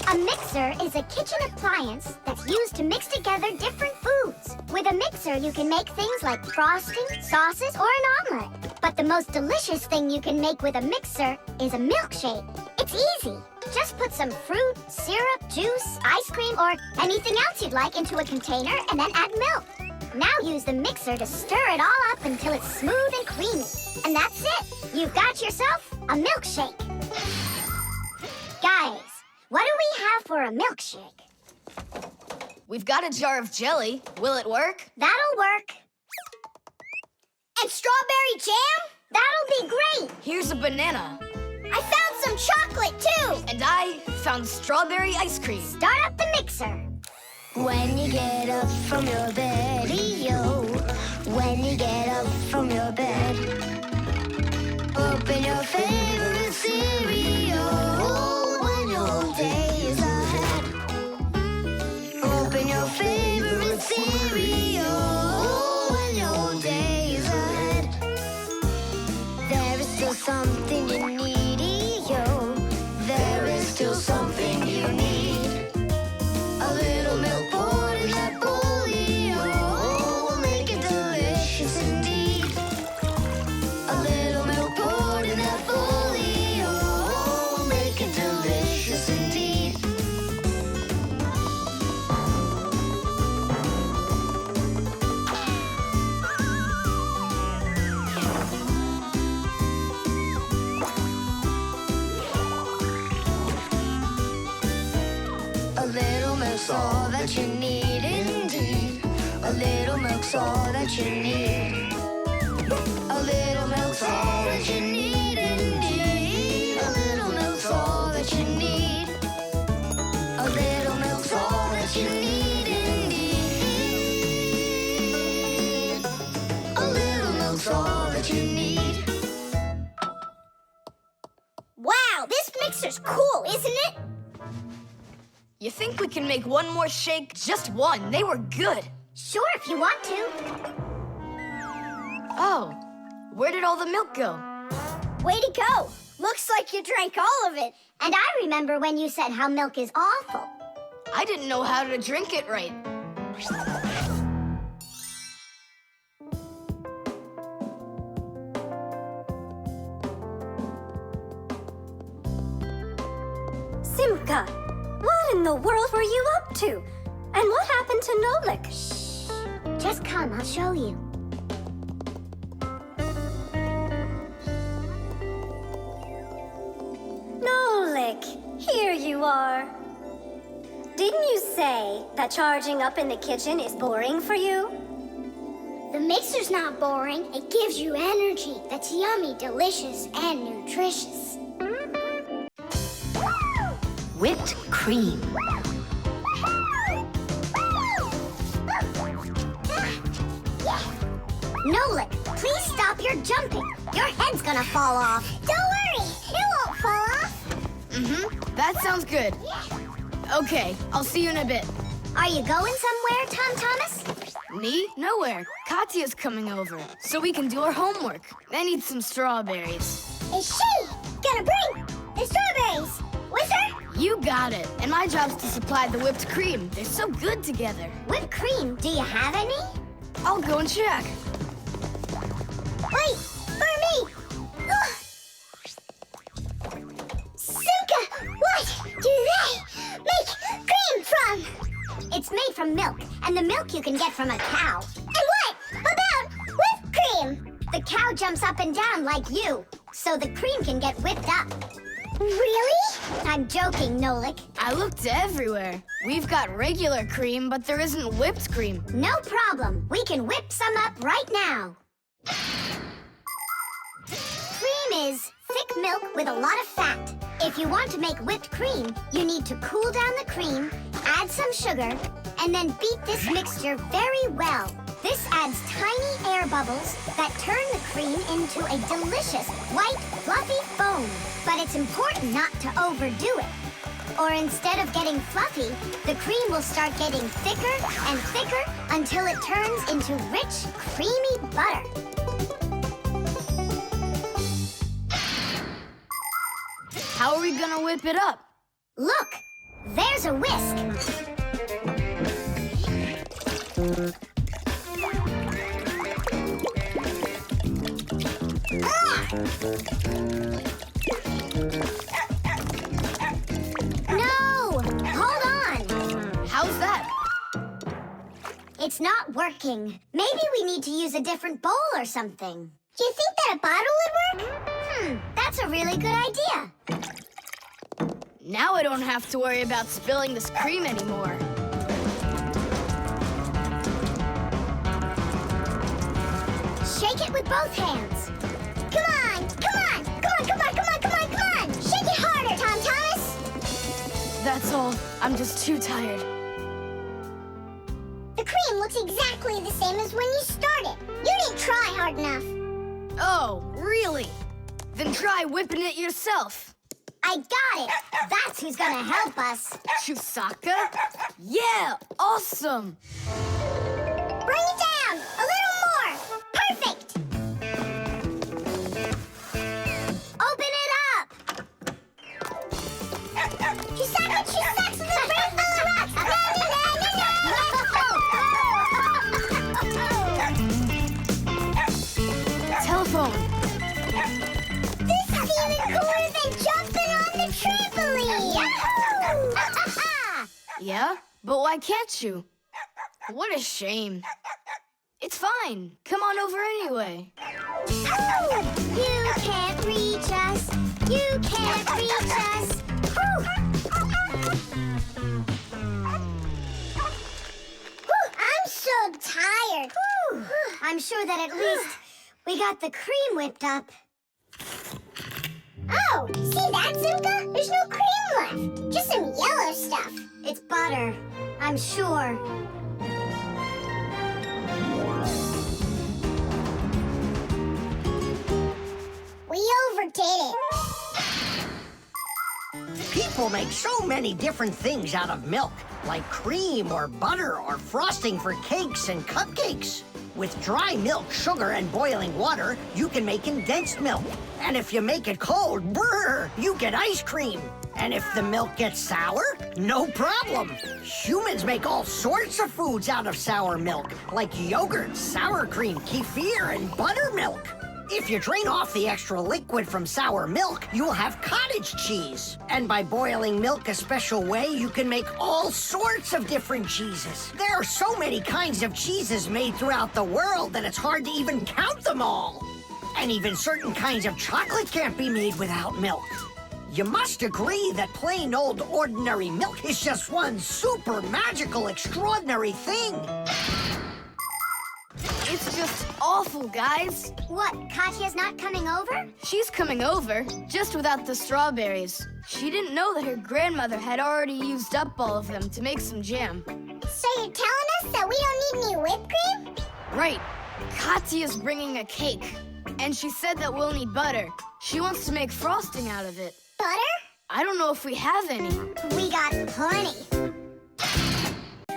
Speaker 3: A mixer is a kitchen appliance that's used to mix together different foods. With a mixer, you can make things like frosting, sauces, or an omelet. But the most delicious thing you can make with a mixer is a milkshake. It's easy. Just put some fruit, syrup, juice, ice cream, or anything else you'd like into a container and then add milk. Now use the mixer to stir it all up until it's smooth and creamy. And that's it. You've got yourself a milkshake. Guys, what do we have for a milkshake?
Speaker 2: We've got a jar of jelly. Will it work?
Speaker 3: That'll work.
Speaker 9: And strawberry jam?
Speaker 3: That'll be great.
Speaker 2: Here's a banana.
Speaker 9: I found some chocolate, too.
Speaker 2: And I found strawberry ice cream.
Speaker 3: Start up the mixer.
Speaker 7: When you get up from your bed, yo. When you get up from your bed, open your favorite cereal. When your day is ahead, open your favorite cereal. When your day is ahead, there is still something you need, yo. There is still something you need. A little milk poured in that bowl, yo, will make it delicious indeed. A little milk poured in that bowl, yo, will make it delicious indeed. A little milk's all that you need indeed. A little milk's all that you need. A little milk's all that you need indeed. A little milk's all that you need. A little milk's all that you need indeed. A little milk's all that you need.
Speaker 9: Wow, this mixer's cool, isn't it?
Speaker 2: You think we can make one more shake? Just one. They were good.
Speaker 3: Sure, if you want to.
Speaker 2: Oh, where did all the milk go?
Speaker 9: Way to go. Looks like you drank all of it.
Speaker 3: And I remember when you said how milk is awful.
Speaker 2: I didn't know how to drink it right.
Speaker 12: Simka, what in the world were you up to? And what happened to Nolik?
Speaker 3: Shh. Just come, I'll show you.
Speaker 12: Nolik, here you are. Didn't you say that charging up in the kitchen is boring for you?
Speaker 9: The mixer's not boring. It gives you energy that's yummy, delicious, and nutritious.
Speaker 6: Whipped cream.
Speaker 3: Nolik, please stop your jumping. Your head's gonna fall off.
Speaker 9: Don't worry, it won't fall off.
Speaker 2: That sounds good. Okay, I'll see you in a bit.
Speaker 3: Are you going somewhere, Tom Thomas?
Speaker 2: Me? Nowhere. Katya's coming over, so we can do our homework. I need some strawberries.
Speaker 9: Is she gonna bring the strawberries with her?
Speaker 2: You got it. And my job's to supply the whipped cream. They're so good together.
Speaker 3: Whipped cream, do you have any?
Speaker 2: I'll go and check.
Speaker 9: Wait, for me! Simka, what do they
Speaker 3: It's made from milk, and the milk you can get from a cow. And what about whipped cream? The cow jumps up and down like you, so the cream can get whipped up. Really? I'm joking, Nolik.
Speaker 2: I looked everywhere. We've got regular cream, but there isn't whipped cream.
Speaker 3: No problem. We can whip some up right now. Cream is thick milk with a lot of fat. If you want to make whipped cream, you need to cool down the cream, add some sugar, and then beat this mixture very well. This adds tiny air bubbles that turn the cream into a delicious, white, fluffy foam. But it's important not to overdo it. Or instead of getting fluffy, the cream will start getting thicker and thicker until it turns into rich, creamy butter.
Speaker 2: How are we gonna whip it up?
Speaker 3: Look, there's a whisk. No! Hold on!
Speaker 2: How's that?
Speaker 3: It's not working. Maybe we need to use a different bowl or something. Do you think that a bottle would work? That's a really good idea.
Speaker 2: Now I don't have to worry about spilling this cream anymore.
Speaker 3: Shake it with both hands. Come on, come on, come on, come on, come on, come on, come on! Shake it harder, Tom Thomas!
Speaker 2: That's all. I'm just too tired.
Speaker 3: The cream looks exactly the same as when you started. You didn't try hard enough.
Speaker 2: Oh, really? Then try whipping it yourself.
Speaker 3: I got it. That's who's gonna help us.
Speaker 2: Chusaka? Yeah, awesome.
Speaker 3: Bring it down. A little more. Perfect. Open it up. Chusaka, Chusaka, the bread full of rocks.
Speaker 2: Telephone.
Speaker 3: This is even cooler than jumping on the trampoline! Yahoo!
Speaker 2: Yeah? But why can't you? What a shame. It's fine. Come on over anyway.
Speaker 3: You can't reach us. You can't reach us. I'm so tired. I'm sure that at least we got the cream whipped up. Oh, see that, Simka? There's no cream left. Just some yellow stuff. It's butter, I'm sure. We overdid it.
Speaker 4: People make so many different things out of milk, like cream or butter or frosting for cakes and cupcakes. With dry milk, sugar, and boiling water, you can make condensed milk. And if you make it cold, brr, you get ice cream. And if the milk gets sour, no problem. Humans make all sorts of foods out of sour milk, like yogurt, sour cream, kefir, and buttermilk. If you drain off the extra liquid from sour milk, you'll have cottage cheese. And by boiling milk a special way, you can make all sorts of different cheeses. There are so many kinds of cheeses made throughout the world that it's hard to even count them all. And even certain kinds of chocolate can't be made without milk. You must agree that plain old ordinary milk is just one super magical, extraordinary thing.
Speaker 2: It's just awful, guys.
Speaker 3: What, Katya's not coming over?
Speaker 2: She's coming over, just without the strawberries. She didn't know that her grandmother had already used up all of them to make some jam.
Speaker 3: So you're telling us that we don't need any whipped cream?
Speaker 2: Right. Katya's bringing a cake, and she said that we'll need butter. She wants to make frosting out of it.
Speaker 3: Butter?
Speaker 2: I don't know if we have any.
Speaker 3: We got plenty.